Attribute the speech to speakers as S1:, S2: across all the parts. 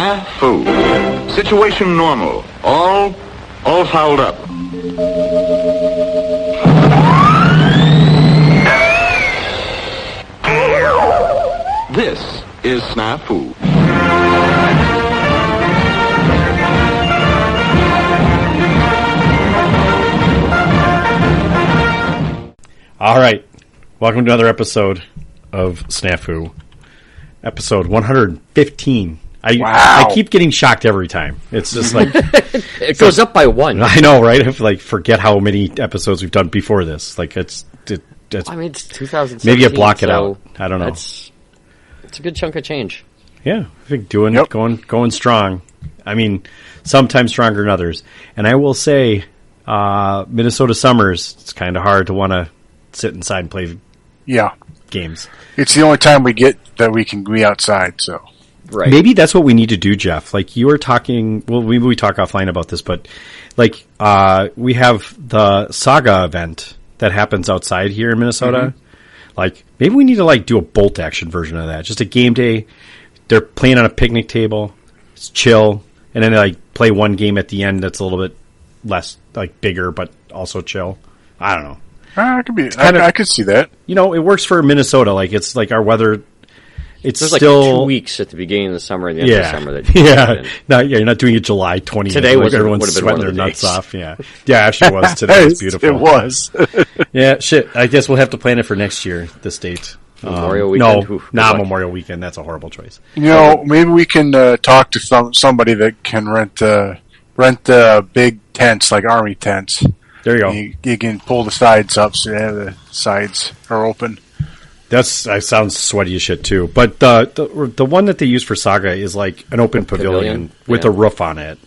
S1: SNAFU. Situation normal. All fouled up. This is SNAFU.
S2: All right. Welcome to another episode of SNAFU. Episode 115. I keep getting shocked every time. It's just like...
S3: it goes up by one.
S2: I know, right? I forget how many episodes we've done before this. It's
S3: I mean, it's 2017.
S2: Maybe you block it out. I don't know.
S3: It's a good chunk of change.
S2: Yeah. I think going strong. I mean, sometimes stronger than others. And I will say, Minnesota summers, it's kind of hard to want to sit inside and play games.
S4: It's the only time we get that we can be outside, so...
S3: Right.
S2: Maybe that's what we need to do, Jeff. Like you were talking, well, maybe we talk offline about this, but like, we have the Saga event that happens outside here in Minnesota. Mm-hmm. Like maybe we need to like do a bolt action version of that. Just a game day. They're playing on a picnic table. It's chill. And then they like play one game at the end that's a little bit less like bigger, but also chill. I don't know.
S4: It could be. I could see that.
S2: You know, it works for Minnesota. Like it's like our weather. It's
S3: There's
S2: still
S3: like 2 weeks at the beginning of the summer and the end of the summer. That
S2: you're not doing it July 20th.
S3: Today was
S2: everyone's sweating their nuts off. Yeah, actually, it was today. It's beautiful.
S4: It was.
S2: Yeah, shit. I guess we'll have to plan it for next year. This date.
S3: Memorial weekend.
S2: No, not Memorial weekend. That's a horrible choice.
S4: You know, maybe we can talk to somebody that can rent big tents, like army tents.
S2: There you go.
S4: You can pull the sides up so the sides are open.
S2: That sounds sweaty as shit too. But the one that they use for Saga is like an open pavilion with a roof on it.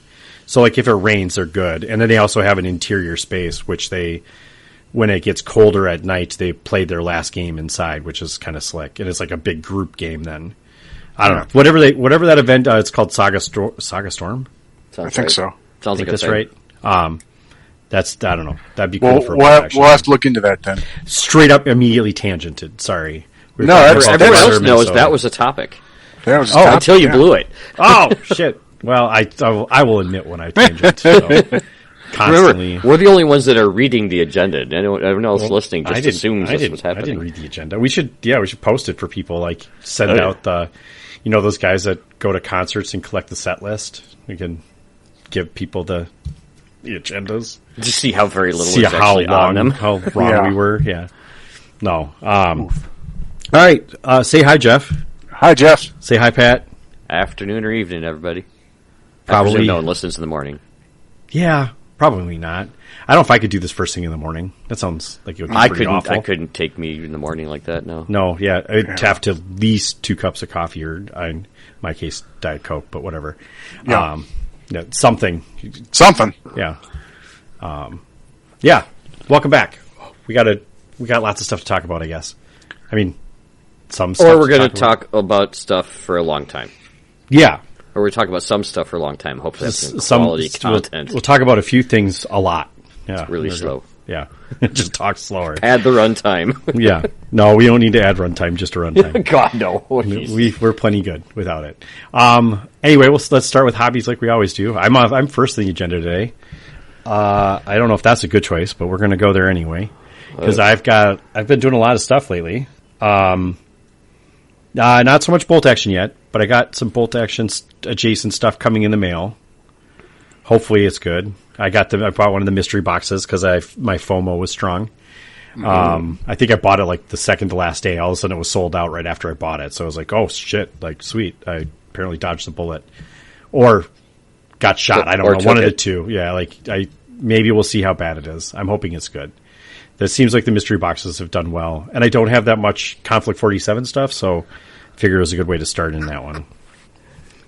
S2: So like if it rains, they're good. And then they also have an interior space, which when it gets colder at night, they play their last game inside, which is kind of slick. And it's like a big group game then. I don't know. Whatever that event, it's called Saga Storm.
S4: I think so.
S3: Sounds like
S2: that's right. I don't know. That'd be cool for
S4: we'll have to look into that then.
S2: Straight up, immediately tangented. Sorry.
S3: Everyone else knows that was a topic. Until you blew it.
S2: Oh, shit. Well, I will admit when I tangent. So. Constantly.
S3: Remember, we're the only ones that are reading the agenda. Everyone else listening just assumes this was happening.
S2: I didn't read the agenda. We should post it for people. Like send out those guys that go to concerts and collect the set list. We can give people the agendas.
S3: Just see how very little is actually on them.
S2: How wrong we were. Yeah. No. All right. Say hi, Jeff.
S4: Hi, Jeff.
S2: Say hi, Pat.
S3: Afternoon or evening, everybody.
S2: Probably.
S3: No one listens in the morning.
S2: Yeah. Probably not. I don't know if I could do this first thing in the morning. That sounds like it would be pretty awful.
S3: I couldn't take me in the morning like that, no.
S2: No, yeah. I'd have to at least 2 cups of coffee or, in my case, Diet Coke, but whatever.
S4: Yeah.
S2: Something. Yeah. Yeah. Welcome back. We got lots of stuff to talk about, I guess. I mean, some stuff.
S3: Or we're going to talk about stuff for a long time.
S2: Yeah.
S3: Or we talk about some stuff for a long time. Hopefully that's some quality content.
S2: We'll talk about a few things a lot. Yeah.
S3: It's really slow.
S2: Yeah. Just talk slower.
S3: Add the runtime.
S2: Yeah. No, we don't need to add runtime, just a runtime.
S3: God, no.
S2: We're plenty good without it. Anyway, let's start with hobbies like we always do. I'm first on the agenda today. I don't know if that's a good choice, but we're going to go there anyway. Because I've been doing a lot of stuff lately. Not so much bolt action yet, but I got some bolt action adjacent stuff coming in the mail. Hopefully it's good. I bought one of the mystery boxes because my FOMO was strong. Mm-hmm. I think I bought it like the second to last day. All of a sudden it was sold out right after I bought it. So I was like, oh shit, like sweet. I apparently dodged the bullet or got shot. I don't know. One of the two. Yeah. Like maybe we'll see how bad it is. I'm hoping it's good. It seems like the mystery boxes have done well, and I don't have that much Conflict 47 stuff, so I figure it was a good way to start in that one.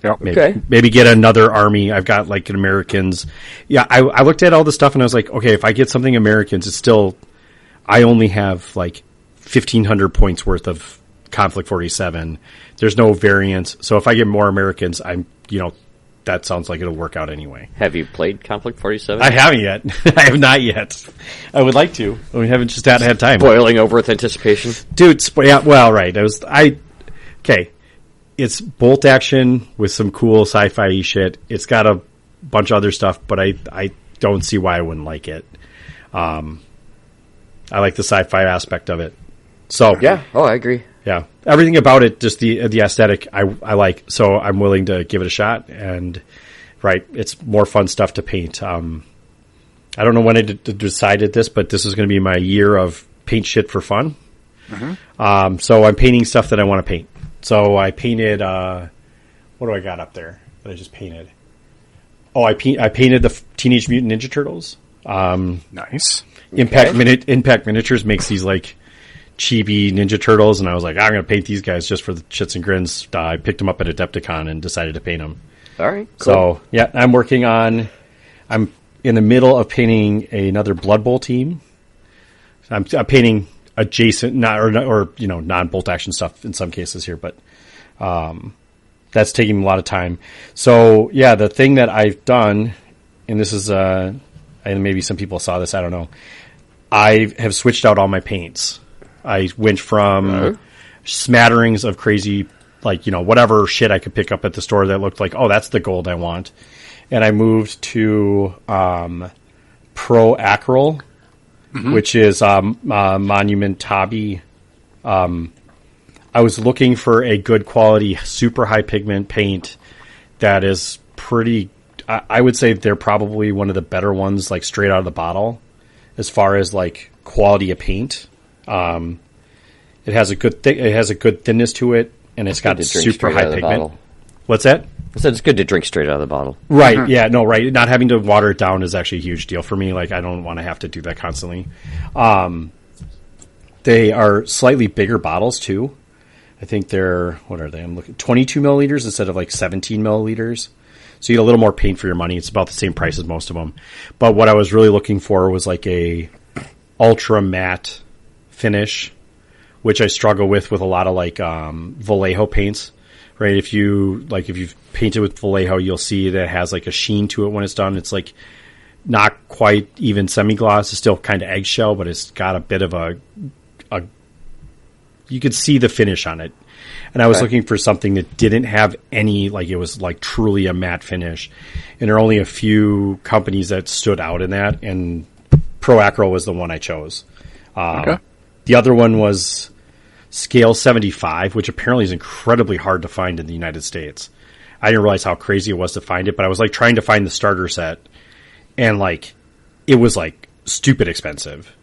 S4: Yep.
S2: Maybe get another army. I've got like an Americans. Yeah, I looked at all this stuff and I was like, okay, if I get something Americans, it's still, I only have like 1,500 points worth of Conflict 47. There's no variance. So if I get more Americans, that sounds like it'll work out anyway.
S3: Have you played Conflict 47?
S2: I haven't yet. I have not yet. I would like to. We haven't just had time.
S3: Boiling over with anticipation?
S2: Dude, yeah, well, right. Okay. it's bolt action with some cool sci-fi shit. It's got a bunch of other stuff, but I don't see why I wouldn't like it. I like the sci-fi aspect of it. So
S3: yeah, I agree.
S2: Yeah, everything about it, just the aesthetic, I like. So I'm willing to give it a shot. And right, it's more fun stuff to paint. I don't know when I decided this, but this is going to be my year of paint shit for fun. Mm-hmm. So I'm painting stuff that I want to paint. So I painted. What do I got up there that I just painted? Oh, I painted the Teenage Mutant Ninja Turtles.
S4: Nice.
S2: Impact Miniatures makes these like chibi Ninja Turtles, and I was like, I'm going to paint these guys just for the shits and grins. I picked them up at Adepticon and decided to paint them.
S3: All right, cool.
S2: So yeah, I'm in the middle of painting another Blood Bowl team. I'm painting adjacent, non-bolt action stuff in some cases here, but that's taking a lot of time. So yeah, the thing that I've done, and this is, and maybe some people saw this, I don't know. I have switched out all my paints. I went from smatterings of crazy, whatever shit I could pick up at the store that looked like, oh, that's the gold I want. And I moved to Pro Acryl, which is Monument Tabi. I was looking for a good quality, super high pigment paint that is pretty. I would say they're probably one of the better ones, like straight out of the bottle, as far as like quality of paint. It has a good thinness to it, and it's got super high pigment.
S3: Bottle.
S2: What's that?
S3: I said it's good to drink straight out of the bottle.
S2: Right. Mm-hmm. Yeah. No. Right. Not having to water it down is actually a huge deal for me. Like, I don't want to have to do that constantly. They are slightly bigger bottles too. I think they're, what are they? I'm looking 22 milliliters instead of like 17 milliliters. So you get a little more paint for your money. It's about the same price as most of them. But what I was really looking for was like a ultra matte finish, which I struggle with a lot of like Vallejo paints. Right, if you've painted with Vallejo, you'll see that it has like a sheen to it when it's done. It's like not quite even semi-gloss. It's still kind of eggshell, but it's got a bit of a you could see the finish on it. And I was looking for something that didn't have any, like it was like truly a matte finish. And there are only a few companies that stood out in that, and Pro Acryl was the one I chose. The other one was Scale 75, which apparently is incredibly hard to find in the United States. I didn't realize how crazy it was to find it, but I was like trying to find the starter set, and like it was like stupid expensive.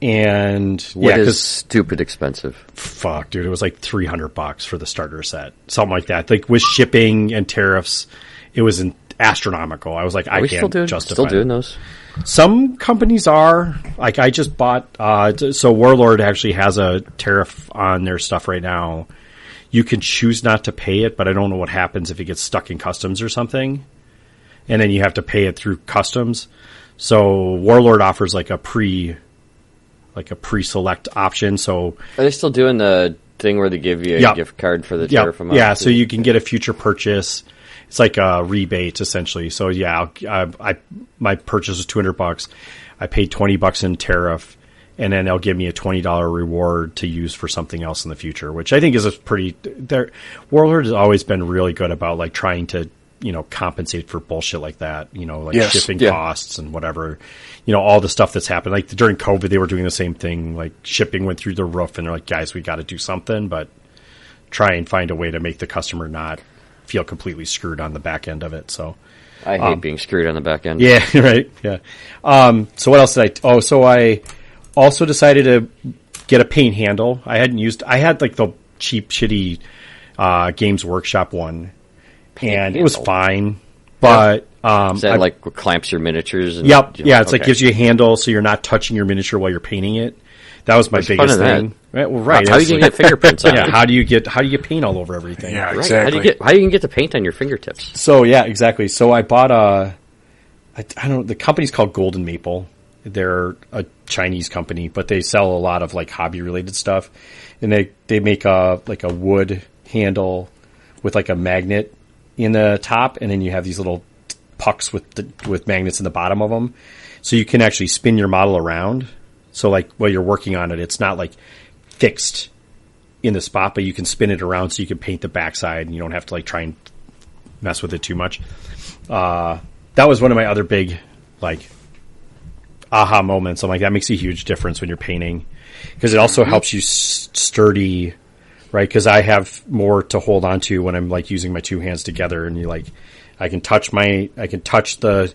S2: And
S3: what is stupid expensive?
S2: Fuck, dude, it was like $300 for the starter set, something like that. Like with shipping and tariffs, it was astronomical. I was like, I can't justify.
S3: Still doing those?
S2: Some companies are. Like, I just bought, so Warlord actually has a tariff on their stuff right now. You can choose not to pay it, but I don't know what happens if it gets stuck in customs or something. And then you have to pay it through customs. So Warlord offers like a pre-select option. So
S3: are they still doing the thing where they give you a gift card for the tariff amount?
S2: Yeah, so you can get a future purchase. It's like a rebate essentially. So yeah, my purchase was $200. I paid $20 in tariff, and then they'll give me a $20 reward to use for something else in the future, which I think is a pretty. Warlord has always been really good about like trying to compensate for bullshit like that. Shipping costs and whatever. All the stuff that's happened. Like during COVID, they were doing the same thing. Like shipping went through the roof, and they're like, guys, we got to do something, but try and find a way to make the customer not feel completely screwed on the back end of it. So
S3: I hate being screwed on the back end.
S2: Yeah, right. Yeah. So what else did I also decided to get a paint handle. I had like the cheap, shitty Games Workshop one, and it was fine. But
S3: is that like clamps your miniatures? And,
S2: yep. Yeah, it's like gives you a handle so you're not touching your miniature while you're painting it. That was my biggest thing. Right, well, right.
S3: How are you going to get fingerprints on it?
S2: Yeah, how do you paint all over everything?
S4: Yeah, exactly.
S3: How do you get the paint on your fingertips?
S2: So yeah, exactly. So I bought the company's called Golden Maple. They're a Chinese company, but they sell a lot of like hobby related stuff. And they make a wood handle with like a magnet in the top, and then you have these little pucks with magnets in the bottom of them. So you can actually spin your model around. So like while you're working on it, it's not like fixed in the spot, but you can spin it around so you can paint the backside and you don't have to like try and mess with it too much. That was one of my other big like aha moments. I'm like, that makes a huge difference when you're painting, because it also helps you sturdy, right? Because I have more to hold on to when I'm like using my two hands together, and you like, I can touch the,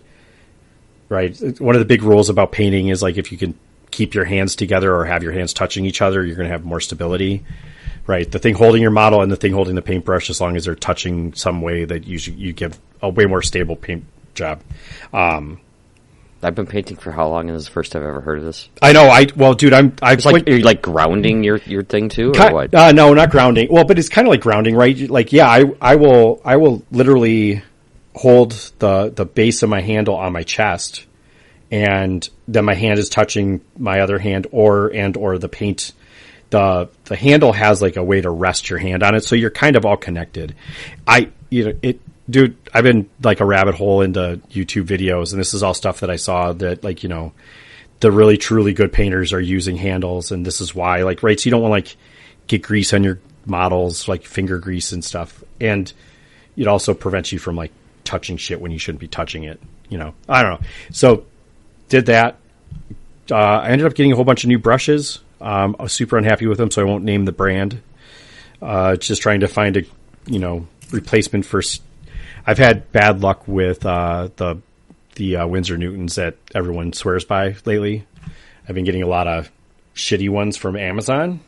S2: right. One of the big rules about painting is like, if you can keep your hands together or have your hands touching each other, you're going to have more stability, right? The thing holding your model and the thing holding the paintbrush, as long as they're touching some way, that you give a way more stable paint job.
S3: I've been painting for how long, and this is the first I've ever heard of this.
S2: I know. Well, dude, are
S3: you like grounding your thing too, or what?
S2: No, not grounding. Well, but it's kind of like grounding, right? Like, yeah, I will literally hold the base of my handle on my chest, and then my hand is touching my other hand, or the paint. The handle has like a way to rest your hand on it, so you're kind of all connected. Dude, I've been like a rabbit hole into YouTube videos, and this is all stuff that I saw that, like, you know, the really truly good painters are using handles, and this is why, like, right, so you don't want to like get grease on your models, like finger grease and stuff, and it also prevents you from like touching shit when you shouldn't be touching it, you know. I don't know. So did that. I ended up getting a whole bunch of new brushes. I was super unhappy with them, so I won't name the brand. Just trying to find a, you know, replacement for. I've had bad luck with the Winsor Newtons that everyone swears by lately. I've been getting a lot of shitty ones from Amazon.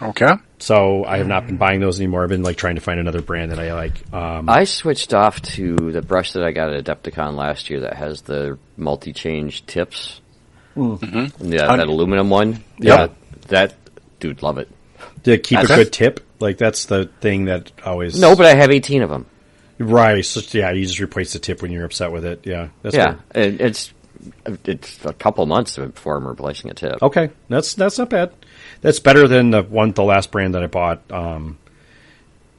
S4: Okay.
S2: So I have not been buying those anymore. I've been like trying to find another brand that I like.
S3: I switched off to the brush that I got at Adepticon last year that has the multi-change tips. Mm-hmm. Yeah, that aluminum one.
S2: Yep.
S3: Yeah, that, dude, love it.
S2: To keep a good tip? Like, that's the thing that always...
S3: No, but I have 18 of them.
S2: Right. So, yeah, you just replace the tip when you're upset with it. Yeah. That's
S3: good. It's a couple months before I'm replacing a tip.
S2: Okay. That's not bad. That's better than the last brand that I bought.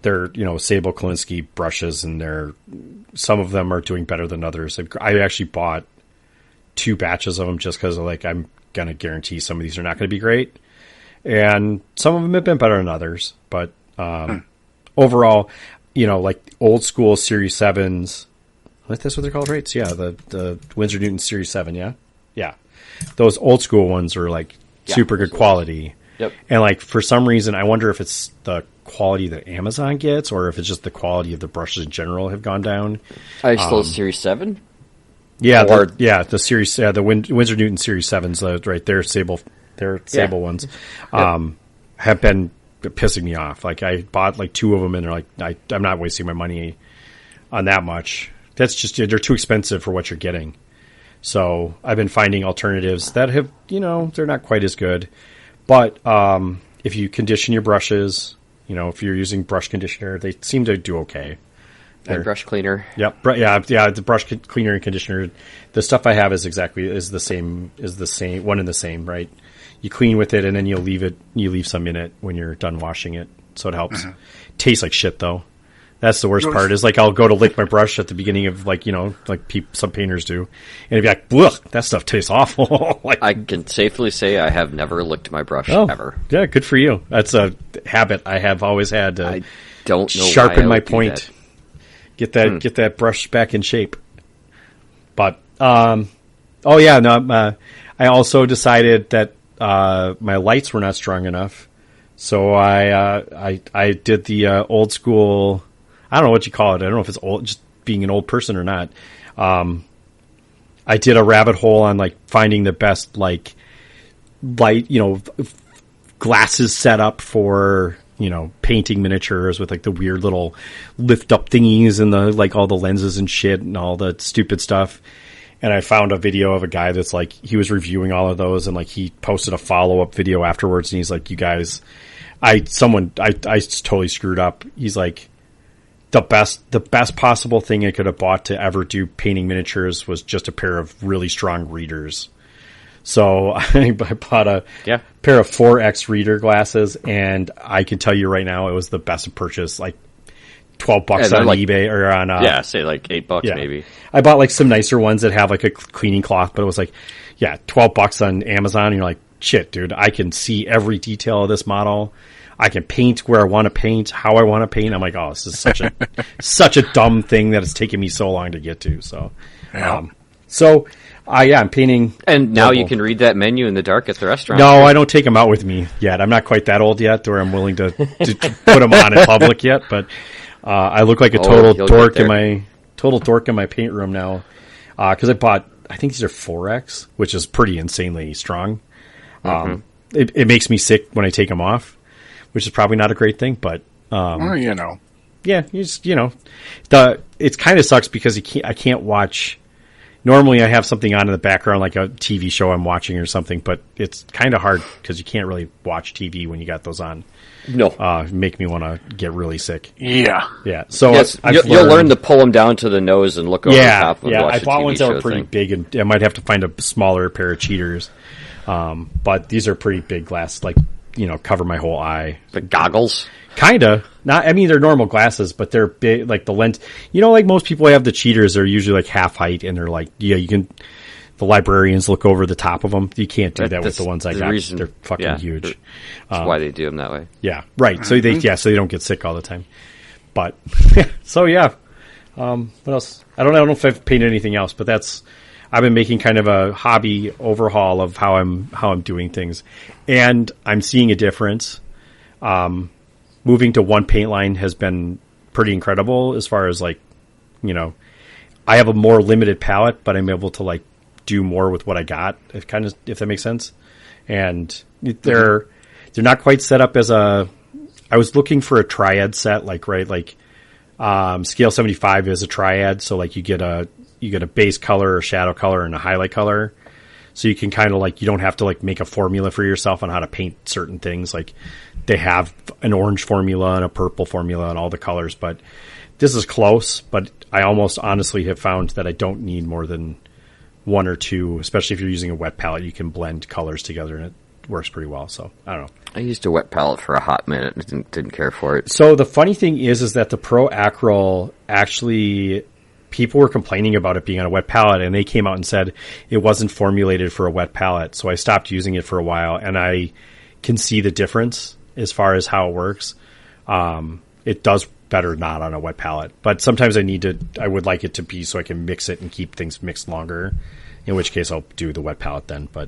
S2: They're, you know, Sable Kolinsky brushes, and some of them are doing better than others. I actually bought 2 batches of them just because, like, I'm going to guarantee some of these are not going to be great. And some of them have been better than others. But overall, you know, like old school Series 7s. That's what they're called, right? So, yeah, the Winsor Newton Series 7, yeah? Yeah. Those old school ones are, like, super good quality.
S3: Yep.
S2: And, like, for some reason, I wonder if it's the quality that Amazon gets, or if it's just the quality of the brushes in general have gone down.
S3: Are you still Series 7?
S2: Yeah, the Series, the Winsor Newton Series 7s, right? They're Sable ones, have been pissing me off. Like, I bought like 2 of them, and they're like, I'm not wasting my money on that much. That's just, they're too expensive for what you're getting. So I've been finding alternatives that have, you know, they're not quite as good. But if you condition your brushes, you know, if you're using brush conditioner, they seem to do okay.
S3: And brush cleaner.
S2: Yep. Yeah. The brush cleaner and conditioner. The stuff I have is the same, one and the same, right? You clean with it, and then you leave some in it when you're done washing it. So it helps. Mm-hmm. Tastes like shit, though. That's the worst part, is like, I'll go to lick my brush at the beginning of, like, you know, like some painters do. And it'd be like, ugh, that stuff tastes awful. Like,
S3: I can safely say I have never licked my brush ever.
S2: Yeah, good for you. That's a habit I have always had to
S3: I don't know
S2: sharpen my point. Get that brush back in shape. But, I also decided that my lights were not strong enough. So I did the old school... I don't know what you call it. I don't know if it's old, just being an old person or not. I did a rabbit hole on, like, finding the best, like, light, you know, glasses set up for, you know, painting miniatures with, like, the weird little lift up thingies and the, like, all the lenses and shit and all the stupid stuff. And I found a video of a guy that's like, he was reviewing all of those, and like, he posted a follow up video afterwards, and he's like, you guys, I totally screwed up. He's like, the best possible thing I could have bought to ever do painting miniatures was just a pair of really strong readers. So I bought a pair of 4X reader glasses, and I can tell you right now, it was the best purchase. Like, $12 on like, eBay or on
S3: say like $8 maybe.
S2: I bought like some nicer ones that have like a cleaning cloth, but it was like $12 on Amazon, and you're like, shit, dude, I can see every detail of this model. I can paint where I want to paint, how I want to paint. I'm like, oh, this is such a dumb thing that it's taken me so long to get to. So,
S4: Yeah.
S2: I'm painting.
S3: And now you can read that menu in the dark at the restaurant.
S2: No, I don't take them out with me yet. I'm not quite that old yet where I'm willing to put them on in public yet, but I look like a total dork in my paint room now. Cause I think these are 4X, which is pretty insanely strong. It makes me sick when I take them off, which is probably not a great thing, but,
S4: Well, you know.
S2: yeah, it kind of sucks because I can't watch. Normally I have something on in the background, like a TV show I'm watching or something, but it's kind of hard because you can't really watch TV when you got those on.
S3: No.
S2: Make me want to get really sick.
S4: Yeah.
S2: Yeah. So
S3: yes, you'll learn to pull them down to the nose and look over the top and watch
S2: I bought
S3: TV
S2: ones that were
S3: show
S2: pretty
S3: thing.
S2: big, and I might have to find a smaller pair of cheaters. But these are pretty big glass, like, cover my whole eye.
S3: The goggles?
S2: Kinda. They're normal glasses, but they're big, like the lens. Like most people have the cheaters, they're usually like half height, and they're like, the librarians look over the top of them. You can't do that with the ones I got. They're fucking huge.
S3: That's why they do them that way.
S2: Yeah, right. So they don't get sick all the time. But, so yeah. What else? I don't know if I've painted anything else, but I've been making kind of a hobby overhaul of how I'm doing things, and I'm seeing a difference. Moving to one paint line has been pretty incredible as far as I have a more limited palette, but I'm able to do more with what I got, if that makes sense. And they're not quite set up as I was looking for a triad set, scale 75 is a triad. So you get a base color, a shadow color, and a highlight color. So you can kind of you don't have to make a formula for yourself on how to paint certain things. They have an orange formula and a purple formula and all the colors, but this is close. But I almost honestly have found that I don't need more than one or two, especially if you're using a wet palette. You can blend colors together and it works pretty well. So I don't know.
S3: I used a wet palette for a hot minute and didn't care for it.
S2: So the funny thing is that the Pro Acryl actually, people were complaining about it being on a wet palette, and they came out and said it wasn't formulated for a wet palette. So I stopped using it for a while, and I can see the difference as far as how it works. It does better not on a wet palette, but sometimes I would like it to be so I can mix it and keep things mixed longer, in which case I'll do the wet palette then. But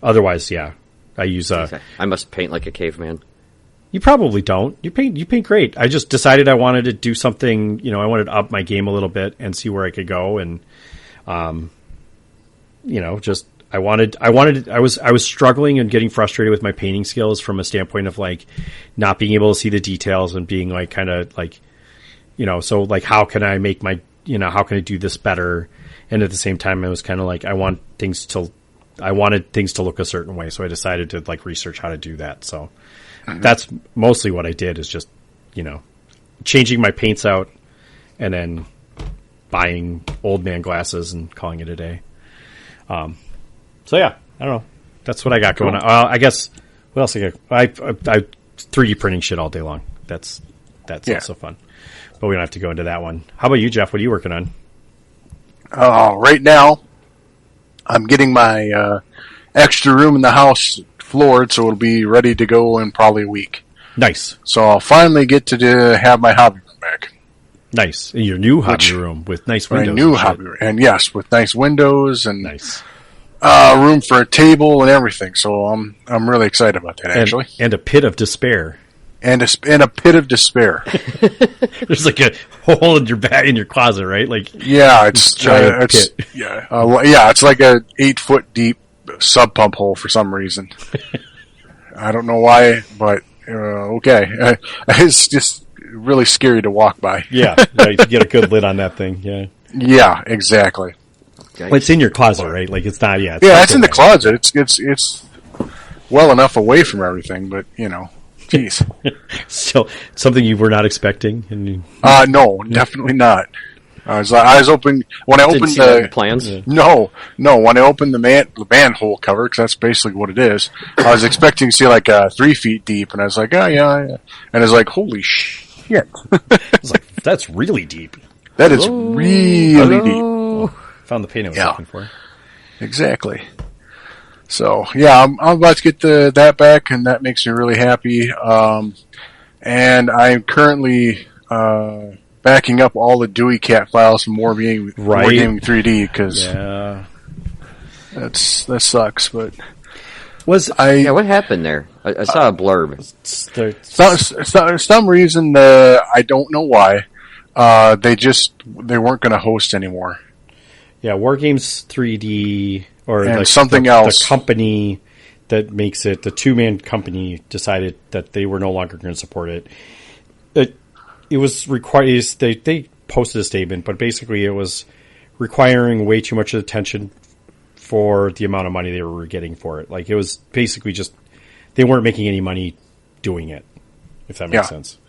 S2: otherwise, yeah, I use
S3: I must paint like a caveman.
S2: You probably don't. You paint great. I just decided I wanted to do something, I wanted to up my game a little bit and see where I could go. And, I was struggling and getting frustrated with my painting skills from a standpoint of not being able to see the details and being how can I make how can I do this better? And at the same time, I was kind of I wanted things to look a certain way. So I decided to research how to do that. So that's mostly what I did, is just, changing my paints out and then buying old man glasses and calling it a day. So yeah, I don't know. That's what I got going on. I guess what else I got? I 3D printing shit all day long. That's also fun, but we don't have to go into that one. How about you, Jeff? What are you working on?
S4: Right now, I'm getting my extra room in the house floored, so it'll be ready to go in probably a week.
S2: Nice.
S4: So I'll finally get to have my hobby room back.
S2: Nice. Your new hobby room with nice windows.
S4: My new hobby room, and yes, with nice windows and
S2: nice.
S4: Room for a table and everything. So I'm really excited about that, actually.
S2: And a pit of despair.
S4: And a pit of despair.
S2: There's a hole in your closet, right?
S4: Yeah, it's
S2: pit.
S4: It's like a 8-foot deep sub pump hole for some reason. I don't know why, but okay. It's just really scary to walk by.
S2: Yeah, right. To get a good lid on that thing. Yeah.
S4: Yeah, exactly.
S2: Well, it's in your closet, right? It's not. Yeah.
S4: It's in the closet. It's well enough away from everything, but jeez.
S2: So something you were not expecting?
S4: No, definitely not. I was open when I opened the
S3: plans.
S4: No. When I opened the manhole cover, because that's basically what it is. I was expecting to see 3 feet deep, and I was like, oh yeah, and I was like, holy shit!
S2: I was like, that's really deep.
S4: That is really deep.
S2: Found the paint I was looking for.
S4: Exactly. So yeah, I'm about to get that back, and that makes me really happy. And I'm currently backing up all the Dewey Cat files from Wargaming 3D because that sucks. But
S3: what happened there? I saw a blurb.
S4: For some reason, I don't know why. They weren't going to host anymore.
S2: Yeah, Wargames 3D or
S4: and something else.
S2: The company that makes it, the two-man company, decided that they were no longer going to support it. It was required. They posted a statement, but basically it was requiring way too much attention for the amount of money they were getting for it. Like, it was basically just they weren't making any money doing it, if that makes sense.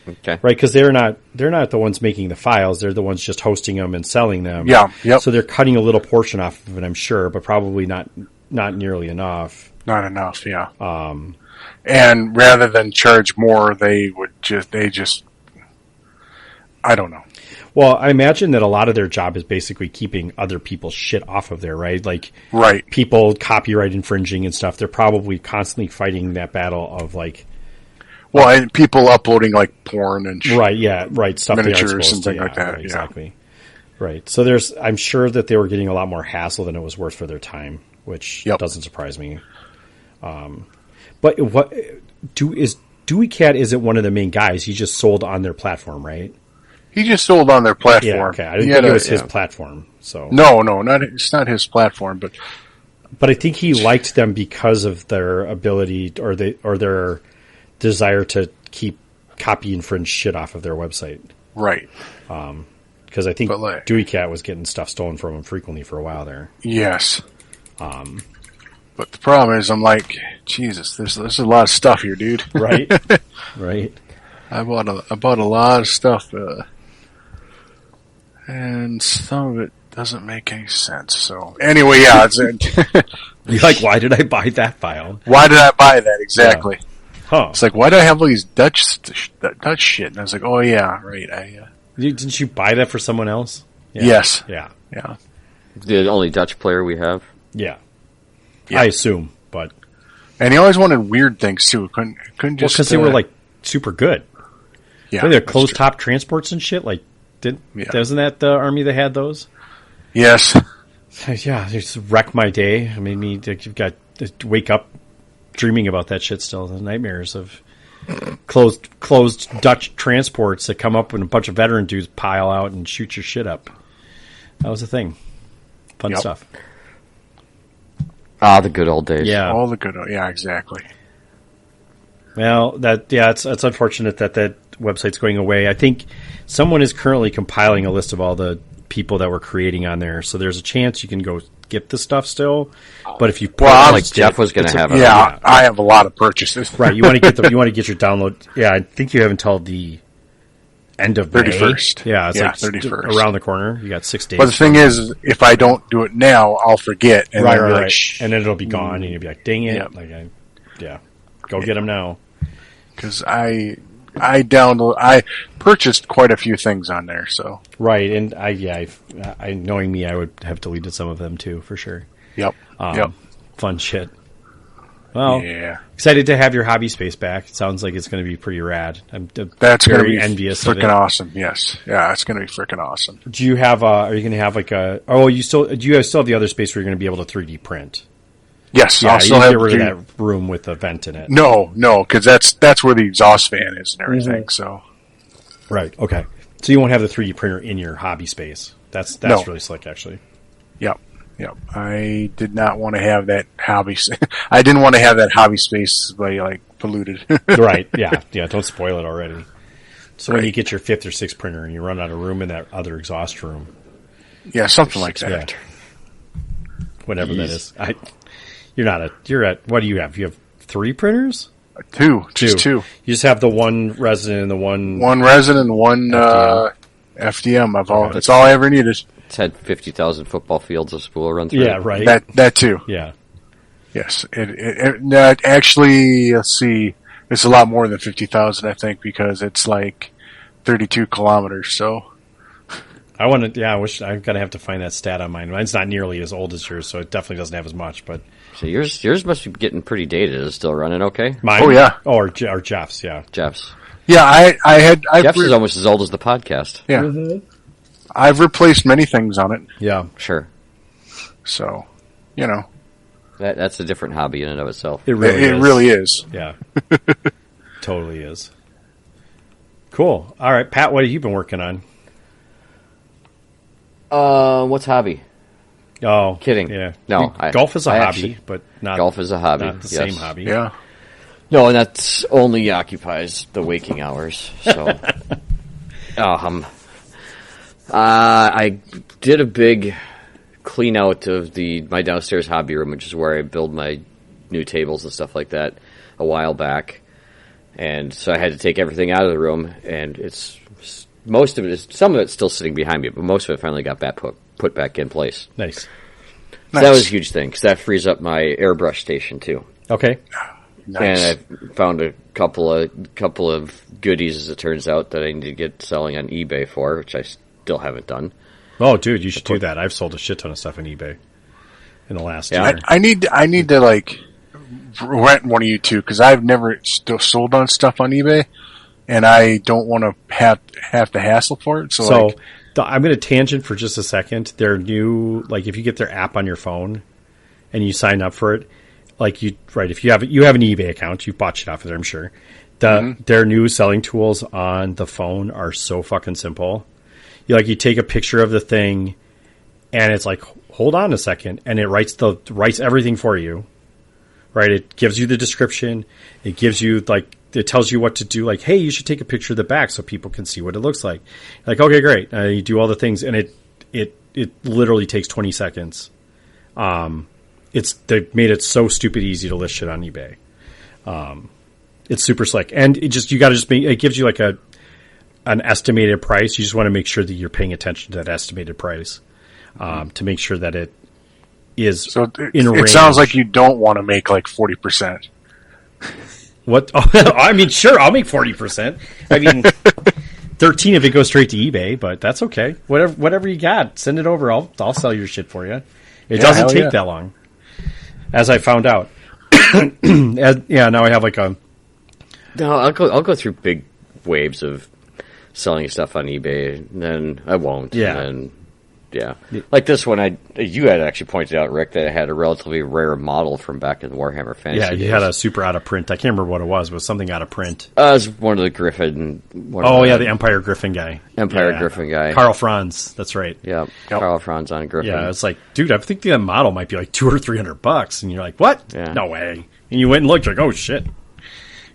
S3: Okay.
S2: Right, because they're not the ones making the files. They're the ones just hosting them and selling them.
S4: Yeah. Yep.
S2: So they're cutting a little portion off of it, I'm sure, but probably not nearly enough.
S4: Not enough. Yeah. And rather than charge more, they just I don't know.
S2: Well, I imagine that a lot of their job is basically keeping other people's shit off of there, right? Like, people copyright infringing and stuff. They're probably constantly fighting that battle of, like...
S4: Well, and people uploading, like, porn and
S2: stuff
S4: miniatures and things like that.
S2: Right, exactly. Right. So I'm sure that they were getting a lot more hassle than it was worth for their time, which doesn't surprise me. But Dewey Cat isn't one of the main guys. He just sold on their platform, right?
S4: He just sold on their platform.
S2: Yeah, okay. I didn't think it was his platform. So
S4: no, it's not his platform, but
S2: I think he liked them because of their ability or their desire to keep copy infringed shit off of their website.
S4: Right.
S2: Because I think Dewey Cat was getting stuff stolen from him frequently for a while there.
S4: Yes. But the problem is, I'm like, Jesus, there's a lot of stuff here, dude.
S2: Right. Right.
S4: I bought a lot of stuff, and some of it doesn't make any sense. So anyway, yeah.
S2: You're like, why did I buy that file?
S4: Why did I buy that exactly?
S2: Yeah. Huh.
S4: It's like, why do I have all these Dutch shit? And I was like, oh yeah, right.
S2: Didn't you buy that for someone else? Yeah.
S4: Yes.
S2: Yeah.
S4: Yeah.
S3: The only Dutch player we have.
S2: Yeah. I assume, but
S4: and he always wanted weird things too. Couldn't just
S2: because they were like super good.
S4: Yeah,
S2: they're closed top transports and shit. Like, wasn't that the army that had those?
S4: Yes.
S2: Yeah, just wreck my day. I mean, you've got to wake up dreaming about that shit still. The nightmares of closed Dutch transports that come up when a bunch of veteran dudes pile out and shoot your shit up. That was a thing. Fun stuff.
S3: Ah, the good old days.
S2: Yeah,
S4: all the good. Yeah, exactly.
S2: Well, it's unfortunate that website's going away. I think someone is currently compiling a list of all the people that were creating on there, so there's a chance you can go get the stuff still. But if you
S3: Jeff was going to have it.
S4: Yeah, I have a lot of purchases.
S2: Right, you want to get you want to get your download. Yeah, I think you have until the end of
S4: 31st.
S2: May. Yeah, it's like
S4: 31st.
S2: Around the corner. You got 6 days.
S4: But the thing is, if I don't do it now, I'll forget. And
S2: right. And then it'll be gone, and you'll be like, dang it. Yep. Go get them now.
S4: Because I purchased quite a few things on there, so.
S2: Right, and I knowing me, I would have deleted some of them too, for sure.
S4: Yep.
S2: Fun shit. Well, excited to have your hobby space back. It sounds like it's going to be pretty rad.
S4: That's going to be
S2: envious.
S4: Freaking awesome. Yes, yeah, it's going to be freaking awesome.
S2: Do you have? Are you going to have like a? Oh, do you still have the other space where you're going to be able to 3D print?
S4: Yes,
S2: I'll still have that room with a vent in it.
S4: No, because that's where the exhaust fan is and everything. Mm-hmm. So,
S2: right, okay. So you won't have the 3D printer in your hobby space. That's really slick, actually.
S4: Yep. I did not want to have that hobby. I didn't want to have that hobby space polluted.
S2: Right. Yeah. Don't spoil it already. So when you get your 5th or 6th printer and you run out of room in that other exhaust room.
S4: Yeah, something like that.
S2: Whatever that is. You're at, what do you have? You have 3 printers?
S4: 2. Just 2.
S2: You just have the one resident and the one...
S4: One resident and one FDM. That's all I ever needed.
S3: It's had 50,000 football fields of spool run through.
S2: Yeah, right.
S4: That too.
S2: Yeah.
S4: Yes. Actually, let's see. It's a lot more than 50,000, I think, because it's like 32 kilometers, so...
S2: I want to. Yeah, I wish I'm gonna have to find that stat on mine. Mine's not nearly as old as yours, so it definitely doesn't have as much. But
S3: So yours must be getting pretty dated. Is it still running okay?
S2: mine,
S4: Oh, yeah.
S2: or Jeff's, yeah.
S3: Jeff's.
S4: Yeah, I've
S3: Jeff's is almost as old as the podcast.
S4: yeah. I've replaced many things on it,
S2: Yeah.
S3: Sure.
S4: so you know
S3: That's a different hobby in and of itself.
S2: It really
S4: it
S2: is.
S4: really is.
S2: Yeah. Totally is. Cool. All right, Pat, what have you been working on?
S3: What's hobby?
S2: Oh,
S3: Kidding.
S2: Yeah.
S3: No,
S2: golf is a
S3: I
S2: hobby,
S3: actually-
S2: but not
S3: Golf is a hobby.
S2: Not the
S3: yes.
S2: same hobby.
S4: Yeah.
S3: No, and that's only occupies the waking hours. So, I did a big clean out of my downstairs hobby room, which is where I build my new tables and stuff like that, a while back. And so I had to take everything out of the room, and some of it's still sitting behind me, but most of it finally got put back in place.
S2: Nice.
S3: So that was a huge thing, because that frees up my airbrush station too.
S2: Okay.
S4: Nice.
S3: And I found a couple of goodies, as it turns out, that I need to get selling on eBay for, which I still haven't done.
S2: Oh, dude, you should do that. I've sold a shit ton of stuff on eBay in the last
S3: Yeah.
S2: year.
S4: I need to like rent one of you two because I've never still sold on stuff on eBay, and I don't want to have to hassle for it. So
S2: I'm going to tangent for just a second. Their new, like, if you get their app on your phone and you sign up for it, like if you have an eBay account, you've bought shit off of there, I'm sure. Their new selling tools on the phone are so fucking simple. You take a picture of the thing, and it's like, hold on a second, and it writes everything for you. Right? It gives you the description. It gives you it tells you what to do. Like, hey, you should take a picture of the back so people can see what it looks like. Like, okay, great. You do all the things, and it literally takes 20 seconds. They've made it so stupid easy to list shit on eBay. It's super slick, and it gives you like an estimated price. You just want to make sure that you're paying attention to that estimated price to make sure that it is
S4: so
S2: in range.
S4: It sounds like you don't want to make like 40%.
S2: What? Oh, I mean, sure, I'll make 40%. I mean, 13 if it goes straight to eBay, but that's okay. Whatever you got, send it over. I'll sell your shit for you. It doesn't take that long, as I found out. Now I have like a.
S3: No, I'll go through big waves of selling stuff on eBay, and then I won't.
S2: Yeah.
S3: And yeah. Like this one, you had actually pointed out, Rick, that it had a relatively rare model from back in the Warhammer Fantasy
S2: Yeah,
S3: days.
S2: you had a super out of print. I can't remember what it was. It was something out of print.
S3: It was one of the Griffin.
S2: The Empire Griffin guy.
S3: Griffin guy.
S2: Carl Franz. That's right.
S3: Yeah, Carl Franz on Griffin.
S2: Yeah, it's like, dude, I'm thinking that model might be like $200 or $300, and you're like, what?
S3: Yeah.
S2: No way. And you went and looked, you're like, oh shit.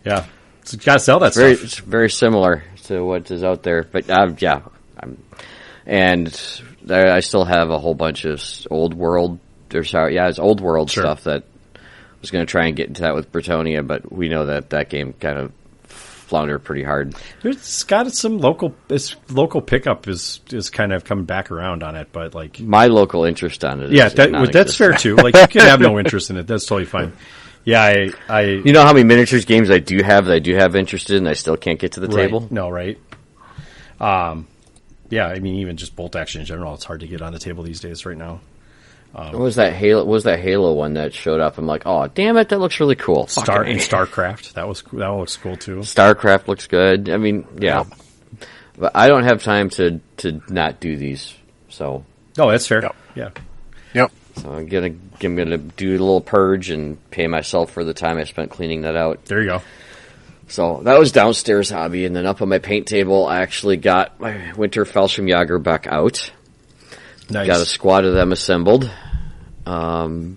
S2: Yeah, so you gotta sell that stuff.
S3: It's very similar to what is out there, but I still have a whole bunch of old world. It's old world stuff that I was going to try and get into that with Bretonia, but we know that game kind of floundered pretty hard.
S2: It's got some local pickup is kind of coming back around on it, but like
S3: my local interest on it.
S2: That's fair too. Like you can have no interest in it. That's totally fine. Yeah, I
S3: you know how many miniatures games I do have interest in, and I still can't get to the table.
S2: No, right. Yeah, I mean, even just bolt action in general, it's hard to get on the table these days right now.
S3: What was that Halo one that showed up? I'm like, oh, damn it, that looks really cool.
S2: StarCraft, that looks cool too.
S3: StarCraft looks good. I mean, yeah. But I don't have time to not do these, so.
S2: Oh, that's fair.
S4: Yep.
S3: So I'm gonna do a little purge and pay myself for the time I spent cleaning that out.
S2: There you go.
S3: So that was downstairs hobby, and then up on my paint table, I actually got my Winter Fallschirmjäger back out.
S2: Nice.
S3: Got a squad of them assembled. And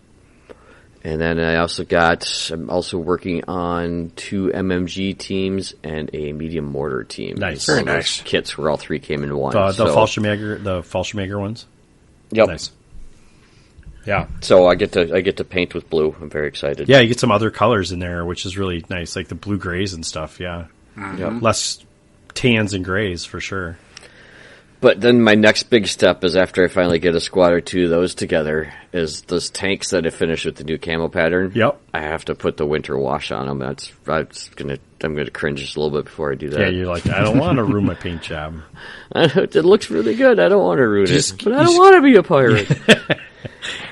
S3: then I'm also working on 2 MMG teams and a medium mortar team.
S2: Nice.
S4: Very nice.
S3: Kits where all 3 came in one.
S2: The Fallschirmjäger ones.
S3: Yep.
S2: Nice. Yeah.
S3: So I get to paint with blue. I'm very excited.
S2: Yeah, you get some other colors in there, which is really nice, like the blue grays and stuff. Yeah.
S3: Yep.
S2: Less tans and grays for sure.
S3: But then my next big step is after I finally get a squad or two of those together is those tanks that I finished with the new camo pattern.
S2: Yep.
S3: I have to put the winter wash on them. I'm gonna cringe just a little bit before I do that.
S2: Yeah, you're like, I don't want to ruin my paint job.
S3: It looks really good. I don't want to ruin it, but I don't want to be a pirate.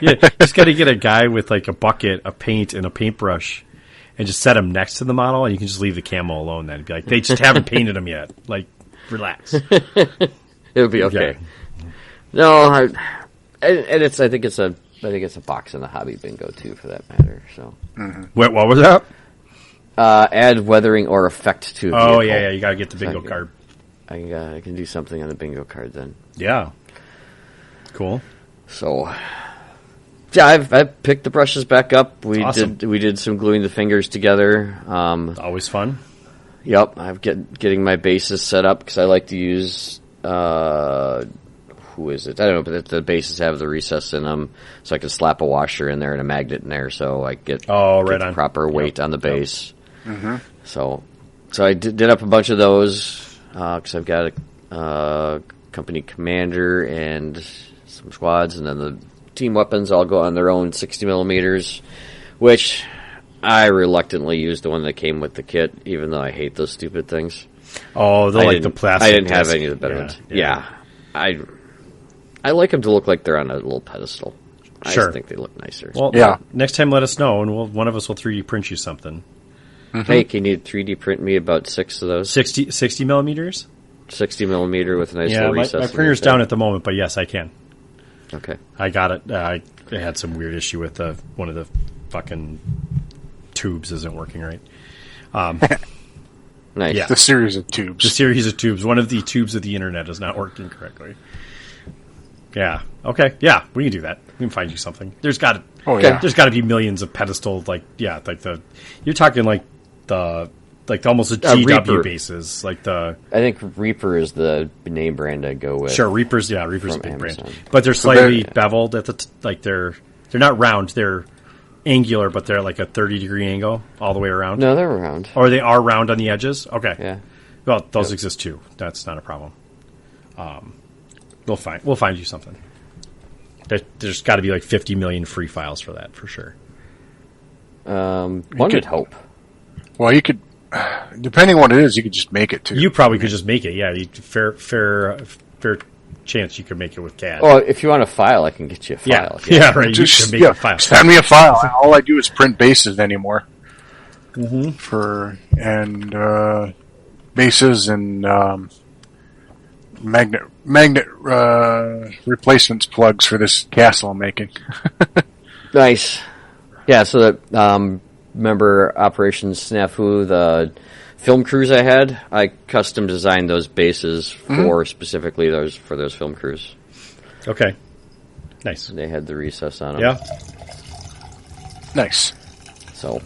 S2: Yeah, just got to get a guy with like a bucket, a paint, and a paintbrush, and just set him next to the model, and you can just leave the camo alone. Then be like, they just haven't painted them yet. Like, relax.
S3: It'll be okay.
S2: Yeah.
S3: No, I think it's a box in the hobby bingo too, for that matter. So,
S2: What was that?
S3: add weathering or effect to.
S2: Oh
S3: vehicle.
S2: yeah, you got to get the bingo card.
S3: I can do something on the bingo card then.
S2: Yeah, cool.
S3: So, yeah, I've picked the brushes back up. We
S2: Awesome.
S3: did some gluing the fingers together.
S2: Always fun.
S3: Yep, I'm getting my bases set up because I like to use. Who is it? I don't know, but the bases have the recess in them, so I can slap a washer in there and a magnet in there, so I get the proper weight on the base.
S2: Yep.
S4: Mm-hmm.
S3: So I did up a bunch of those because I've got a company commander and some squads, and then the team weapons all go on their own 60 millimeters, which I reluctantly used the one that came with the kit, even though I hate those stupid things.
S2: Oh, the plastic.
S3: I didn't have
S2: disc.
S3: any of the better ones.
S2: Yeah.
S3: I like them to look like they're on a little pedestal. I
S2: Sure.
S3: just think they look nicer.
S2: Well,
S4: Yeah.
S2: next time let us know, and one of us will 3D print you something.
S3: Hey, can you 3D print me about 6 of those?
S2: 60 millimeters?
S3: 60 millimeter with a nice
S2: Yeah,
S3: little
S2: my
S3: recess.
S2: printer's down at the moment, but yes, I can.
S3: Okay.
S2: I got it. I had some weird issue with one of the fucking tubes isn't working right.
S3: Nice.
S2: Yeah.
S4: The series of tubes.
S2: The series of tubes. One of the tubes of the internet is not working correctly. Yeah. Okay. Yeah, we can do that. We can find you something. There's got to be millions of pedestal you're talking like almost a GW
S3: Reaper.
S2: bases,
S3: I think Reaper is the name brand I go with.
S2: Sure, Reaper's a big
S3: From
S2: brand,
S3: Amazon.
S2: but they're slightly beveled at they're not round, they're angular, but they're like a 30-degree angle all the way around.
S3: No, they're round.
S2: Or they are round on the edges. Okay,
S3: Yeah.
S2: well, those exist too. That's not a problem. We'll find you something. There's got to be like 50 million free files for that for sure.
S3: One would hope.
S4: Well, you could, depending on what it is, you could just make it too.
S2: You probably could just make it. Yeah, fair chance you could make it with CAD.
S3: Well, if you want a file, I can get you a file.
S2: Yeah, right. You should make a file.
S4: Send me a file. All I do is print bases anymore. Bases and magnet replacements plugs for this castle I'm making.
S3: Nice. Yeah, so that, remember Operation SNAFU, the film crews I had? I custom designed those bases for specifically those film crews.
S2: Okay. Nice.
S3: They had the recess on them.
S2: Yeah.
S4: Nice.
S3: So,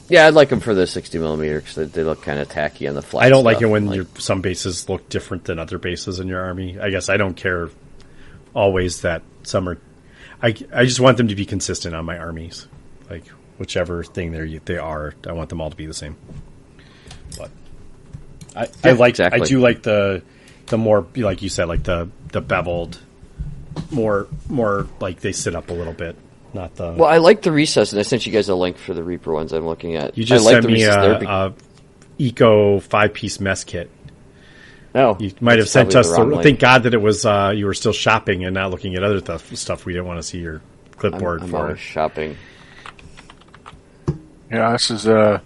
S3: yeah, I'd like them for the 60 millimeter because they look kind of tacky on the flat.
S2: I don't like it when
S3: like,
S2: some bases look different than other bases in your army. I guess I don't care always that some are. I just want them to be consistent on my armies. Like, whichever thing they are, I want them all to be the same. But I do like the more, like you said, like the beveled, more like they sit up a little bit. Not the.
S3: Well, I like the recess, and I sent you guys a link for the Reaper ones I'm looking at.
S2: You just
S3: I like
S2: sent
S3: the
S2: me
S3: recess
S2: a Eco 5-piece mess kit.
S3: No,
S2: You might have sent us.
S3: wrong link.
S2: Thank God that it was you were still shopping and not looking at other stuff. We didn't want to see your clipboard
S3: I'm
S2: for.
S3: always shopping.
S4: Yeah, this is REI.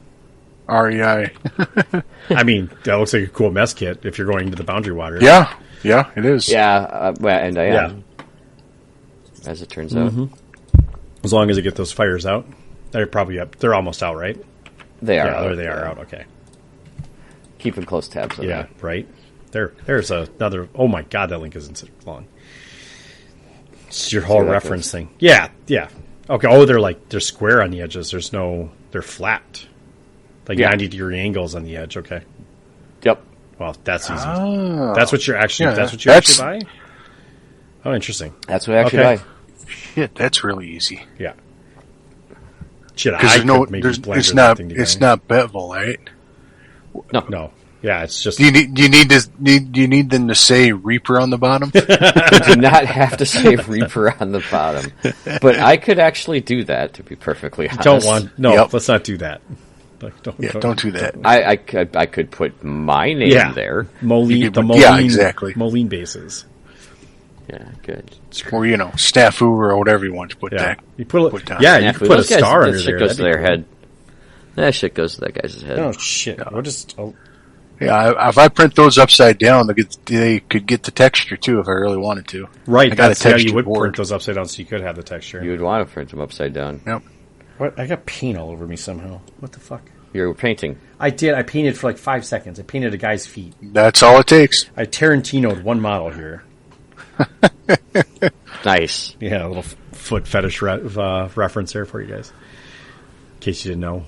S2: I mean, that looks like a cool mess kit if you're going to the Boundary Waters.
S4: Yeah, it is.
S3: Yeah, and I am.
S2: Yeah.
S3: As it turns out.
S2: As long as they get those fires out, they're probably up. They're almost out, right?
S3: They are.
S2: Yeah,
S3: out,
S2: they are out. Okay.
S3: Keeping close tabs on
S2: Yeah,
S3: that.
S2: right. There's another. Oh my God, that link isn't so long. It's your whole
S3: that
S2: reference
S3: goes.
S2: thing. Yeah. Okay. Oh, they're square on the edges. They're flat, like 90-degree angles on the edge. Okay.
S3: Yep.
S2: Well, that's easy.
S4: Oh.
S2: That's what you're actually.
S4: Yeah,
S2: that's what you actually buy. Oh, interesting.
S3: That's what I actually
S2: Okay.
S3: buy.
S4: Shit, that's really easy.
S2: Yeah. Shit,
S4: Because
S2: I could maybe blend
S4: it's
S2: that
S4: not
S2: thing together.
S4: it's not bevel, right?
S3: No.
S2: No. Yeah, it's just
S4: Do you need them to say Reaper on the bottom?
S3: You do not have to say Reaper on the bottom. But I could actually do that, to be perfectly honest.
S2: Let's not do that. Like,
S4: don't do that.
S3: I could put my name there.
S2: Moline,
S4: exactly.
S2: Moline bases.
S3: Yeah, good.
S4: Or, SNAFU or whatever you want to put that.
S2: You put
S4: down.
S2: Yeah, you can put a star under there.
S3: That shit goes to their head. That shit goes to that guy's head.
S2: Oh, shit. We'll just...
S4: Yeah, if I print those upside down, they could get the texture, too, if I really wanted to.
S2: Right,
S4: that's
S2: how you would print those upside down so you could have the texture.
S3: You would want to print them upside down.
S4: Yep.
S2: What? I got paint all over me somehow. What the fuck?
S3: You were painting.
S2: I did. I painted for like 5 seconds. I painted a guy's feet.
S4: That's all it takes.
S2: I Tarantino'd one model here.
S3: Nice.
S2: Yeah, a little foot fetish reference there for you guys. In case you didn't know.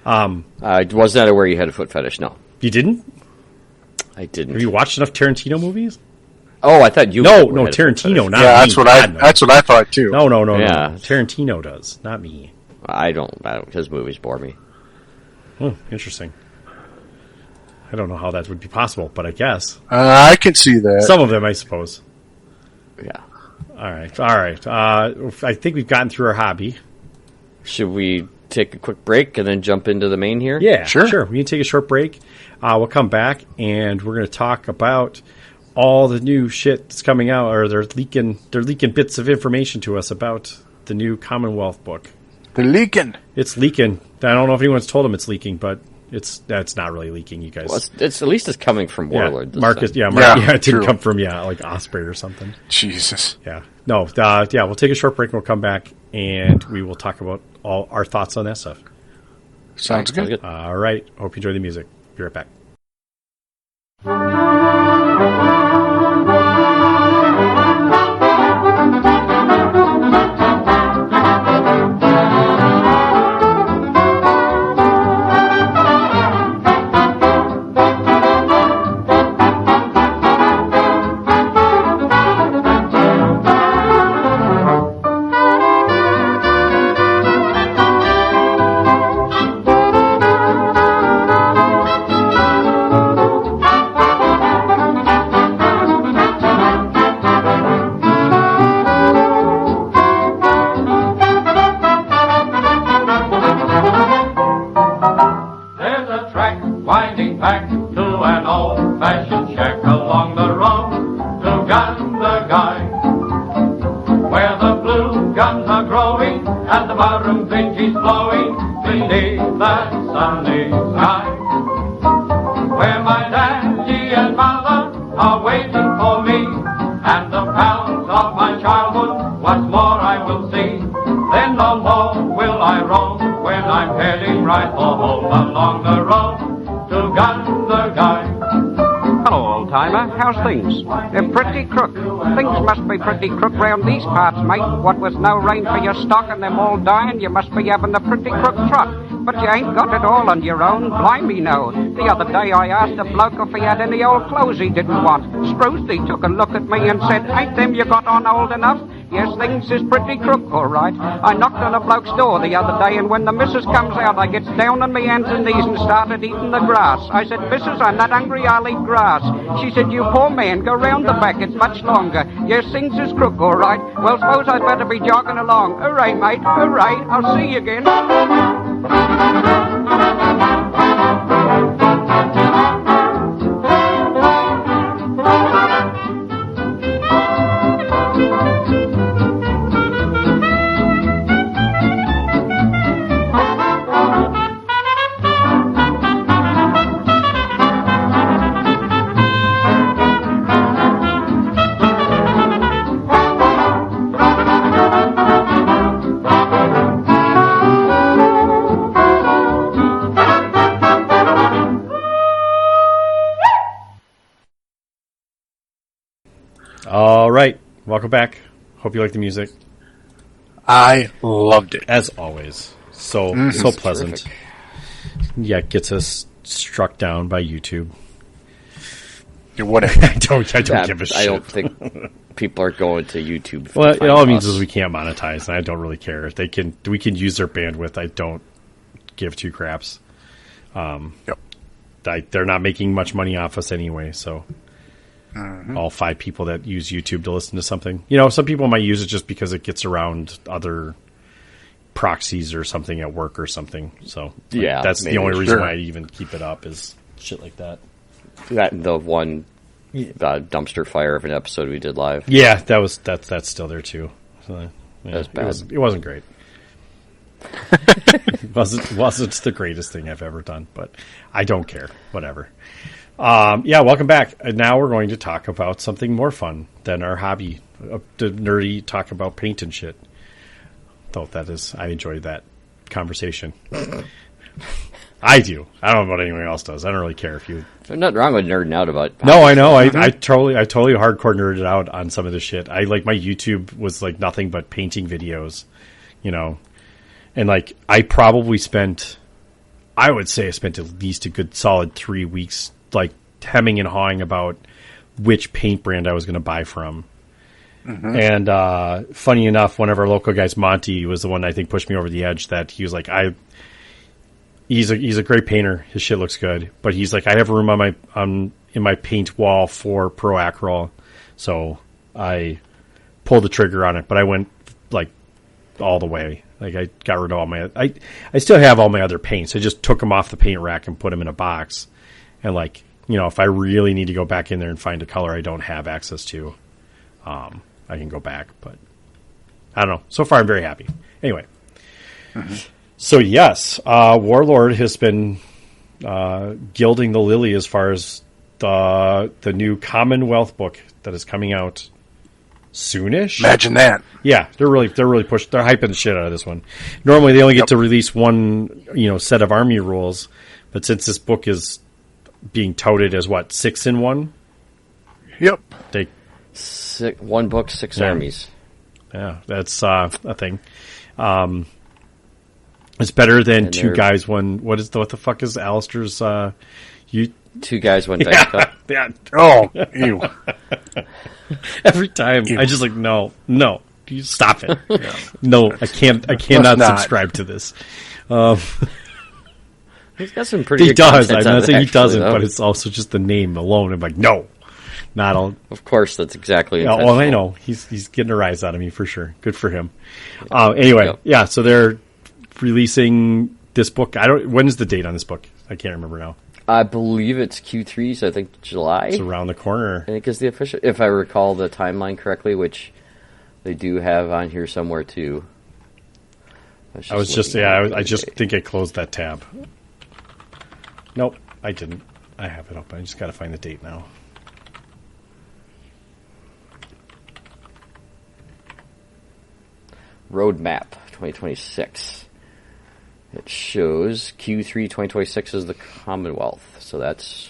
S3: I was not aware you had a foot fetish, no.
S2: You didn't?
S3: I didn't.
S2: Have you watched enough Tarantino movies?
S3: Oh, I thought you.
S2: No, Tarantino, not me.
S4: That's what I thought too.
S2: No.
S3: Yeah.
S2: Tarantino does, not me.
S3: I don't. His movies bore me.
S2: Interesting. I don't know how that would be possible, but I guess
S4: I can see that.
S2: Some of them, I suppose.
S3: Yeah.
S2: All right. I think we've gotten through our hobby.
S3: Should we take a quick break and then jump into the main here?
S2: Yeah,
S4: sure.
S2: We can take a short break. We'll come back and we're going to talk about all the new shit that's coming out, or they're leaking bits of information to us about the new Commonwealth book.
S4: They're leaking.
S2: It's leaking. I don't know if anyone's told them it's leaking, but that's not really leaking, you guys.
S3: Well, it's at least it's coming from Warlord.
S2: Marcus.
S3: Time.
S2: It didn't come from like Osprey or something.
S4: Jesus.
S2: Yeah. No. We'll take a short break and we'll come back and we will talk about all our thoughts on that stuff.
S4: Sounds good.
S2: All right. Hope you enjoy the music. Be right back.
S5: Pretty crook round these parts, mate. What with no rain for your stock and them all dying, you must be having a pretty crook truck. But you ain't got it all on your own, blimey no. The other day I asked a bloke if he had any old clothes he didn't want. Spruce, he took a look at me and said, ain't them you got on old enough? Yes, things is pretty crook, all right. I knocked on a bloke's door the other day, and when the missus comes out, I gets down on me hands and knees and started eating the grass. I said, Missus, I'm not hungry, I'll eat grass. She said, you poor man, go round the back, it's much longer. Yes, things is crook, all right. Well, suppose I'd better be jogging along. Hooray, mate, hooray, I'll see you again.
S2: All right, welcome back. Hope you like the music.
S4: I loved it,
S2: as always. So pleasant.
S3: Terrific.
S2: Yeah, it gets us struck down by YouTube.
S4: Whatever.
S2: I don't give a shit.
S3: I don't think people are going to YouTube.
S2: Well, it all means is we can't monetize, and I don't really care if we can use their bandwidth. I don't give two craps.
S4: Yep.
S2: they're not making much money off us anyway. So all 5 people that use YouTube to listen to something, some people might use it just because it gets around other proxies or something at work or something. So that's the only reason why I even keep it up is shit like that.
S3: That and the one dumpster fire of an episode we did live.
S2: Yeah, that's still there too. So,
S3: that was bad.
S2: It wasn't great. It wasn't the greatest thing I've ever done, but I don't care. Whatever. Welcome back. And now we're going to talk about something more fun than our hobby, the nerdy talk about paint and shit. Though I enjoyed that conversation. I do. I don't know what anyone else does. I don't really care if you.
S3: There's nothing wrong with nerding out about.
S2: No, I know. I totally hardcore nerded out on some of this shit. My YouTube was like nothing but painting videos, and like I probably spent, I would say I spent at least a good solid 3 weeks like hemming and hawing about which paint brand I was going to buy from. And funny enough, one of our local guys, Monty, was the one I think pushed me over the edge. That he was like, he's a great painter. His shit looks good, but he's like, I have room on in my paint wall for Pro Acryl, so I pulled the trigger on it. But I went like all the way. Like I got rid of all my. I still have all my other paints. I just took them off the paint rack and put them in a box. And like if I really need to go back in there and find a color I don't have access to, I can go back. But I don't know. So far, I'm very happy. Anyway. So yes, Warlord has been gilding the lily as far as the new Commonwealth book that is coming out soonish.
S4: Imagine that.
S2: Yeah, they're really pushing. They're hyping the shit out of this one. Normally, they only get to release one set of army rules, but since this book is being touted as 6 in 1.
S4: Yep.
S3: One book, 6 armies.
S2: Yeah, that's a thing. It's better than 2 guys, one. What the fuck is Alistair's?
S3: 2 guys, 1 dice cup.
S2: Yeah.
S4: Oh, ew.
S2: Every time, I just like no, you stop it. No, I cannot subscribe to this.
S3: He's got some pretty.
S2: He
S3: good
S2: does. I'm not saying he doesn't,
S3: though.
S2: but it's also just the name alone. I'm like, no, not all.
S3: Of course, that's exactly.
S2: Yeah, well, I know he's getting a rise out of me for sure. Good for him. Anyway, so they're releasing this book. When is the date on this book? I can't remember now.
S3: I believe it's Q3, so I think July.
S2: It's around the corner.
S3: I think is the official, if I recall the timeline correctly, which they do have on here somewhere too. I just think I closed that tab. Nope, I didn't. I have it open. I just got to find the date now. Roadmap 2026. It shows Q3 2026 is the Commonwealth. So that's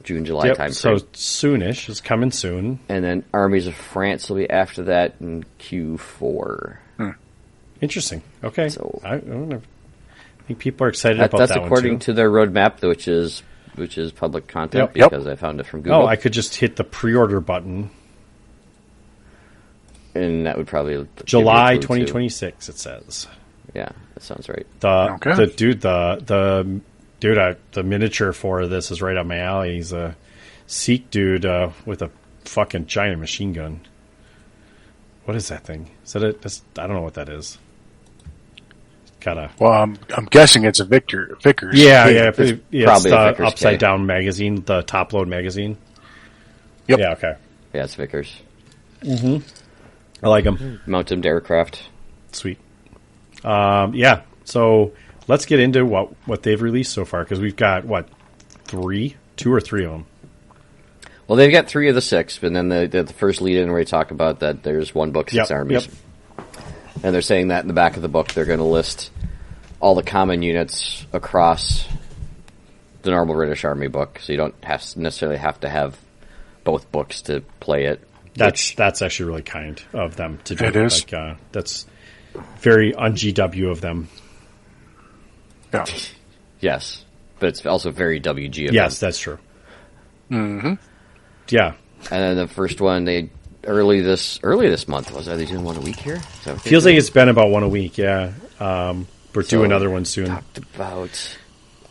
S3: June, July time frame.
S2: So soonish. It's coming soon.
S3: And then Armies of France will be after that in Q4.
S2: Interesting. Okay.
S3: So
S2: I don't know. I think people are excited about that one, too.
S3: That's according to their roadmap, which is public content because I found it from Google.
S2: Oh, I could just hit the pre-order button.
S3: And that would probably
S2: July 2026. It says.
S3: Yeah, that sounds right.
S2: The miniature for this is right up my alley. He's a Sikh dude with a fucking giant machine gun. What is that thing? Is that it? I don't know what that is.
S4: Well, I'm guessing it's a Vickers.
S2: Yeah. It's
S3: probably
S2: the
S3: Vickers
S2: upside down magazine, the top load magazine.
S4: Yep.
S2: Yeah. Okay.
S3: Yeah, it's Vickers.
S2: Mm-hmm. I like them.
S3: Mounted aircraft.
S2: Sweet. So let's get into what they've released so far, because we've got 2 or 3 of them.
S3: Well, they've got 3 of the 6, and then the first lead-in where we talk about that there's 1 book, 6 armies.
S2: Yep.
S3: And they're saying that in the back of the book they're going to list all the common units across the normal British Army book, so you don't necessarily have to have both books to play it.
S2: That's actually really kind of them to do.
S4: It is.
S2: That's very un-GW of them.
S4: Yeah.
S3: Yes, but it's also very WG of
S2: Yes,
S3: them.
S2: that's true.
S4: Mm-hmm.
S2: Yeah.
S3: And then the first one, they early this month, are they doing 1 a week here?
S2: Feels like it's been about 1 a week, yeah. We're doing another one soon.
S3: Talked about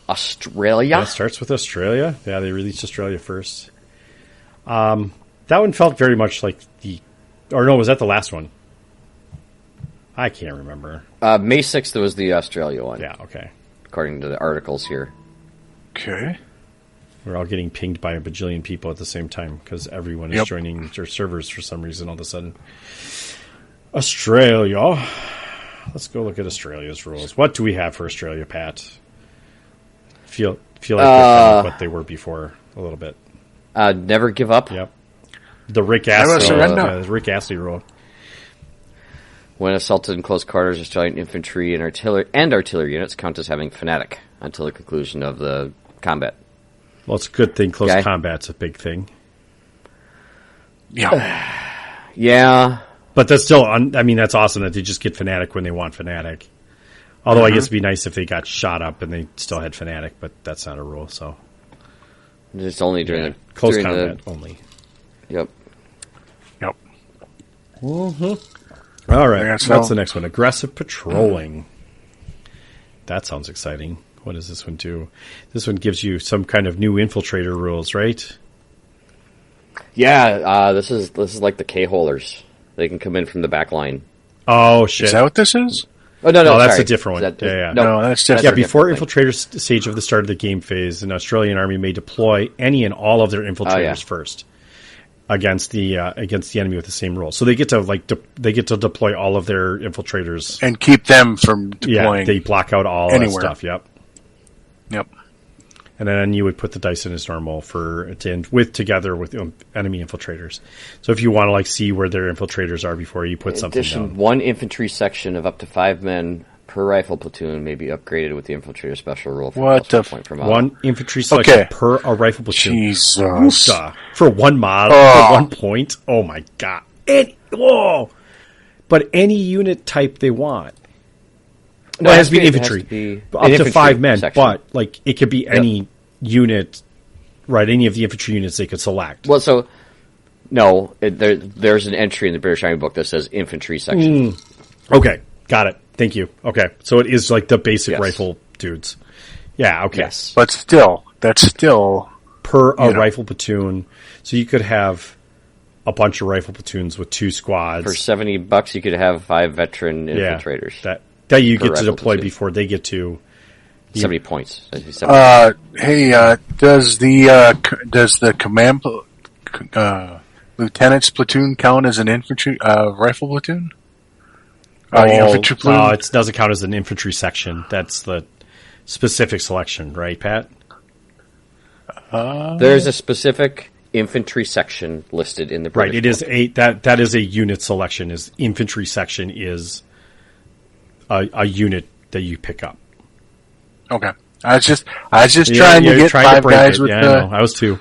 S3: Australia.
S2: Yeah, it starts with Australia. Yeah, they released Australia first. That one felt very much like was that the last one? I can't remember.
S3: May 6th was the Australia one.
S2: Yeah, okay.
S3: According to the articles here.
S4: Okay.
S2: We're all getting pinged by a bajillion people at the same time because everyone is joining their servers for some reason all of a sudden. Australia. Let's go look at Australia's rules. What do we have for Australia, Pat? Feel like they're kind of what they were before a little bit.
S3: Never give up.
S2: Yep. The Rick Astley rule.
S3: When assaulted in close quarters, Australian infantry and artillery units count as having fanatic until the conclusion of the combat.
S2: Well, it's a good thing. Close combat's a big thing.
S4: Yeah.
S3: Yeah.
S2: But that's still, that's awesome that they just get fanatic when they want fanatic. Although I guess it'd be nice if they got shot up and they still had fanatic, but that's not a rule, so.
S3: It's only during the...
S2: Close combat only.
S3: Yep.
S2: Mm-hmm. All right, what's the next one? Aggressive patrolling. That sounds exciting. What does this one do? This one gives you some kind of new infiltrator rules, right?
S3: Yeah, this is like the K-holers. They can come in from the back line.
S2: Oh, shit.
S4: Is that what this is?
S3: Oh, no,
S2: that's a different one.
S4: No, that's different.
S2: Yeah, before infiltrator stage of the start of the game phase, an Australian army may deploy any and all of their infiltrators first against the enemy with the same rule. So they get to deploy all of their infiltrators
S4: and keep them from deploying.
S2: Yeah, they block out all that stuff. Yep. And then you would put the dice in as normal together with enemy infiltrators. So if you want to see where their infiltrators are before you put something down.
S3: One infantry section of up to 5 men per rifle platoon may be upgraded with the infiltrator special rule. For
S2: one infantry section per a rifle platoon.
S4: Jesus.
S2: For one model, for 1 point. Oh my god! But any unit type they want. No, it has to be infantry. Up to 5 men, section. But it could be any unit, right? Any of the infantry units they could select.
S3: Well, so no, there's an entry in the British Army book that says infantry section.
S2: Okay, got it. Thank you. Okay, so it is like the basic rifle dudes. Yeah. Okay.
S3: Yes,
S4: but that's still
S2: per a rifle platoon. So you could have a bunch of rifle platoons with 2 squads
S3: for $70. You could have 5 veteran infiltrators.
S2: That you get to deploy before they get to
S3: 70 points.
S4: Does the command lieutenant's platoon count as an infantry rifle platoon? Infantry platoon?
S2: No, it doesn't count as an infantry section. That's the specific selection, right, Pat?
S3: There's a specific infantry section listed in the British
S2: Right, it is that is a unit selection. Is infantry section is a unit that you pick up.
S4: Okay, I was just trying to get 5 guys with
S2: I was too.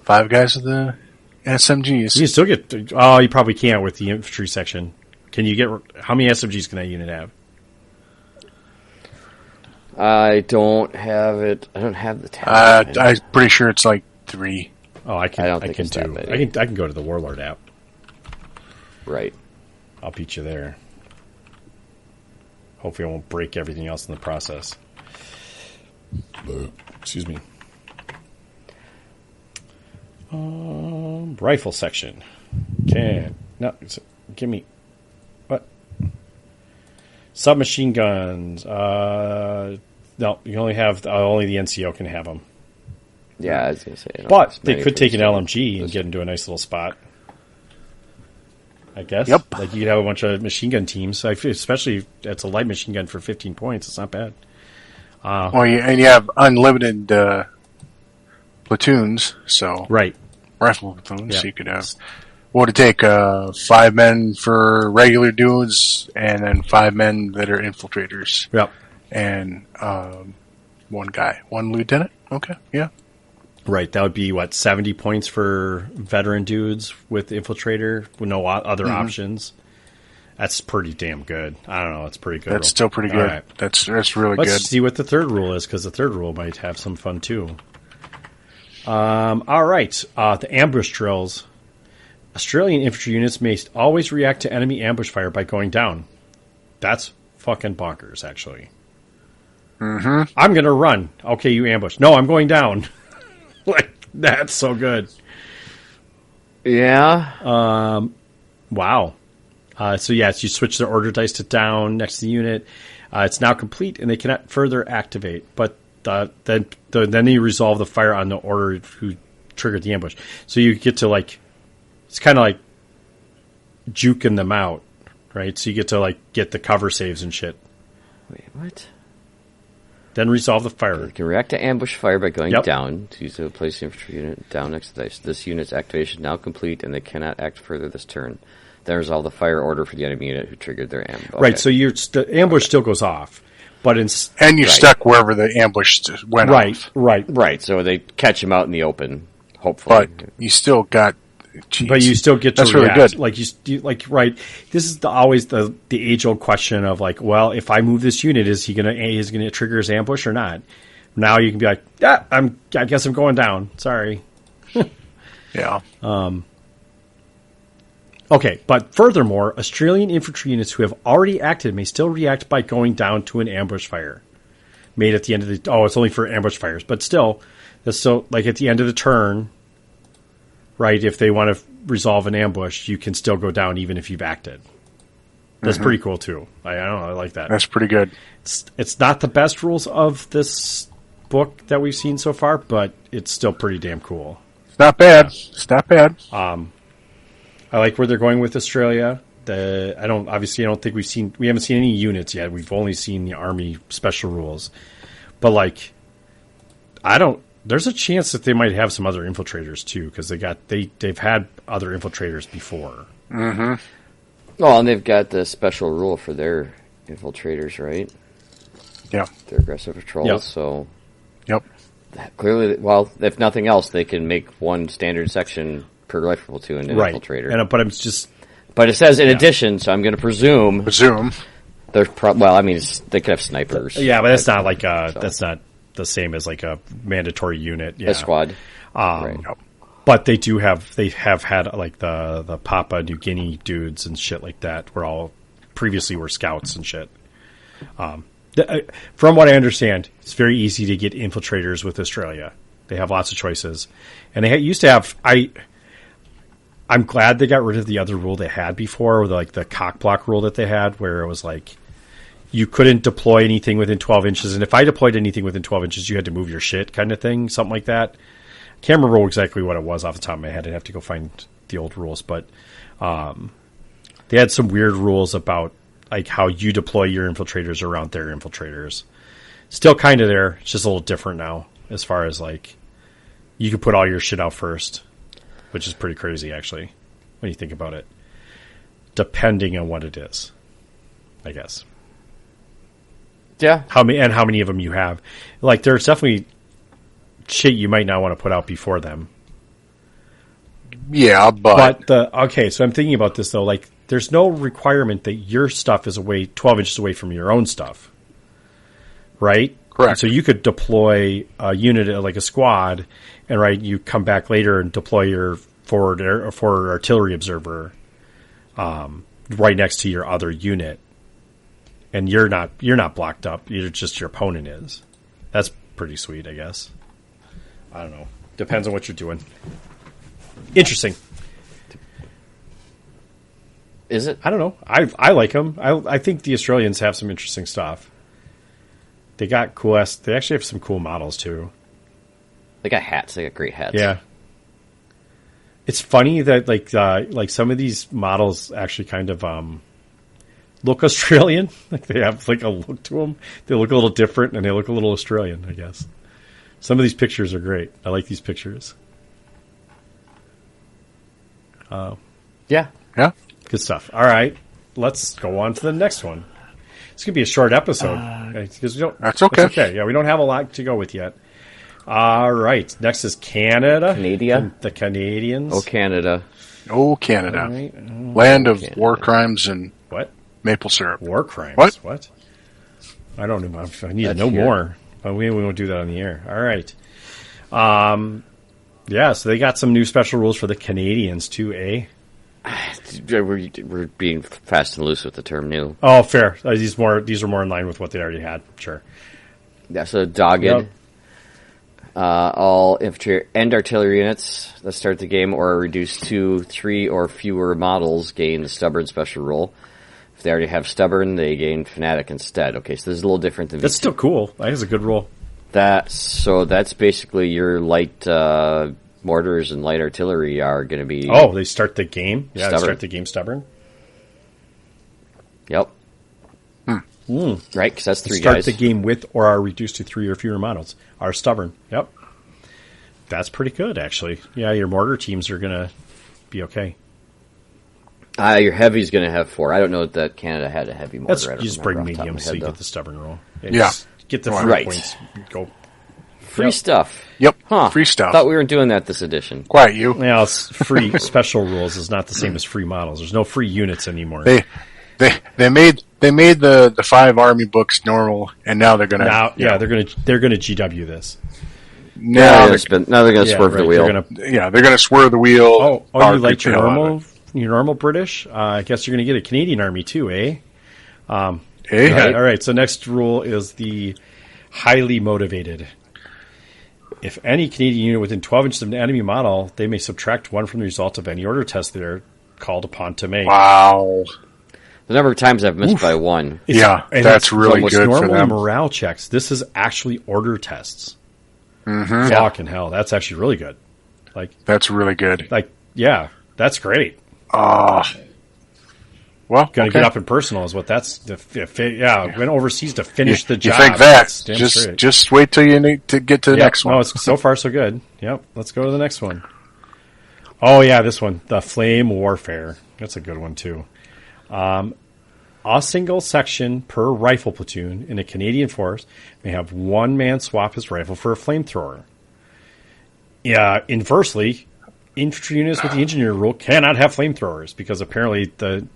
S4: 5 guys with the SMGs.
S2: You can still get. Oh, you probably can't with the infantry section. Can you get? How many SMGs can that unit have?
S3: I don't have it. I don't have the tab.
S4: I'm pretty sure it's 3.
S2: Oh, I can. I can too. I can go to the Warlord app.
S3: Right.
S2: I'll beat you there. Hopefully I won't break everything else in the process. Excuse me. Rifle section. Give me... What? Submachine guns. No, you can only have... only the NCO can have them.
S3: Yeah, I was going to say...
S2: But they could take an LMG and get into a nice little spot. I guess.
S4: Yep.
S2: You could have a bunch of machine gun teams. Especially if it's a light machine gun for 15 points. It's not bad.
S4: And you have unlimited platoons, so...
S2: Right.
S4: Rifle platoons, so you could have... What would it take? 5 men for regular dudes, and then 5 men that are infiltrators.
S2: Yep.
S4: And 1 guy. 1 lieutenant? Okay, yeah.
S2: Right, that would be, 70 points for veteran dudes with infiltrator with no other options. That's pretty damn good. I don't know, it's pretty good.
S4: That's still pretty good. Right. That's really good.
S2: Let's see what the third rule is, because the third rule might have some fun too. All right, the ambush drills. Australian infantry units may always react to enemy ambush fire by going down. That's fucking bonkers, actually.
S4: Mm-hmm.
S2: I'm going to run. Okay, you ambush. No, I'm going down. Like, that's so good.
S3: Yeah.
S2: Wow. So yes, you switch the order dice to down next to the unit. It's now complete, and they cannot further activate. But then you resolve the fire on the order who triggered the ambush. So you get to it's kind of like juking them out, right? So you get to get the cover saves and shit.
S3: Wait, what?
S2: Then resolve the fire.
S3: You can react to ambush fire by going
S2: Yep.
S3: down to use a place infantry unit down next to the dice. This unit's activation now complete, and they cannot act further this turn. Then resolve the fire order for the enemy unit who triggered their ambush. Okay.
S2: Right, so the ambush still goes off, but
S4: And you're stuck wherever the ambush went off.
S3: Right, so they catch him out in the open, hopefully.
S4: But you still got... Geez.
S2: But you still get to
S4: That's
S2: react.
S4: really
S2: This
S4: good.
S2: right. This is always the age old question of well, if I move this unit, is he gonna trigger his ambush or not? Now you can be like, yeah, I guess I'm going down. Sorry.
S4: Yeah.
S2: Okay, but furthermore, Australian infantry units who have already acted may still react by going down to an ambush fire made at the end of the. Oh, it's only for ambush fires, but still, that's so at the end of the turn. Right, if they want to resolve an ambush, you can still go down even if you've acted. That's pretty cool too. I don't know, I like that.
S4: That's pretty good.
S2: It's not the best rules of this book that we've seen so far, but it's still pretty damn cool.
S4: It's not bad. It's not bad.
S2: I like where they're going with Australia. I don't think we haven't seen any units yet. We've only seen the army special rules, but there's a chance that they might have some other infiltrators too, because they've had other infiltrators before.
S4: Mm-hmm.
S3: Oh, and they've got the special rule for their infiltrators, right?
S4: Yeah.
S3: Their aggressive patrols.
S2: Yep.
S3: So,
S4: Yep.
S3: clearly, well, if nothing else, they can make one standard section per rifle platoon an infiltrator.
S2: But
S3: it says in addition, so I'm going to presume there's they could have snipers.
S2: Yeah, but that's not that's not the same as a mandatory unit. Yeah.
S3: A squad.
S2: Right. But they have had the Papua New Guinea dudes and shit like that previously were scouts and shit. From what I understand, it's very easy to get infiltrators with Australia. They have lots of choices. And they used to have, I'm glad they got rid of the other rule they had before, the cock block rule that they had, where it was you couldn't deploy anything within 12 inches. And if I deployed anything within 12 inches, you had to move your shit kind of thing, something like that. I can't remember exactly what it was off the top of my head. I'd have to go find the old rules. But they had some weird rules about how you deploy your infiltrators around their infiltrators. Still kind of there. It's just a little different now as far as you can put all your shit out first, which is pretty crazy actually when you think about it, depending on what it is, I guess.
S3: Yeah.
S2: How many of them you have. There's definitely shit you might not want to put out before them.
S4: Yeah, but
S2: okay, so I'm thinking about this though, there's no requirement that your stuff is 12 inches away from your own stuff. Right?
S4: Correct.
S2: So you could deploy a unit a squad and you come back later and deploy your forward artillery observer right next to your other unit. And you're not blocked up. You're just your opponent is. That's pretty sweet, I guess. I don't know. Depends on what you're doing. Interesting.
S3: Is it?
S2: I don't know. I like them. I think the Australians have some interesting stuff. They got cool ass. They actually have some cool models too.
S3: They got hats. They got great hats.
S2: Yeah. It's funny that some of these models actually kind of look Australian. They have a look to them. They look a little different and they look a little Australian, I guess. Some of these pictures are great. I like these pictures.
S3: Yeah.
S4: Yeah.
S2: Good stuff. All right. Let's go on to the next one. It's going to be a short episode. Because
S4: That's okay.
S2: It's okay. Yeah, we don't have a lot to go with yet. All right. Next is Canada. The Canadians.
S3: Oh, Canada.
S4: Oh, Canada.
S2: All right.
S4: Land of
S3: Canada.
S4: war crimes and
S2: What?
S4: maple syrup.
S2: War crimes.
S4: What?
S2: I don't know. I need to
S3: That's
S2: know
S3: here.
S2: more. But we won't do that on the air. All right. Yeah, so they got some new special rules for the Canadians too, eh?
S3: We're being fast and loose with the term new.
S2: Oh, fair. These are more in line with what they already had. Sure.
S3: That's a dogged.
S2: Yep.
S3: All infantry and artillery units that start the game or are reduced to 3 or fewer models gain the stubborn special rule. If they already have stubborn, they gain fanatic instead. Okay, so this is a little different than
S2: That's
S3: V2.
S2: still cool. That is a good rule.
S3: That's basically your light mortars and light artillery are going to be.
S2: Oh, they start the game. Yeah, they
S3: Stubborn.
S2: start the game stubborn.
S3: Yep. Right, because that's 3
S2: Start
S3: guys.
S2: the game with or are reduced to 3 or fewer models. Are stubborn. Yep. That's pretty good, actually. Yeah, your mortar teams are going to be okay.
S3: Your heavy's going to have 4. I don't know that Canada had a heavy mortar.
S2: That's
S3: I don't
S2: you just bring
S3: remember off the top of
S2: mediums
S3: my
S2: so you
S3: head,
S2: get the stubborn roll.
S4: Yeah.
S2: just get the free
S3: Right.
S2: points. Go.
S3: Free
S2: Yep.
S3: stuff.
S4: Yep.
S3: Huh.
S4: Free stuff.
S3: Thought we weren't doing that this edition.
S4: Quiet you.
S2: Now, it's free special rules is not the same as free models. There's no free units anymore.
S4: They made the 5 army books normal, and now they're gonna
S2: they're gonna GW this.
S4: now they're,
S3: Now they're going to swerve the
S2: right,
S3: wheel.
S4: they're gonna swerve the wheel.
S2: Oh,
S4: Power
S2: you like
S4: creep
S2: your
S4: the hell out
S2: normal
S4: of
S2: your normal British? I guess you're gonna get a Canadian army too, eh?
S4: it. Hey,
S2: Right. All right. So next rule is the highly motivated. If any Canadian unit within 12 inches of an enemy model, they may subtract 1 from the result of any order test they're called upon to make.
S4: wow.
S3: The number of times I've missed by 1.
S2: And
S4: that's
S2: it's
S4: really
S2: what's
S4: good for
S2: normally
S4: them.
S2: morale checks. This is actually order tests. Mm-hmm. Fucking hell, that's actually really good.
S4: That's really good.
S2: Yeah, that's great.
S4: Well,
S2: Going to
S4: okay.
S2: get up and personal is what that's. Went overseas to finish the
S4: You
S2: job.
S4: think that?
S2: That's damn
S4: Just
S2: straight.
S4: just wait till you need to get to the
S2: Yep.
S4: next one.
S2: No, it's so far so good. Yep. Let's go to the next one. Oh yeah, this one, the flame warfare. That's a good one too. A single section per rifle platoon in a Canadian force may have one man swap his rifle for a flamethrower. Yeah. Inversely, infantry units with the engineer rule cannot have flamethrowers because apparently the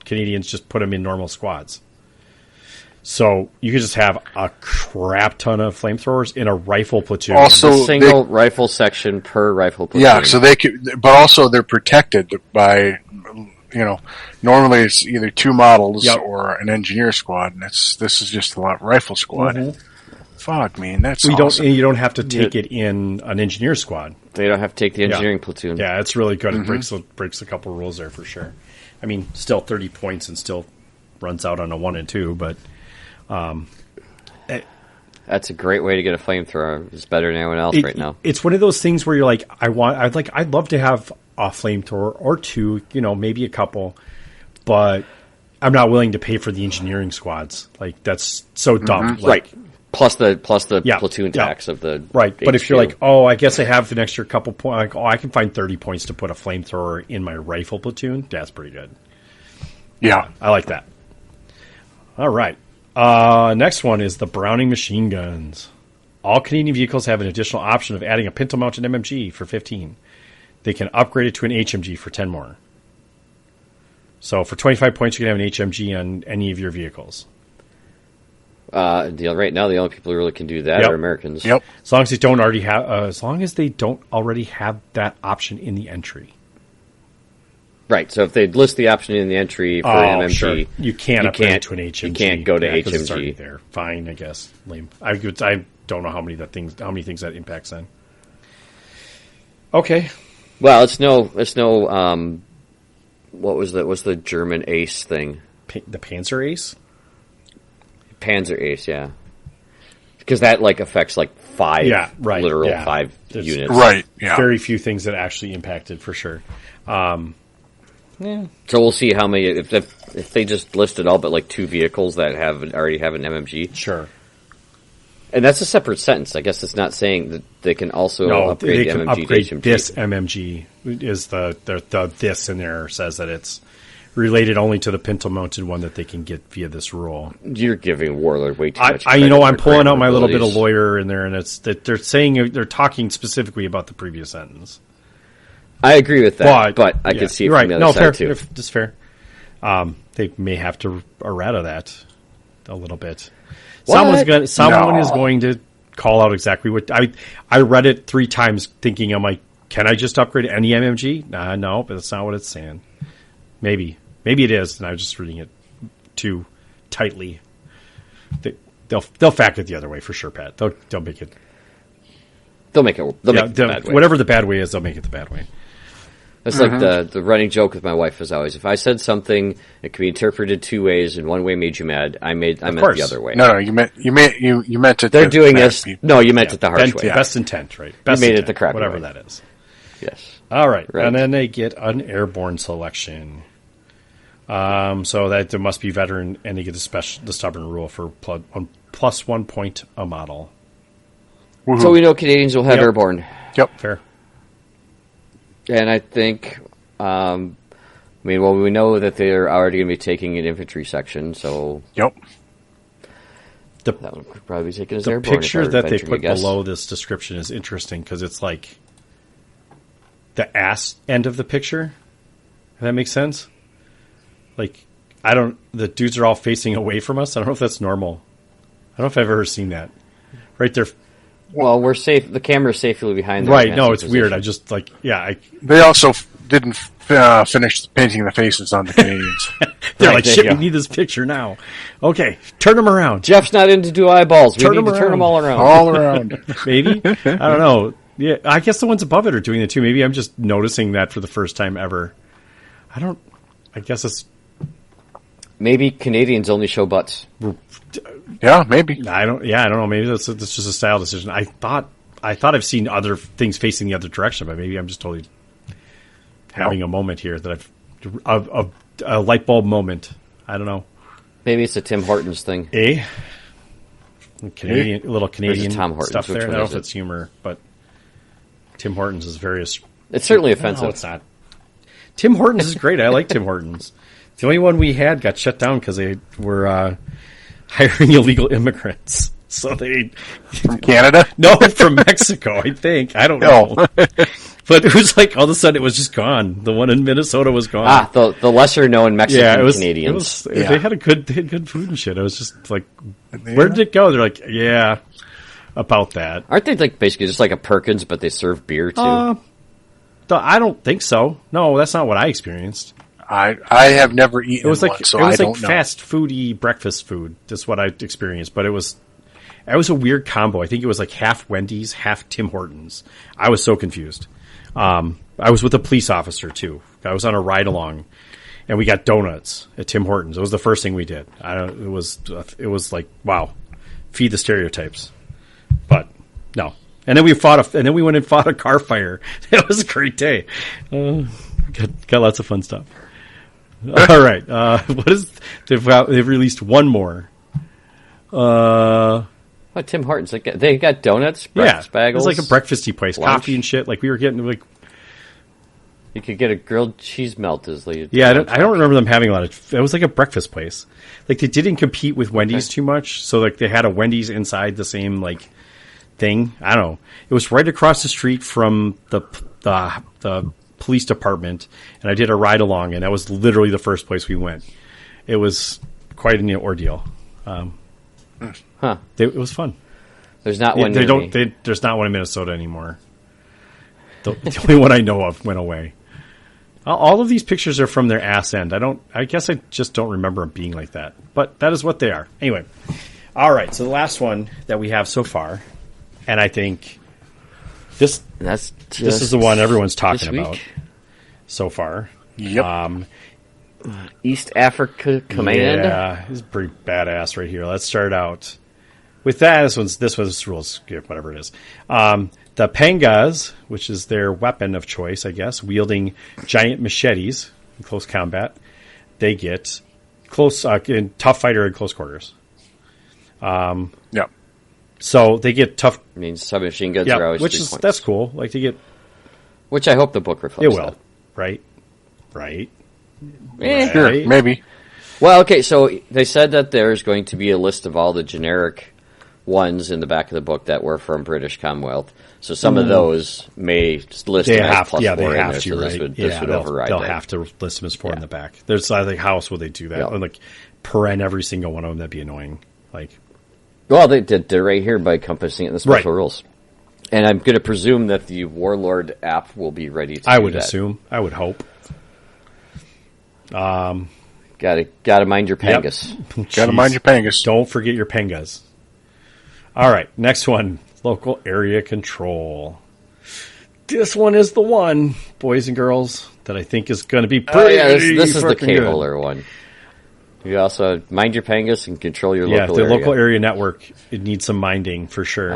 S2: Canadians just put them in normal squads. So you could just have a crap ton of flamethrowers in a rifle platoon.
S4: Also,
S3: A single rifle section per rifle platoon.
S4: yeah, so they could, but also they're protected by, normally it's either 2 models
S2: Yep.
S4: or an engineer squad, and this is just a rifle squad. Fuck, man, that's awesome.
S2: You don't have to take it in an engineer squad.
S3: They don't have to take the engineering platoon.
S2: Yeah, it's really good. It breaks a couple rules there for sure. I mean, still 30 points and still runs out on a 1 and 2, but
S3: That's a great way to get a flamethrower. It's better than anyone else right now.
S2: It's one of those things where you're like, I'd love to have a flamethrower or 2, maybe a couple, but I'm not willing to pay for the engineering squads. Like that's so dumb.
S3: Right. Plus the
S2: Yeah,
S3: platoon
S2: yeah.
S3: tax of the
S2: Right, but if you're
S3: HQ.
S2: like, oh, I guess I have an extra couple points, I can find 30 points to put a flamethrower in my rifle platoon. That's pretty good.
S4: Yeah.
S2: I like that. All right. Next one is the Browning machine guns. All Canadian vehicles have an additional option of adding a pintle-mounted MMG for 15. They can upgrade it to an HMG for 10 more. So for 25 points, you can have an HMG on any of your vehicles.
S3: Right now, the only people who really can do that
S2: Yep.
S3: are Americans.
S4: Yep.
S2: As long as they don't already have that option in the entry.
S3: Right. So if they list the option in the entry for an MMG,
S2: sure. You can't upgrade it to an HMG.
S3: You can't go to
S2: Yeah, 'cause it's already
S3: HMG.
S2: there. Fine, I guess. Lame. I don't know how many things that impacts then. Okay.
S3: Well, it's no. What's the German ace thing?
S2: The Panzer Ace?
S3: Panzer ace, yeah. Because that affects 5 literal
S2: yeah.
S3: 5
S2: There's
S3: units.
S4: Right. Yeah.
S2: Very few things that actually impacted for sure.
S3: So we'll see how many if they just listed all but 2 vehicles that already have an MMG.
S2: Sure.
S3: And that's a separate sentence. I guess it's not saying that they can also upgrade
S2: they
S3: the
S2: can
S3: MMG
S2: upgrade
S3: to HMG.
S2: this MMG. Is the this in there says that it's related only to the pintle-mounted one that they can get via this rule.
S3: You're giving Warlord way too much.
S2: I'm
S3: credit for
S2: pulling out
S3: grammar
S2: my little bit of
S3: abilities.
S2: lawyer in there, and it's that they're saying they're talking specifically about the previous sentence.
S3: I agree with that, but I can see it
S2: right.
S3: from the other
S2: fair,
S3: side too.
S2: That's fair. They may have to errata that a little bit.
S3: What?
S2: Someone
S4: No.
S2: is going to call out exactly what I read it 3 times, thinking I'm like, can I just upgrade any MMG? No, but that's not what it's saying. Maybe it is, and I was just reading it too tightly. they'll fact it the other way for sure, Pat. They'll make it.
S3: They'll make it the bad way.
S2: Whatever the bad way is, they'll make it the bad way.
S3: It's like the running joke with my wife is always, if I said something that could be interpreted two ways and one way made you mad, I meant the other way.
S4: No, you meant it.
S3: They're doing this. No, you meant it the harsh way.
S2: Best intent, right? Best
S3: you made
S2: intent,
S3: it the correct
S2: whatever
S3: way.
S2: that is.
S3: Yes.
S2: All right. And then they get an airborne selection. So that there must be veteran, and they get the stubborn rule for plus 1 point a model.
S4: Woohoo.
S3: So we know Canadians will have airborne.
S4: Yep.
S2: Fair.
S3: And I think, we know that they're already going to be taking an infantry section, so
S4: Yep.
S3: that one could probably be taken as
S2: The
S3: airborne.
S2: picture that they put below this description is interesting because it's like the ass end of the picture. If that makes sense. Like, the dudes are all facing away from us. I don't know if that's normal. I don't know if I've ever seen that. Right there.
S3: Well, we're safe. The camera's safely behind them.
S2: Right. No, it's weird. I just
S4: They also didn't finish painting the faces on the Canadians.
S2: They're like, shit, we need this picture now. Okay, turn them around.
S3: Jeff's not into do eyeballs. We need to turn them all around.
S4: All around.
S2: Maybe. I don't know. Yeah, I guess the ones above it are doing it too. Maybe I'm just noticing that for the first time ever. I guess it's...
S3: Maybe Canadians only show butts.
S4: Yeah, maybe.
S2: I don't know. Maybe that's just a style decision. I thought I've seen other things facing the other direction, but maybe I'm just totally having a moment here that a light bulb moment. I don't know.
S3: Maybe it's a Tim Hortons thing.
S2: Little Canadian
S3: Tom Hortons,
S2: stuff there. I
S3: which
S2: don't
S3: one
S2: know
S3: is
S2: if
S3: it?
S2: it's humor, but Tim Hortons is various.
S3: It's certainly offensive.
S2: No, it's not. Tim Hortons is great. I like Tim Hortons. The only one we had got shut down because they were hiring illegal immigrants. So they...
S4: From Canada?
S2: No, from Mexico, I think. I don't know. But it was like, all of a sudden, it was just gone. The one in Minnesota was gone.
S3: The lesser-known Mexican Canadians.
S2: They had good food and shit. I was just like, where did it go? They're like, yeah, about that.
S3: Aren't they like basically just like a Perkins, but they serve beer, too?
S2: I don't think so. No, that's not what I experienced.
S4: I have never eaten
S2: It was like
S4: one, so I don't know.
S2: fast foody breakfast food. That's what I experienced. But it was a weird combo. I think it was like half Wendy's, half Tim Hortons. I was so confused. I was with a police officer too. I was on a ride along, and we got donuts at Tim Hortons. It was the first thing we did. It was like, wow, feed the stereotypes. But no. And then we went and fought a car fire. It was a great day. Got lots of fun stuff. All right. They've released one more.
S3: What, Tim Hortons? They got donuts, breakfast bagels.
S2: It was like a breakfasty place,
S3: lunch.
S2: coffee and shit. Like we were getting like.
S3: You could get a grilled cheese melt as like.
S2: Yeah, I don't remember them having a lot of. It was like a breakfast place. Like they didn't compete with Wendy's too much, so like they had a Wendy's inside the same like thing. I don't know. It was right across the street from the police department, and I did a ride along, and that was literally the first place we went. It was quite an ordeal. It was fun.
S3: There's not one.
S2: There's not one in Minnesota anymore. The only one I know of went away. All of these pictures are from their ass end. I guess I just don't remember them being like that. But that is what they are. Anyway. All right. So the last one that we have so far, and I think this is the one everyone's talking about so far.
S4: Yep.
S3: East Africa Command.
S2: Yeah, this is pretty badass right here. Let's start out with that. This one's rules, whatever it is. The Pangas, which is their weapon of choice, I guess, wielding giant machetes in close combat, they get close in tough fighter in close quarters.
S4: Yep.
S2: So they get tough.
S3: I mean, submachine guns are always 3 points.
S2: That's cool. Like to get.
S3: Which I hope the book reflects.
S2: It will.
S3: That.
S2: Right.
S4: Sure, maybe.
S3: Well, okay, so they said that there's going to be a list of all the generic ones in the back of the book that were from British Commonwealth. So some of those may list
S2: They
S3: them as
S2: have,
S3: plus
S2: yeah,
S3: 4
S2: they
S3: in
S2: have
S3: there,
S2: to,
S3: so
S2: right?
S3: this would override
S2: they'll
S3: that.
S2: have to list them as 4 in the back. There's like, how else would they do that?
S3: Yeah.
S2: Like, paren every single one of them, that'd be annoying. Like,
S3: Well, they did. They're right here by encompassing it in the special
S2: Right.
S3: rules. And I'm going to presume that the Warlord app will be ready to
S2: I
S3: do
S2: would
S3: that.
S2: assume. I would hope.
S3: Gotta mind your Pangas.
S4: Gotta mind your Pangas.
S2: Don't forget your Pangas. All right, next one. Local area control. This one is the one, boys and girls, that I think is going to be pretty
S3: this is the
S2: fucking good.
S3: K-holder one. You also mind your pangas and control your local
S2: the
S3: area.
S2: local area network, it needs some minding for sure.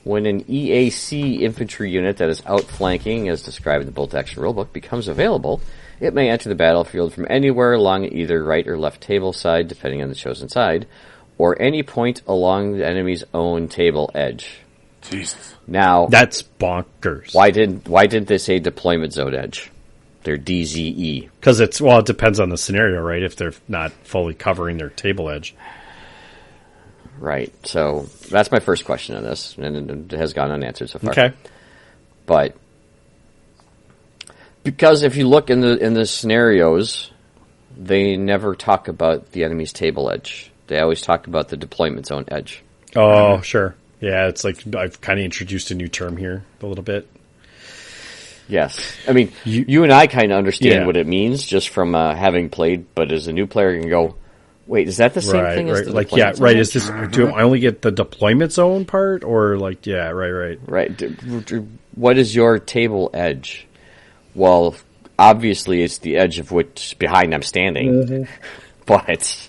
S3: When an EAC infantry unit that is outflanking, as described in the bolt action rulebook, becomes available, it may enter the battlefield from anywhere along either right or left table side, depending on the chosen side, or any point along the enemy's own table edge.
S4: Jesus.
S3: Now
S2: That's bonkers.
S3: why didn't they say deployment zone edge? They're DZE.
S2: Because it depends on the scenario, right? If they're not fully covering their table edge.
S3: Right. So that's my first question on this, and it has gone unanswered so far.
S2: Okay.
S3: But because if you look in the scenarios, they never talk about the enemy's table edge. They always talk about the deployment zone edge.
S2: Oh, sure. Yeah, it's like I've kind of introduced a new term here a little bit.
S3: Yes. I mean, you and I kind of understand
S2: Yeah.
S3: what it means just from having played, but as a new player, you can go, wait, is that the same thing as the
S2: Like,
S3: deployment zone
S2: right.
S3: edge?
S2: Is this, do I only get the deployment zone part? Or like, yeah, right.
S3: Right. What is your table edge? Well, obviously it's the edge of which behind I'm standing. But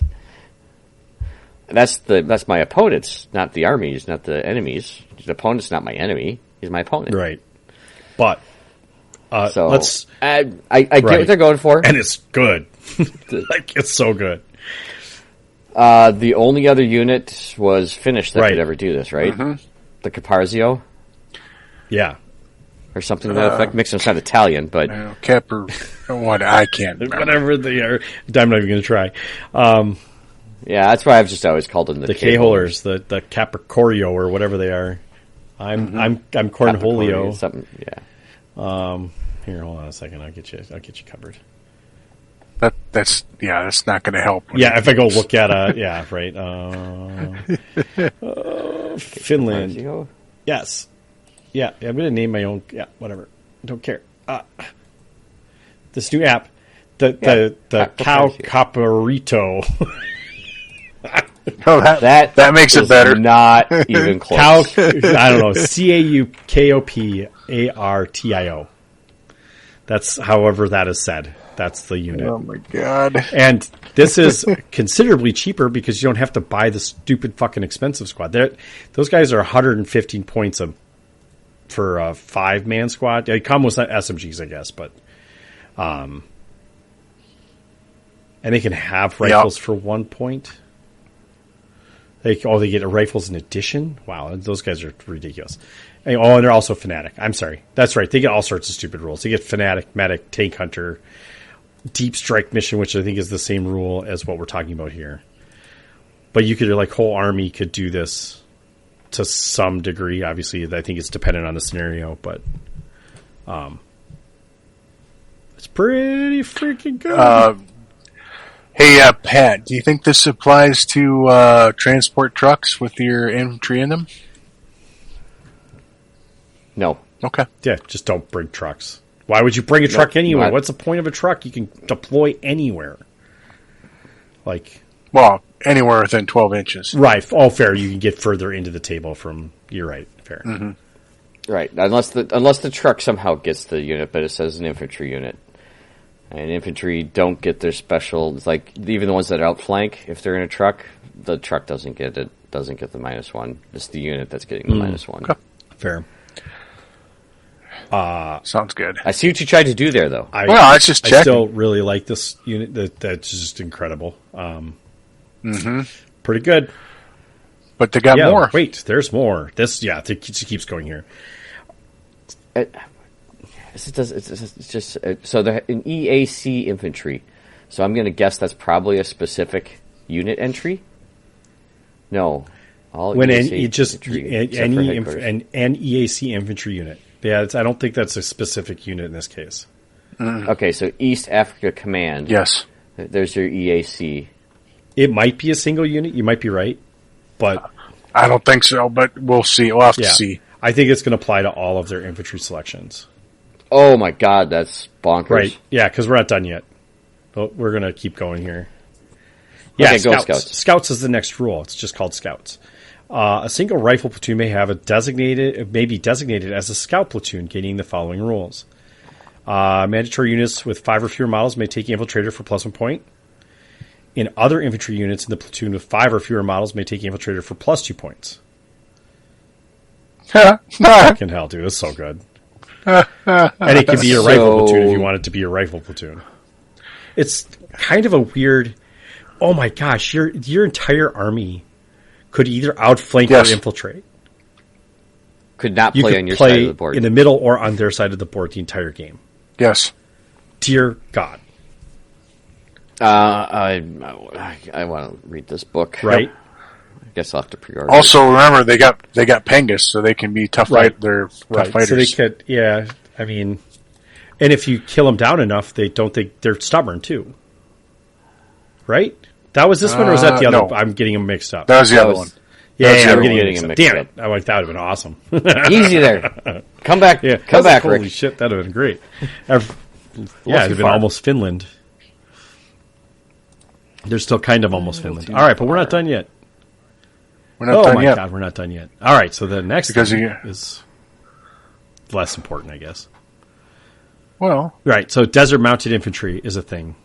S3: that's my opponent's, not the army's, not the enemy's. The opponent's not my enemy. He's my opponent.
S2: Right. But,
S3: So
S2: let's,
S3: I get what they're going for.
S2: and it's good. Like, it's so good.
S3: The only other unit was Finnish that
S2: Right.
S3: could ever do this, right? The Caparzio
S2: Yeah.
S3: or something to that effect. Makes them sound Italian, but
S4: Kepper, what? I can't remember.
S2: Whatever they are. I'm not even going to try.
S3: yeah, that's why I've just always called them the
S2: K-holers, the Capricornio or whatever they are. I'm Cornholio.
S3: Something, yeah.
S2: Here, hold on a second. I'll get you covered.
S4: That's not going to help.
S2: Yeah, if I go look at right. Finland.
S3: Caparzio?
S2: Yes. Yeah, I'm going to name my own. Yeah, whatever. Don't care. This new app, the Cow Caparito.
S4: No, that makes it
S3: is
S4: better.
S3: Not even close.
S2: Cow. I don't know. CAUKOPARTIO. That's however that is said. That's the unit.
S4: Oh my god!
S2: And this is considerably cheaper because you don't have to buy the stupid fucking expensive squad. Those guys are 115 points for a 5-man squad. They come with SMGs, I guess, but and they can have rifles for 1 point. They get rifles in addition. Wow, those guys are ridiculous. And they're also Fanatic. I'm sorry, that's right. They get all sorts of stupid rules. They get Fanatic, Medic, Tank Hunter, Deep Strike Mission, which I think is the same rule as what we're talking about here. But you could, like, whole army could do this to some degree. Obviously, I think it's dependent on the scenario, but it's pretty freaking good.
S4: Hey, Pat, do you think this applies to transport trucks with your infantry in them?
S3: No.
S4: Okay.
S2: Yeah, just don't bring trucks. Why would you bring a truck anywhere?
S3: not-
S2: What's the point of a truck? You can deploy anywhere. Like,
S4: Well, anywhere within 12 inches.
S2: right. Oh, fair. You can get further into the table from. You're right. Fair.
S3: Right. Unless the truck somehow gets the unit, but it says an infantry unit. And infantry don't get their special. It's like even the ones that outflank, if they're in a truck, the truck doesn't get it. Doesn't get the -1. It's the unit that's getting the -1.
S4: Okay.
S2: Fair.
S4: Sounds good.
S3: I see what you tried to do there, though.
S4: Well, it's just
S2: I
S4: checking.
S2: still really like this unit. That's just incredible. Pretty good.
S4: But they got
S2: Yeah.
S4: more.
S2: Wait, there's more. This, it just keeps going here.
S3: It's just so they're in EAC infantry. So I'm going to guess that's probably a specific unit entry. No, all
S2: When
S3: EAC
S2: it just
S3: infantry, except for headquarters.
S2: an EAC infantry unit. Yeah, I don't think that's a specific unit in this case.
S3: Okay, so East Africa Command.
S4: Yes.
S3: There's your EAC.
S2: It might be a single unit. You might be right, but
S4: I don't think so, but we'll see. We'll have to see.
S2: I think it's going to apply to all of their infantry selections.
S3: Oh my God, that's bonkers!
S2: Right? Yeah, because we're not done yet. But we're going to keep going here.
S3: Okay,
S2: Yeah,
S3: go
S2: scouts.
S3: Scouts.
S2: Scouts is the next rule. It's just called Scouts. A single rifle platoon may be designated as a scout platoon, gaining the following rules. Mandatory units with 5 or fewer models may take infiltrator for +1 point. In other infantry units in the platoon with 5 or fewer models may take infiltrator for +2 points. Fucking hell, dude, that's so good. And it can be a rifle platoon if you want it to be a rifle platoon. It's kind of a weird. Oh my gosh, your entire army could either outflank or infiltrate.
S3: Could not play on your side of the board.
S2: In the middle or on their side of the board the entire game.
S4: Yes.
S2: Dear God.
S3: I want to read this book.
S2: Right.
S3: I guess I'll have to pre-order.
S4: Also, remember they got Pengus, so they can be tough.
S2: Right.
S4: They're tough
S2: Right.
S4: fighters.
S2: So they could, yeah. I mean, and if you kill them down enough, they're stubborn too. Right? That was this one, or was that the other?
S4: No.
S2: I'm getting them mixed up.
S4: That was the other one.
S2: Yeah, I'm
S3: getting
S2: getting
S3: them
S2: mixed up.
S3: mixed
S2: Damn it! That would have been awesome.
S3: Easy there. Come back.
S2: Yeah,
S3: Come back,
S2: holy
S3: Rick.
S2: shit, that would have been great. It'd have been almost Finland. They're still kind of almost Finland. All right, but we're not done yet.
S4: We're not done yet.
S2: God, we're not done yet. All right, so the next thing is less important, I guess.
S4: Well,
S2: right. So desert mounted infantry is a thing.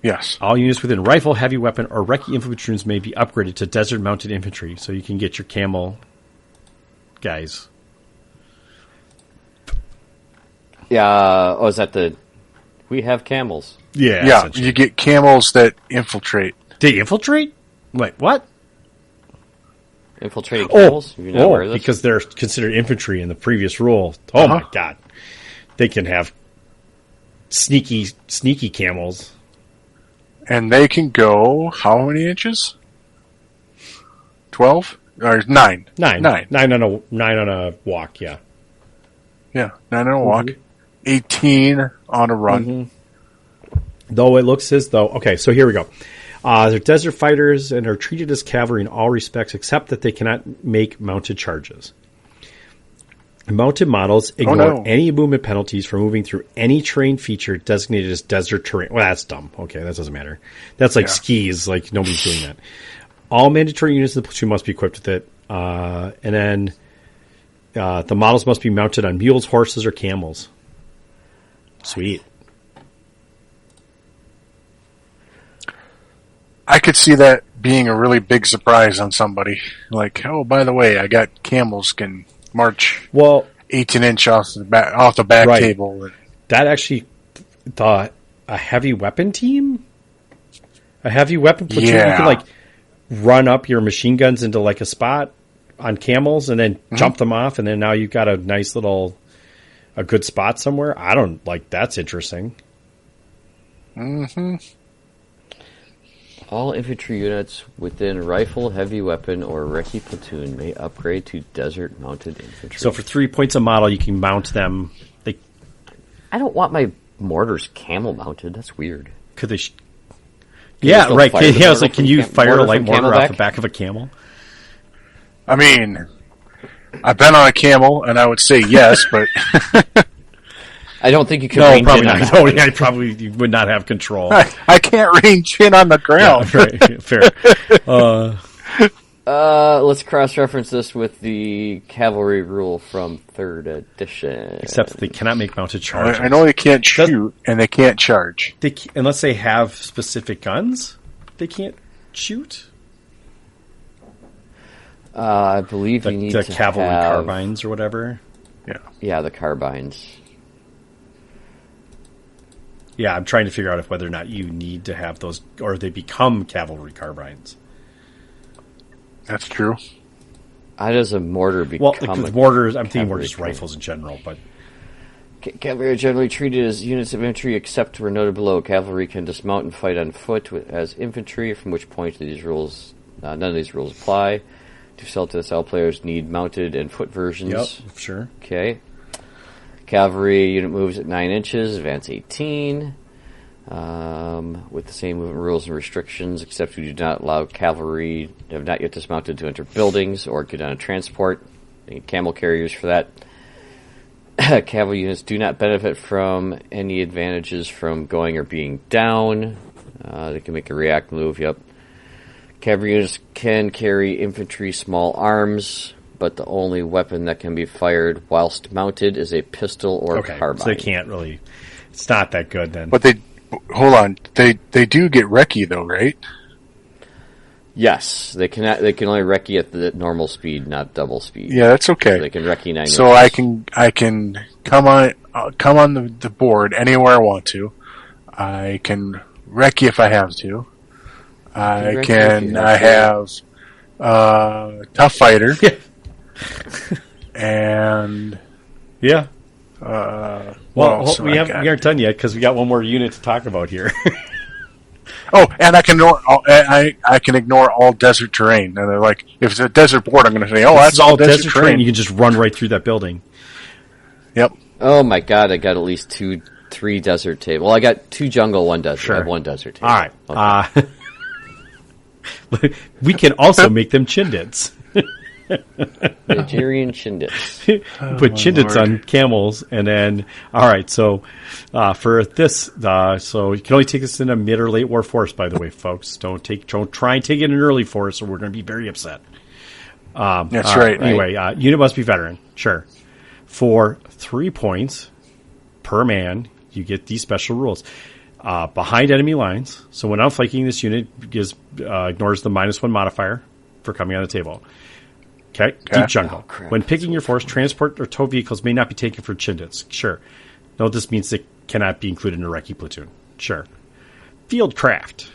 S4: Yes.
S2: All units within rifle, heavy weapon, or recce infantry platoons may be upgraded to desert mounted infantry, so you can get your camel guys.
S3: Yeah. Oh, is that the? We have camels.
S4: Yeah. You get camels that infiltrate.
S2: They infiltrate? Wait, what?
S3: Infiltrating camels?
S2: Because they're considered infantry in the previous rule. Oh my God. They can have sneaky camels.
S4: And they can go how many inches? 12? Or 9?
S2: 9 on a walk, yeah.
S4: Yeah, 9 on a walk. 18 on a run.
S2: Mm-hmm. Though it looks as though... Okay, so here we go. They're desert fighters and are treated as cavalry in all respects except that they cannot make mounted charges. Mounted models ignore any movement penalties for moving through any terrain feature designated as desert terrain. Well, that's dumb. Okay, that doesn't matter. That's like skis. Like, nobody's doing that. All mandatory units in the platoon must be equipped with it. And then the models must be mounted on mules, horses, or camels. Sweet.
S4: I could see that being a really big surprise on somebody. Like, oh, by the way, I got camels can march 18 inch off the back table.
S2: That actually thought a heavy weapon team? A heavy weapon platoon? You could like run up your machine guns into like a spot on camels and then jump them off, and then now you've got a nice little a good spot somewhere. I don't like that's interesting.
S4: Mm-hmm.
S3: All infantry units within rifle, heavy weapon, or recce platoon may upgrade to desert mounted infantry.
S2: So for 3 points a model, you can mount them.
S3: I don't want my mortars camel mounted. That's weird.
S2: Could they? Yeah, right. I was like, can you fire a light mortar off the back of a camel?
S4: I mean, I've been on a camel, and I would say yes, but
S3: I don't think you can.
S2: No, probably not. I probably would not have control.
S4: I can't range in on the ground.
S2: Yeah, right, fair.
S3: Let's cross-reference this with the cavalry rule from 3rd edition.
S2: Except that they cannot make mounted charges.
S4: I know they can't shoot, and they can't charge.
S2: Unless they have specific guns, they can't shoot.
S3: I believe you need
S2: the
S3: to
S2: cavalry
S3: have
S2: carbines or whatever.
S3: Yeah, the carbines.
S2: Yeah, I'm trying to figure out whether or not you need to have those, or they become cavalry carbines.
S4: That's true.
S3: How does a mortar become?
S2: Well, mortars. I'm thinking more just rifles in general, but
S3: cavalry are generally treated as units of infantry, except where noted below. Cavalry can dismount and fight on foot as infantry. From which point these rules, none of these rules apply. To sell to SL players need mounted and foot versions.
S2: Yep, sure.
S3: Okay. Cavalry unit moves at 9 inches, advance 18, with the same movement rules and restrictions, except we do not allow cavalry that have not yet dismounted to enter buildings or get on a transport. They need camel carriers for that. Cavalry units do not benefit from any advantages from going or being down. They can make a react move, Cavalry units can carry infantry small arms, but the only weapon that can be fired whilst mounted is a pistol or carbine.
S2: So they can't really. It's not that good then.
S4: But hold on. They do get recce though, right?
S3: Yes, they can only recce at the normal speed, not double speed.
S4: Yeah, that's okay.
S3: So they can recce 9.
S4: So I can come on the board anywhere I want to. I can recce if I have to. I have tough fighter. And
S2: yeah.
S4: Well,
S2: we aren't done yet because we got one more unit to talk about here.
S4: Oh, and I can ignore all desert terrain. And they're like, if it's a desert board, I'm going to say, that's all desert terrain.
S2: You can just run right through that building.
S4: Yep.
S3: Oh my god, I got at least 3 desert tables. Well, I got 2 jungle, 1 desert.
S2: Sure.
S3: I have 1 desert table.
S2: All right.
S3: Okay.
S2: We can also make them chindits.
S3: Nigerian chindits.
S2: Put chindits on camels, and then so for this, so you can only take this in a mid or late war force. By the way, folks, don't try and take it in an early force, or we're going to be very upset.
S4: That's right.
S2: Anyway, unit must be veteran. Sure. For 3 points per man, you get these special rules. Behind enemy lines. So when outflanking, this unit ignores the -1 modifier for coming on the table. Okay. Deep jungle. When picking your force, transport or tow vehicles may not be taken for chindits. Sure. No, this means they cannot be included in a recce platoon. Sure. Field craft,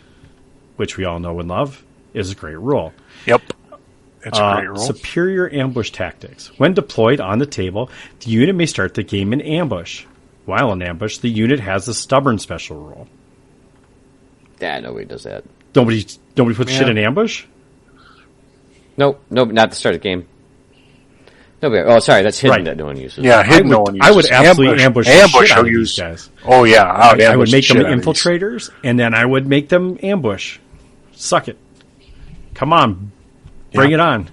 S2: which we all know and love, is a great rule.
S4: Yep. It's a great rule.
S2: Superior ambush tactics. When deployed on the table, the unit may start the game in ambush. While in ambush, the unit has a stubborn special rule.
S3: Yeah, nobody does that.
S2: Nobody puts shit in ambush?
S3: Nope, not the start of the game. Nobody. Oh, sorry, that's hidden that no one uses.
S4: Yeah, hidden no one uses.
S2: I would absolutely ambush the shit out of these guys.
S4: Oh yeah,
S2: I would make them infiltrators, and then I would make them ambush. Suck it. Come on, bring it on.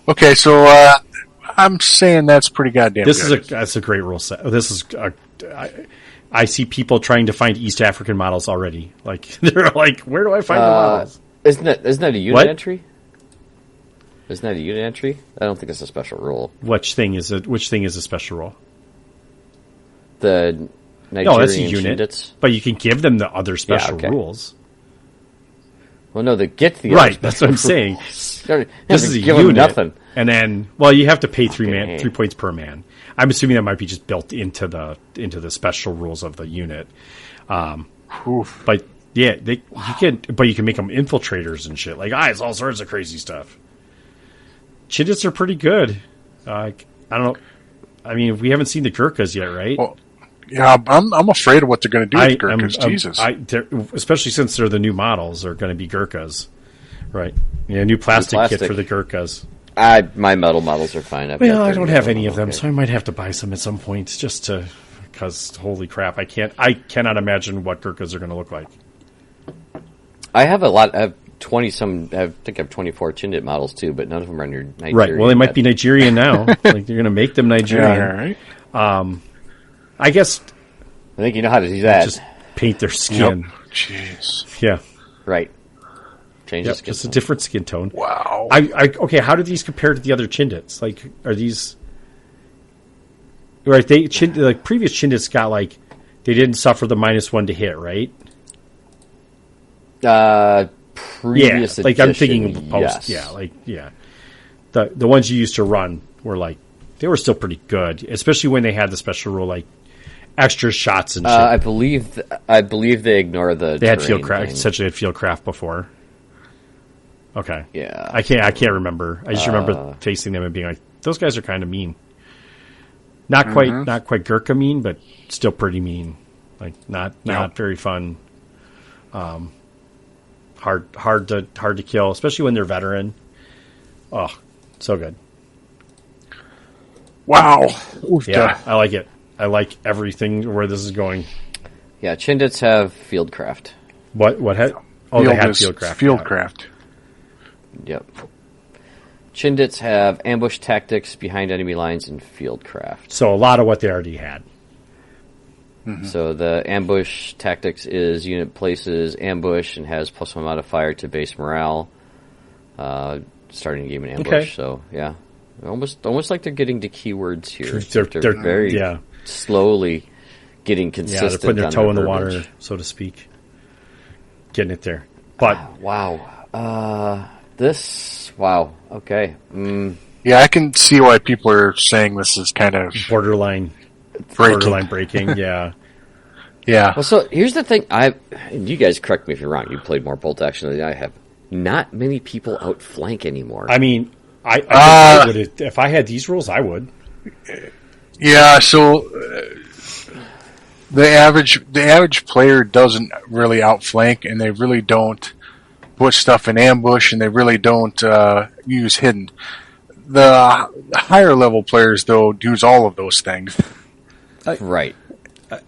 S4: Okay, so I'm saying that's pretty goddamn good.
S2: That's a great rule set. I see people trying to find East African models already. Like they're like, where do I find the models?
S3: Isn't that a unit entry? Isn't that a unit entry? I don't think it's a special rule.
S2: Which thing is a special rule?
S3: The Nigerian
S2: that's a unit.
S3: Chindits.
S2: But you can give them the other special rules.
S3: Well, no, they get the
S2: right. That's what I'm saying. This is a unit, nothing. And then, you have to pay 3 points per man. I'm assuming that might be just built into the special rules of the unit. But yeah, you can make them infiltrators and shit. Like, it's all sorts of crazy stuff. Chindits are pretty good. I don't know. I mean, we haven't seen the Gurkhas yet, right?
S4: Well, yeah, I'm afraid of what they're going to do with the Gurkhas. Jesus,
S2: especially since they're the new models, are going to be Gurkhas, right? Yeah, new plastic kit for the Gurkhas.
S3: My metal models are fine.
S2: I don't have any of them, so I might have to buy some at some point because holy crap, I cannot imagine what Gurkhas are going to look like.
S3: I have a lot. I have 20-some. I think I have 24 Chindit models too, but none of them are Nigerian.
S2: Right. Well, they might be Nigerian now. Like they're going to make them Nigerian.
S4: Yeah, right.
S2: I guess.
S3: I think you know how to do that.
S2: Just paint their skin.
S4: Yep. Jeez.
S2: Yeah.
S3: Right. Change the skin.
S2: Just a different skin tone.
S4: Wow.
S2: Okay. How do these compare to the other Chindits? Like, are these right? Previous Chindits got they didn't suffer the -1 to hit, right?
S3: Previous edition,
S2: I'm thinking of post.
S3: Yes.
S2: Yeah, the ones you used to run were they were still pretty good, especially when they had the special rule extra shots and shit.
S3: I believe they ignore the.
S2: They had field craft. Essentially, had field craft before. Okay.
S3: Yeah.
S2: I can't remember. I just remember facing them and being like, those guys are kind of mean. Not quite Gurkha mean, but still pretty mean. Not very fun. Hard to kill, especially when they're veteran. Oh, so good.
S4: Wow.
S2: Yeah, I like it. I like everything where this is going.
S3: Yeah, Chindits have fieldcraft.
S2: What? Oh, they have fieldcraft.
S4: Fieldcraft.
S3: Yep. Chindits have ambush tactics behind enemy lines and fieldcraft.
S2: So a lot of what they already had.
S3: So the ambush tactics is unit places ambush and has +1 modifier to base morale. Starting a game in ambush.
S2: Okay.
S3: So yeah, almost like they're getting to keywords here.
S2: They're
S3: very slowly getting consistent.
S2: Yeah, they're putting their toe in the
S3: verbiage.
S2: water, so to speak, getting it there. But
S3: wow, okay.
S4: Yeah, I can see why people are saying this is kind of
S2: borderline breaking. Yeah.
S4: Yeah.
S3: Well, so here's the thing. You guys correct me if you're wrong. You played more bolt action than I have. Not many people outflank anymore.
S2: I mean, I would, if I had these rules, I would.
S4: Yeah. So the average player doesn't really outflank, and they really don't put stuff in ambush, and they really don't use hidden. The higher level players, though, use all of those things.
S3: Right.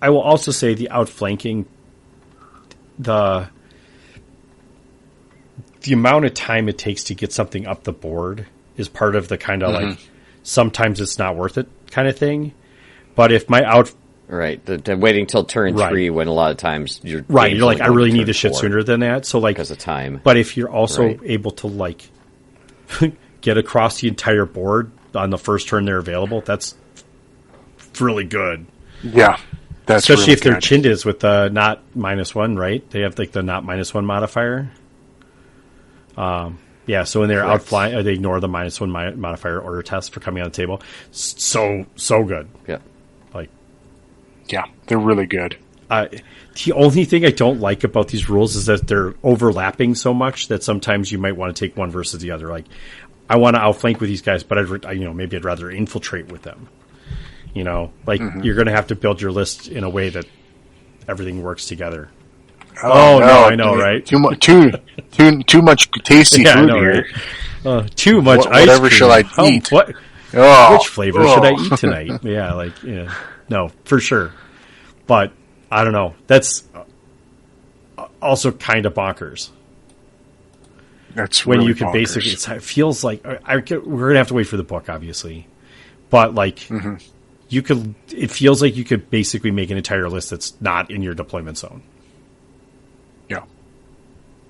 S2: I will also say the outflanking, the amount of time it takes to get something up the board is part of the kind of like sometimes it's not worth it kind of thing. But if my
S3: Right, the waiting till turn 3 when a lot of times you're
S2: like I really need this shit sooner than that. So like
S3: because of time.
S2: But if you're also able to like get across the entire board on the first turn they're available, that's really good.
S4: Yeah, that's
S2: especially
S4: really
S2: if they're
S4: good.
S2: chindas with the not -1, right? They have like the not -1 modifier. Yeah, so when they're outflying, they ignore the -1 modifier order test for coming on the table. So good.
S3: Yeah.
S4: Yeah, they're really good.
S2: The only thing I don't like about these rules is that they're overlapping so much that sometimes you might want to take one versus the other. Like, I want to outflank with these guys, but maybe I'd rather infiltrate with them. You're going to have to build your list in a way that everything works together. Oh no, I know, right?
S4: Too much tasty food here.
S2: Right? Too much ice cream.
S4: Whatever shall I eat?
S2: Which flavor should I eat tonight? No, for sure. But I don't know. That's also kind of bonkers.
S4: That's
S2: when
S4: really
S2: you can
S4: bonkers.
S2: basically. It feels like we're gonna have to wait for the book, obviously. But you could. It feels like you could basically make an entire list that's not in your deployment zone.
S4: Yeah,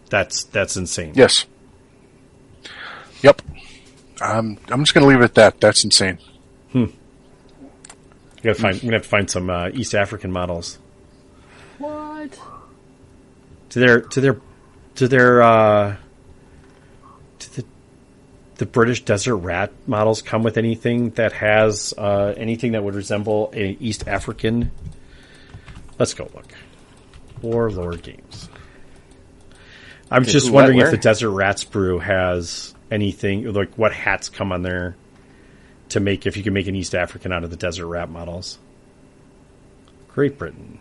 S2: that's insane.
S4: Yes. Yep. I'm just gonna leave it at that. That's insane.
S2: I'm gonna have to find some East African models.
S3: What?
S2: The British Desert Rat models come with anything that has anything that would resemble a East African? Let's go look. Warlord Games. I'm just wondering if the Desert Rats brew has anything like what hats come on there to make if you can make an East African out of the Desert Rat models. Great Britain.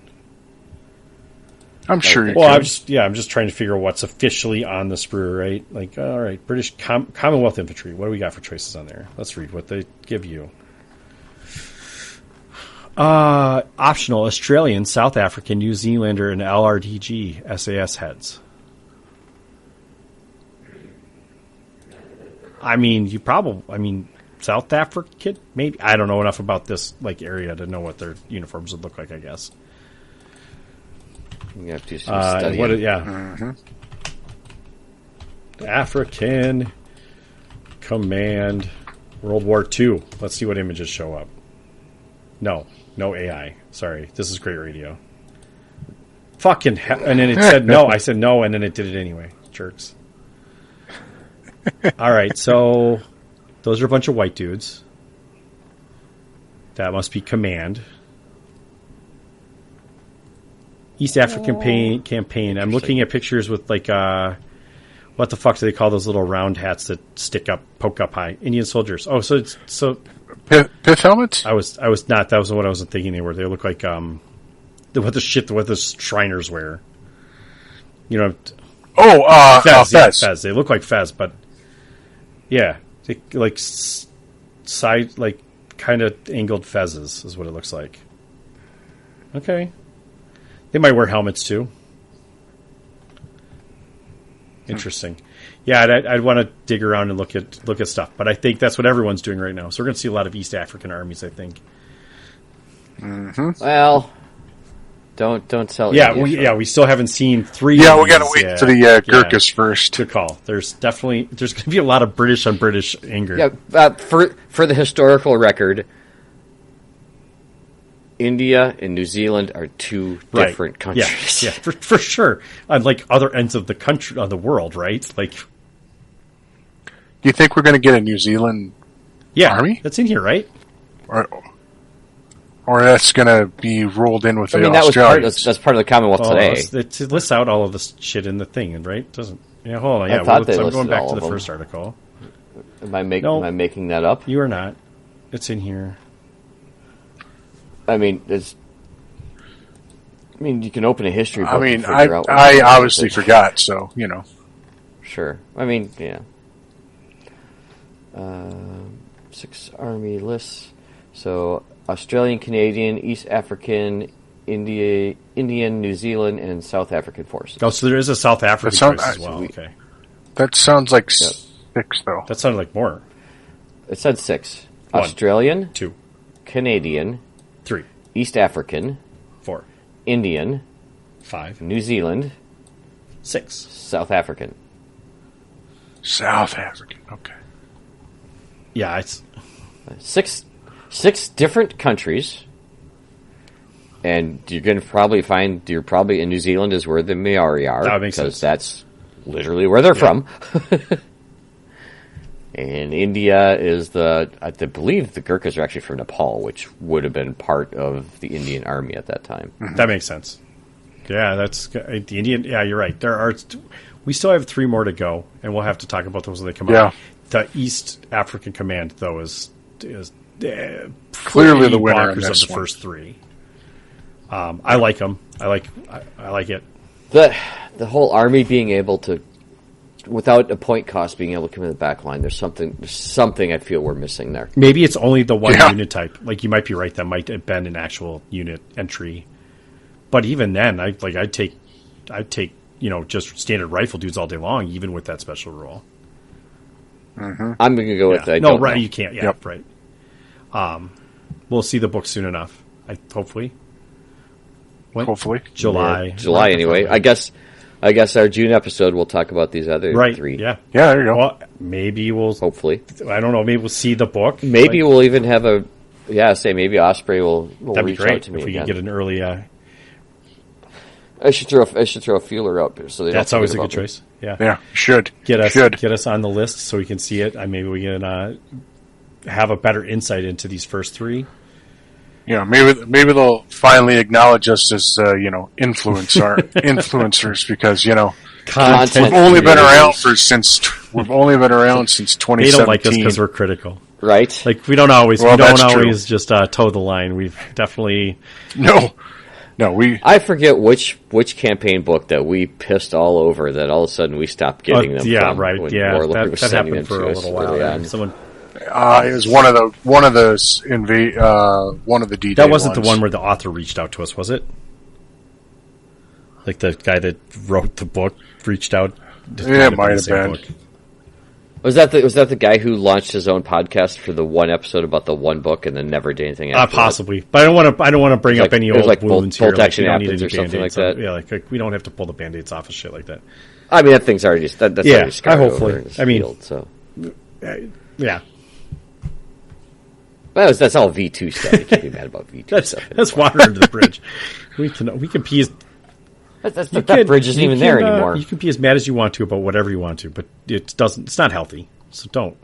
S4: I'm sure you
S2: well,
S4: could.
S2: I'm just trying to figure out what's officially on the sprue, right? Like, all right, British Commonwealth Infantry. What do we got for choices on there? Let's read what they give you. Optional Australian, South African, New Zealander, and LRDG SAS heads. I mean, South African, maybe. I don't know enough about this area to know what their uniforms would look like, I guess.
S3: You have to do some studying.
S2: African Command World War II. Let's see what images show up. No AI. Sorry, this is great radio. Fucking hell. And then it said no. I said no, and then it did it anyway. Jerks. All right, so those are a bunch of white dudes. That must be Command. East African campaign. I'm looking at pictures with what the fuck do they call those little round hats that poke up high? Indian soldiers. Oh, so
S4: pith helmets?
S2: I was not. That wasn't what I was thinking they were. They look like what the Shriners wear. Fez. Yeah, Fez. They look like Fez, but yeah, they side kind of angled fezzes is what it looks like. Okay. They might wear helmets too. Interesting. Yeah, I'd want to dig around and look at stuff, but I think that's what everyone's doing right now. So we're going to see a lot of East African armies, I think.
S3: Well, Don't sell.
S2: Yeah,
S3: India
S2: we still haven't seen 3.
S4: Yeah, we got to wait for the Gurkhas first.
S2: Good call. There's going to be a lot of British on British anger.
S3: Yeah, for the historical record, India and New Zealand are two different countries.
S2: Yeah, for sure. On like other ends of the country, of the world, right? Like,
S4: Do you think we're going to get a New Zealand army?
S2: That's in here, right?
S4: Or that's going to be rolled in with the
S3: That's
S4: Australians?
S3: part of the Commonwealth today.
S2: It lists out all of this shit in the thing, right? Doesn't? Yeah, hold on.
S3: I thought they
S2: I'm
S3: listed
S2: going back
S3: all
S2: to the
S3: of them.
S2: first article.
S3: Am I making that up?
S2: You are not. It's in here.
S3: I mean, you can open a history book. And
S4: I
S3: figure out
S4: I obviously forgot, so you know.
S3: Sure. I mean, yeah. 6 army lists. So Australian, Canadian, East African, Indian, New Zealand, and South African forces.
S2: Oh, so there is a South African choice as well. Okay.
S4: That sounds like 6, though.
S2: That sounded like more.
S3: It said 6.
S2: 1,
S3: Australian,
S2: 2,
S3: Canadian,
S2: 3,
S3: East African,
S2: 4,
S3: Indian,
S2: 5,
S3: New Zealand,
S2: 6.
S3: South African.
S4: South African, okay.
S2: Yeah, it's
S3: 6 different countries, and you're going to probably find in New Zealand is where the Maori are.
S2: That makes sense.
S3: Because that's literally where they're from. And India is I believe the Gurkhas are actually from Nepal, which would have been part of the Indian army at that time.
S2: Mm-hmm. That makes sense. Yeah, that's the Indian. Yeah, you're right. We still have 3 more to go, and we'll have to talk about those when they come out. The East African Command, though, is
S4: clearly the winner
S2: of the first 3. I like them. I like it.
S3: The whole army being able to, without a point cost, being able to come in the back line. There's something I feel we're missing there.
S2: Maybe it's only the one unit type. Like, you might be right. That might have been an actual unit entry. But even then, I'd take just standard rifle dudes all day long, even with that special rule.
S4: Mm-hmm.
S3: I'm going to go with that. No,
S2: right. You can't. Yeah, right. We'll see the book soon enough. Hopefully. When?
S4: Hopefully.
S2: July.
S3: July, anyway. I guess our June episode we'll talk about these other 3.
S2: Yeah.
S4: Yeah, there you go.
S2: Well, maybe we'll...
S3: Hopefully.
S2: I don't know. Maybe we'll see the book.
S3: Maybe we'll even have maybe Osprey will
S2: that'd
S3: reach
S2: be great
S3: out to me
S2: if we
S3: again.
S2: could get an early...
S3: I should throw a feeler out there. So
S2: that's always a good choice. Yeah.
S4: Yeah, should.
S2: Get us on the list so we can see it. Maybe we can have a better insight into these first 3.
S4: Yeah, maybe they'll finally acknowledge us as influencers because we've only been around since 2017.
S2: They don't like us because we're critical,
S3: right?
S2: Like we don't always just toe the line. We've definitely
S4: no.
S3: I forget which campaign book that we pissed all over that all of a sudden we stopped getting them.
S2: Yeah,
S3: from
S2: right. Yeah, that happened for a little while. Someone.
S4: It was one of the D-Day
S2: That wasn't
S4: ones.
S2: the one where the author reached out to us, was it? Like the guy that wrote the book reached out.
S4: Yeah, it might have been.
S3: Book. Was that the guy who launched his own podcast for the one episode about the one book and then never did anything after
S2: possibly, but I don't want to bring up any old wounds here.
S3: Bolt Action Athens or something like that.
S2: Yeah, like we don't have to pull the band-aids off of shit like that.
S3: I mean, that thing's already that's already scarred
S2: hopefully.
S3: over in his field, so
S2: yeah.
S3: Well, that's all V2 stuff. You can't be mad about V2 stuff.
S2: That's water under the bridge. We can pee as...
S3: That bridge isn't even there anymore.
S2: You can be as mad as you want to about whatever you want to, but it's not healthy. So don't.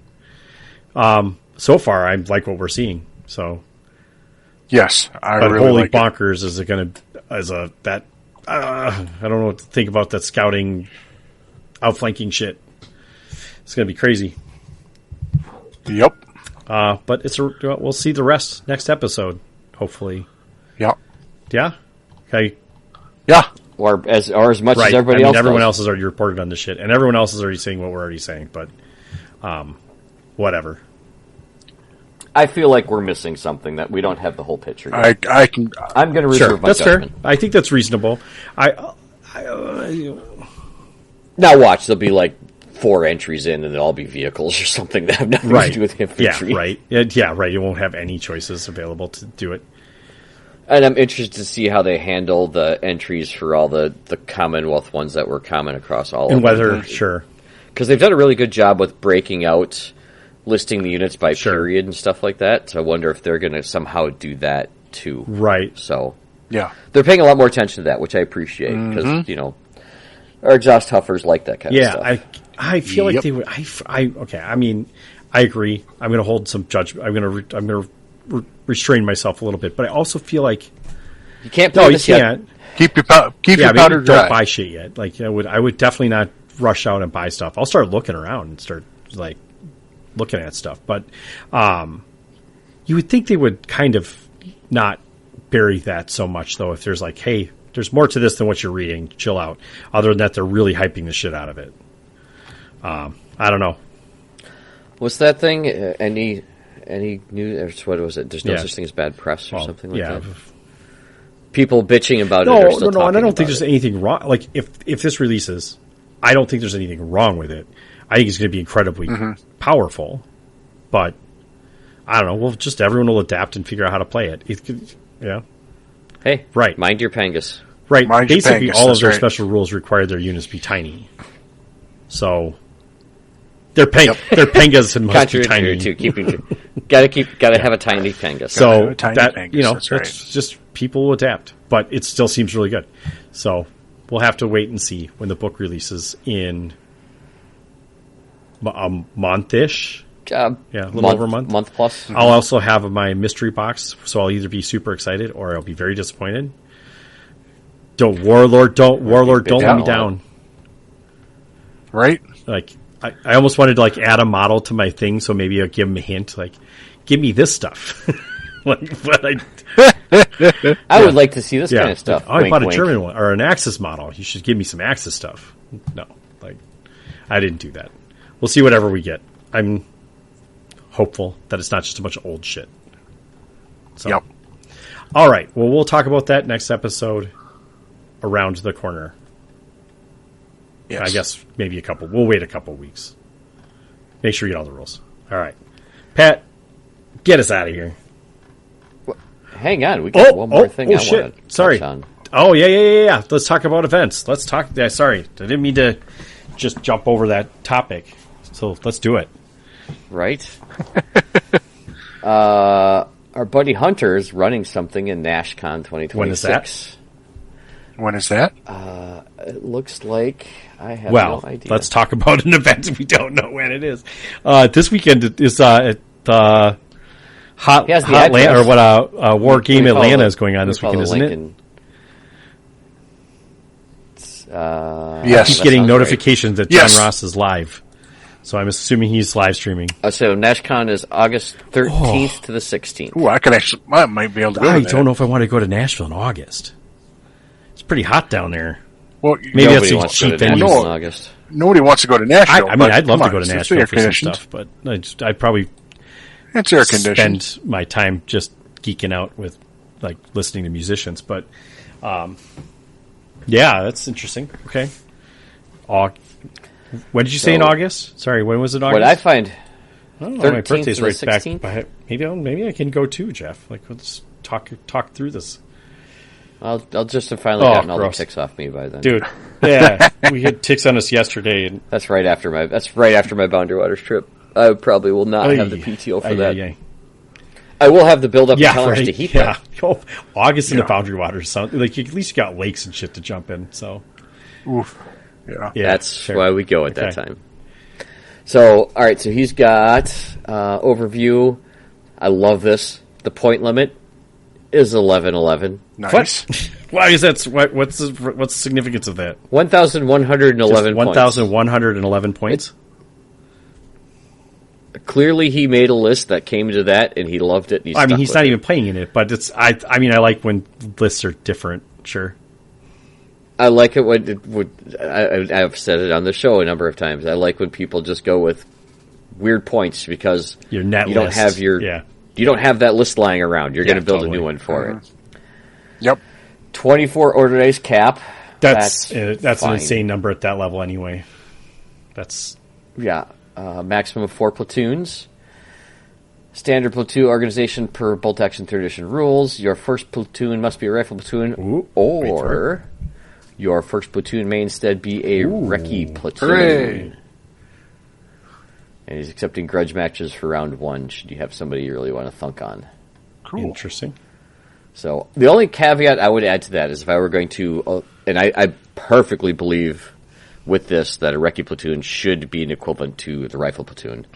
S2: So far, I like what we're seeing. So
S4: yes, I
S2: but
S4: really
S2: holy
S4: like
S2: bonkers! Is it going to I don't know what to think about that scouting, outflanking shit. It's going to be crazy.
S4: Yep.
S2: But we'll see the rest next episode, hopefully.
S4: Yep.
S2: Yeah. Okay.
S4: Yeah.
S3: Or as much as everybody else.
S2: Everyone else has already reported on this shit, and everyone else is already saying what we're already saying. But, whatever.
S3: I feel like we're missing something that we don't have the whole picture yet.
S4: I'm
S3: going to reserve my judgment.
S2: Fair. I think that's reasonable.
S3: Now watch, there'll be like 4 entries in, and they'll all be vehicles or something that have nothing to do with infantry.
S2: Yeah, right. Yeah, right. You won't have any choices available to do it.
S3: And I'm interested to see how they handle the entries for all the Commonwealth ones that were common across all
S2: And
S3: of
S2: whether,
S3: them.
S2: sure.
S3: Because they've done a really good job with breaking out, listing the units by period and stuff like that. So I wonder if they're going to somehow do that too.
S2: Right.
S3: So
S4: Yeah.
S3: they're paying a lot more attention to that, which I appreciate. Because, our exhaust huffers like that kind of stuff.
S2: Yeah, I feel like they would. Okay. I mean, I agree. I'm going to hold some judgment. I'm going to restrain myself a little bit, but I also feel like
S3: you can't play this
S2: can't.
S3: yet.
S4: Keep your powder dry.
S2: Don't buy shit yet. Like I would definitely not rush out and buy stuff. I'll start looking around and start like looking at stuff. But you would think they would kind of not bury that so much, though. If there's like, hey, there's more to this than what you're reading. Chill out. Other than that, they're really hyping the shit out of it. I don't know.
S3: What's that thing? Any news? What was it? There's no such thing as bad press or something like that. People bitching about it. Are still
S2: No, and I don't think there's
S3: it.
S2: anything wrong. Like if this releases, I don't think there's anything wrong with it. I think it's going to be incredibly powerful, but I don't know. Well, just everyone will adapt and figure out how to play it.
S3: Hey,
S2: right.
S3: Mind your Pangus.
S2: Right.
S4: Mind your
S2: Basically,
S4: Pangus,
S2: all of
S4: that's
S2: their
S4: right.
S2: special rules require their units be tiny. So they're Pengas and must be tiny.
S3: Too. Gotta have a tiny Pangus.
S2: So
S4: tiny
S2: that
S4: Pangus, that's right.
S2: that's just people will adapt, but it still seems really good. So we'll have to wait and see when the book releases in a month-ish. Yeah, a little over a month.
S3: Month plus.
S2: I'll also have my mystery box, so I'll either be super excited or I'll be very disappointed. Warlord, don't let me down.
S4: Right?
S2: Like I almost wanted to like add a model to my thing, so maybe I'll give him a hint, like give me this stuff. But
S3: I would like to see this kind of stuff.
S2: Oh, I
S3: Wink,
S2: bought a
S3: wink.
S2: German one or an Axis model. You should give me some Axis stuff. No, like I didn't do that. We'll see whatever we get. I'm hopeful that it's not just a bunch of old shit. So,
S4: Yep.
S2: All right. Well, we'll talk about that next episode. Around the corner.
S4: Yes.
S2: I guess maybe we'll wait a couple weeks. Make sure you get all the rules. All right. Pat, get us out of here.
S3: Hang on, we got one more thing I want to
S2: Sorry.
S3: touch on.
S2: Oh, yeah. Let's talk about events. Let's talk. Yeah, sorry. I didn't mean to just jump over that topic. So let's do it.
S3: Right? Our buddy Hunter is running something in NashCon 2026.
S2: When is that?
S4: When is that?
S3: It looks like I have
S2: Well,
S3: no idea.
S2: let's talk about an event we don't know when it is. This weekend is at Hot
S3: He has the
S2: Land,
S3: address.
S2: or what War Game
S3: We follow
S2: Atlanta
S3: the-
S2: is going on
S3: we
S2: this
S3: follow
S2: weekend,
S3: the
S2: isn't
S3: link
S2: it?
S3: and-
S4: Yes.
S2: I keep
S3: that
S2: getting
S3: sounds
S2: notifications that John
S4: Yes.
S2: Ross is live, so I'm assuming he's live streaming.
S3: So NashCon is August 13th to the 16th.
S4: Ooh, I might be able to go
S2: I
S4: to that.
S2: don't know if I want to go to Nashville in August. It's pretty hot down there.
S4: Well,
S2: Maybe
S3: Nobody
S2: that's a
S3: wants to go
S2: cheap
S3: to
S2: venue.
S3: Nashville in August.
S4: nobody wants to go to Nashville.
S2: I mean,
S4: but
S2: I'd love
S4: come
S2: to go
S4: on,
S2: to
S4: it's
S2: Nashville
S4: air
S2: for some
S4: conditioned.
S2: stuff, but I'd probably
S4: It's air conditioned.
S2: spend my time just geeking out with like listening to musicians. But yeah, that's interesting. Okay. When did you say in
S3: So-
S2: August? Sorry, when was it August?
S3: What I find,
S2: Oh, my
S3: 13th
S2: birthday's
S3: to the
S2: right back.
S3: 16th?
S2: Maybe I can go too, Jeff. Like, let's talk through this,
S3: I'll just have finally
S2: Oh,
S3: gotten all the
S2: gross.
S3: ticks off me by then.
S2: dude. Yeah, we had ticks on us yesterday, and
S3: That's right after my Boundary Waters trip. I probably will not have the PTO for that.
S2: Yeah,
S3: I will have the build up
S2: yeah,
S3: and tolerance
S2: right.
S3: to heat
S2: Yeah,
S3: that.
S2: Oh, August in the Boundary Waters sound like at least you got lakes and shit to jump in. So
S4: Oof. Yeah.
S2: yeah,
S3: That's
S2: sure.
S3: why we go at that
S2: Okay.
S3: time. So, all right. So he's got overview. I love this. The point limit is 1111.
S4: Nice.
S2: Why is that? What's the significance of that?
S3: 1,111 points.
S2: 1,111 points.
S3: Clearly, he made a list that came to that, and he loved it. And
S2: I mean, he's not
S3: it.
S2: even playing in it, but it's. I mean, I like when lists are different. Sure.
S3: I like it when it would. I've said it on the show a number of times. I like when people just go with weird points because
S2: Your net
S3: you don't
S2: list.
S3: have your
S2: Yeah.
S3: you don't have that list lying around. You're going to build
S2: totally.
S3: a new one for it.
S4: Yep.
S3: 24 order days cap.
S2: That's an
S3: fine.
S2: insane number at that level anyway. That's
S3: Yeah, maximum of 4 platoons. Standard platoon organization per bolt action 3rd edition rules. Your first platoon must be a rifle platoon, or your first platoon may instead be a recce platoon.
S4: Hooray.
S3: And he's accepting grudge matches for round 1 should you have somebody you really want to thunk on.
S4: Cool.
S2: Interesting.
S3: So the only caveat I would add to that is if I were going to, and I perfectly believe with this that a recce platoon should be an equivalent to the rifle platoon.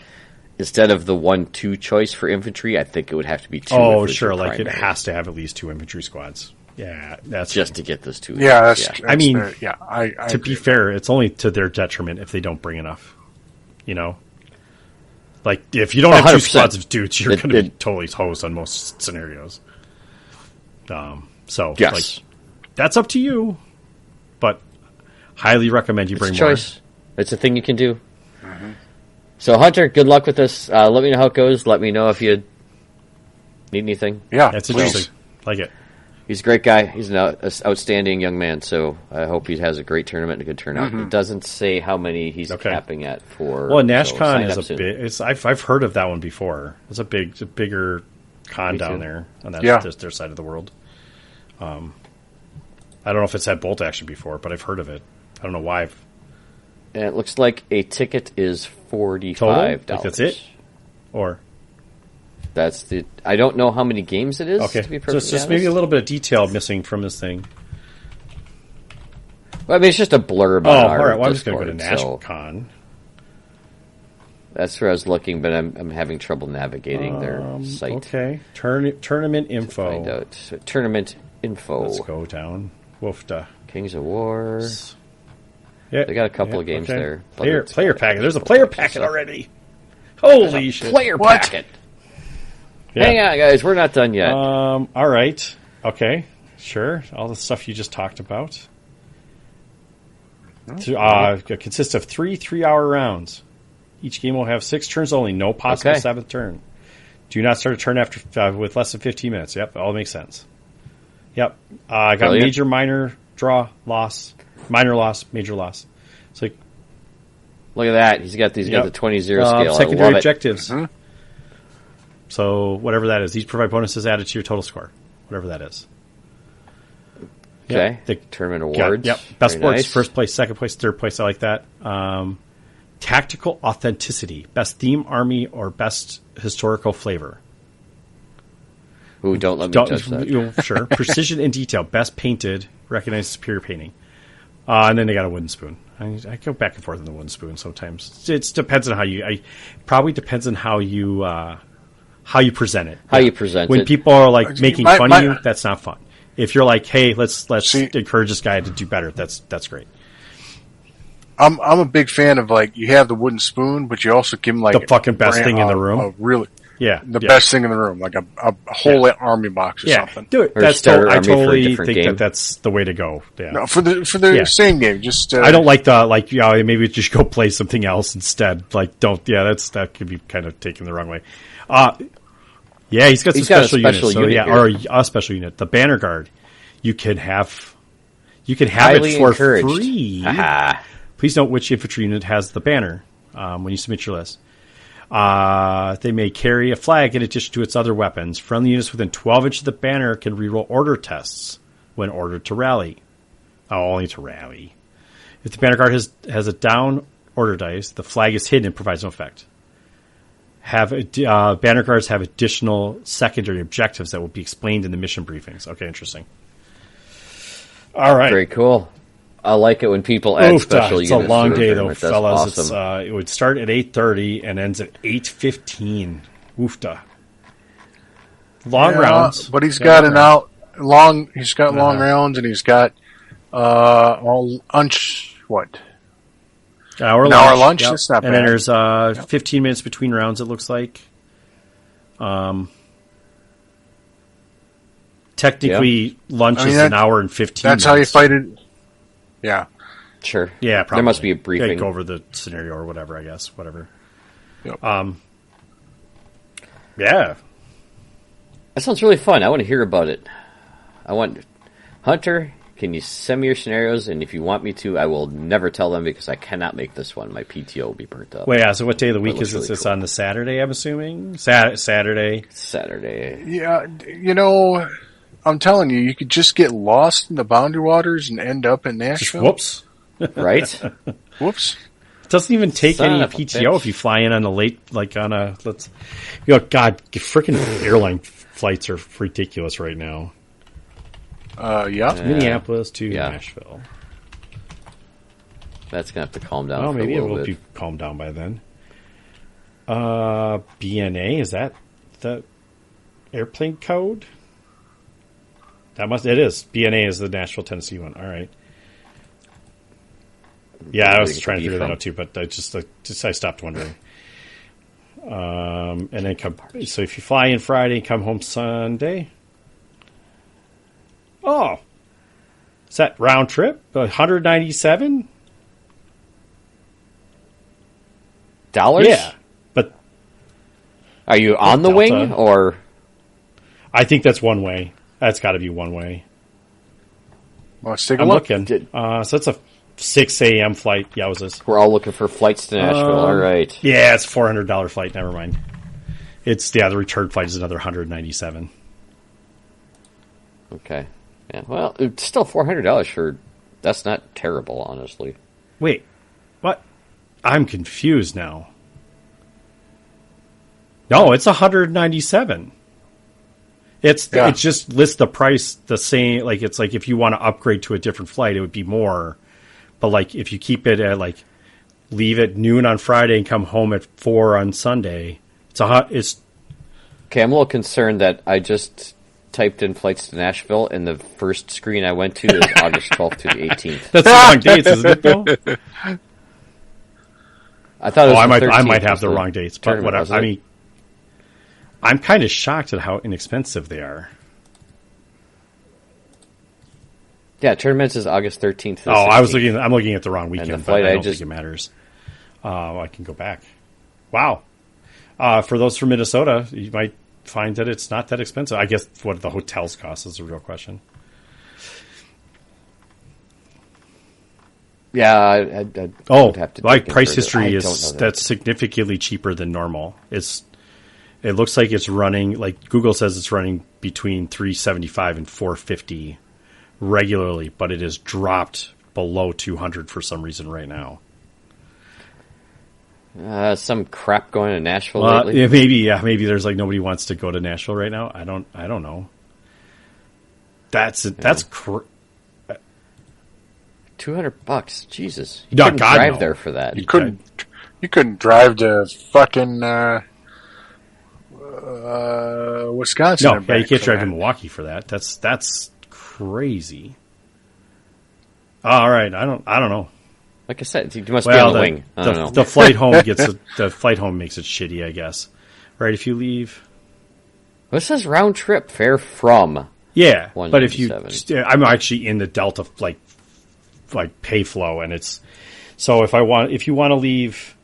S3: Instead of the 1-2 choice for infantry, I think it would have to be 2.
S2: Oh, sure. Like it has to have at least 2 infantry squads. Yeah, that's
S3: just to get those 2.
S4: Yeah, that's
S2: I mean,
S4: fair. Yeah, I
S2: to be fair, it's only to their detriment if they don't bring enough. You know, like if you don't have 2 squads of dudes, you're going to be totally hosed on most scenarios. So
S3: yes,
S2: like, that's up to you, but highly recommend you bring
S3: more. Choice. It's a thing you can do.
S4: Mm-hmm.
S3: So Hunter, good luck with this. Let me know how it goes. Let me know if you need anything.
S4: Yeah,
S2: that's interesting. Like it.
S3: He's a great guy. He's an outstanding young man. So I hope he has a great tournament and a good turnout. It doesn't say how many he's capping at for.
S2: Well, NashCon is a bit. I've heard of that one before. It's a bigger con down there on that their side of the world. I don't know if it's had bolt action before, but I've heard of it. I don't know why.
S3: And it looks like a ticket is $45.
S2: Like that's it, or
S3: that's the. I don't know how many games it is.
S2: Okay,
S3: to be perfectly
S2: just maybe a little bit of detail missing from this thing.
S3: Well, I mean, it's just a blurb.
S2: Oh, all right. Well, I'm just going to go to NashCon.
S3: That's where I was looking, but I'm having trouble navigating their site.
S2: Okay, tournament info.
S3: Find out. So, tournament info.
S2: Let's go down. Woofda.
S3: Kings of War.
S2: Yeah,
S3: they got a couple of games there.
S2: Player packet. There's a player packet already. Holy shit!
S3: Player packet. Yeah. Hang on, guys. We're not done yet.
S2: All right. Okay. Sure. All the stuff you just talked about. It consists of 3 3-hour rounds. Each game will have 6 turns only. No possible 7th turn. Do not start a turn after with less than 15 minutes. Yep. All makes sense. Yep. I got major, minor, draw, loss, minor loss, major loss. It's like,
S3: look at that. He's got the 20-0 scale.
S2: Secondary objectives. Mm-hmm. So whatever that is, these provide bonuses added to your total score. Whatever that is.
S3: Okay. The tournament awards.
S2: Best sports, first place, second place, third place. I like that. Tactical authenticity, best theme, army, or best historical flavor.
S3: Ooh, don't let me touch that.
S2: Sure. Precision and detail, best painted, recognized superior painting. And then they got a wooden spoon. I go back and forth on the wooden spoon sometimes. It depends on how you. Probably depends on how you present it.
S3: How you present it.
S2: When people are like making fun of you, that's not fun. If you're like, hey, let's encourage this guy to do better, that's great.
S4: I'm a big fan of like you have the wooden spoon, but you also give him like
S2: the fucking best thing in the room.
S4: Best thing in the room, like a whole army box or something.
S2: Do it. That's I totally think that's the way to go. Yeah.
S4: No, for the same game. Just
S2: I don't like maybe just go play something else instead. Like don't. Yeah, that could be kind of taken the wrong way. He's got some special units. So or a special unit. The Banner Guard. You can have it for free.
S3: Aha.
S2: Please note which infantry unit has the banner when you submit your list. They may carry a flag in addition to its other weapons. Friendly units within 12 inches of the banner can reroll order tests when ordered to rally. Only to rally. If the banner guard has a down order dice, the flag is hidden and provides no effect. Banner guards have additional secondary objectives that will be explained in the mission briefings. Okay, interesting. All right.
S3: Very cool. I like it when people add special units.
S2: It's a long day, though,
S3: That's
S2: fellas.
S3: awesome.
S2: It would start at 8:30 and ends at 8:15. Woofda. Long rounds,
S4: but he's got long. He's got long rounds, and he's got lunch. What?
S2: Hour lunch. Yep. That's not bad. And then there's 15 minutes between rounds. It looks like. Technically, lunch is an hour and 15 minutes.
S4: That's how you fight it. Yeah.
S3: Sure.
S2: Yeah, probably.
S3: There must be a briefing.
S2: Go over the scenario or whatever, I guess. Whatever.
S4: Yep.
S2: Yeah.
S3: That sounds really fun. I want to hear about it. Hunter, Can you send me your scenarios? And if you want me to, I will never tell them because I cannot make this one. My PTO will be burnt up.
S2: Wait, so what day of the week is
S3: really
S2: this?
S3: cool.
S2: On the Saturday, I'm assuming? Saturday.
S3: Saturday.
S4: Yeah, you know, I'm telling you, you could just get lost in the Boundary Waters and end up in Nashville.
S2: Whoops.
S3: Right?
S4: Whoops.
S2: It doesn't even take
S3: Son
S2: any
S3: of a
S2: PTO
S3: bitch.
S2: if you fly in on a late, like on a, God, freaking airline flights are ridiculous right now.
S4: Yeah.
S2: Minneapolis to
S3: Yeah.
S2: Nashville.
S3: That's going to have to calm down
S2: Oh,
S3: for
S2: maybe
S3: a
S2: it
S3: little
S2: will
S3: bit.
S2: be calmed down by then. BNA, is that the airplane code? It is. BNA is the Nashville, Tennessee one. All right. Yeah, I was trying to figure that out too, but I stopped wondering. And then so if you fly in Friday and come home Sunday. Oh. Is that round trip? 197?
S3: Dollars?
S2: Yeah. But
S3: Are you on the
S2: Delta.
S3: wing or?
S2: I think that's one way. That's got to be one way.
S4: Well, let's take a
S2: I'm
S4: look.
S2: looking. So it's a 6 a.m. flight. Yowzas.
S3: We're all looking for flights to Nashville. All right.
S2: Yeah, it's a $400 flight. Never mind. The return flight is another 197.
S3: Okay. Yeah. Well, it's still $400 for. That's not terrible, honestly.
S2: Wait, what? I'm confused now. No, it's 197. It just lists the price the same. Like it's like if you want to upgrade to a different flight, it would be more. But like if you keep it at like leave at noon on Friday and come home at 4 on Sunday, it's
S3: Okay, I'm a little concerned that I just typed in flights to Nashville, and the first screen I went to is August 12th to the 18th.
S2: that's the wrong dates, isn't it? Though?
S3: I thought it was
S2: I
S3: the 13th
S2: might have
S3: was
S2: the wrong dates, but
S3: tournament,
S2: whatever.
S3: wasn't
S2: I
S3: it?
S2: mean, I'm kind of shocked at how inexpensive they are.
S3: Yeah, tournament is August 13th. To the
S2: Oh,
S3: 16th.
S2: I'm looking at the wrong weekend,
S3: the
S2: but
S3: flight
S2: I
S3: I
S2: don't
S3: just-
S2: think it matters. I can go back. Wow. For those from Minnesota, you might find that it's not that expensive. I guess what the hotels cost is a real question.
S3: Yeah, I would have to
S2: like
S3: dig in
S2: price
S3: further.
S2: history
S3: I
S2: is
S3: don't know that.
S2: that's significantly cheaper than normal. It looks like it's running like Google says it's running between $375 and $450 regularly, but it has dropped below $200 for some reason right now.
S3: Some crap going to Nashville lately.
S2: Maybe there's like nobody wants to go to Nashville right now. I don't know. That's $200.
S3: Jesus, you
S2: No,
S3: couldn't
S2: God,
S3: drive
S2: no.
S3: there for that.
S4: You couldn't drive to fucking Wisconsin.
S2: No,
S4: and
S2: yeah, you
S4: back
S2: can't
S4: for
S2: drive
S4: that.
S2: to Milwaukee for that. That's crazy. All right, I don't know.
S3: Like I said, you must be on the wing. I don't know.
S2: The flight home the flight home makes it shitty, I guess. Right, if you leave.
S3: This says round trip fare from.
S2: Yeah, but if you,
S3: 197.
S2: I'm actually in the Delta like pay flow, and it's so if you want to leave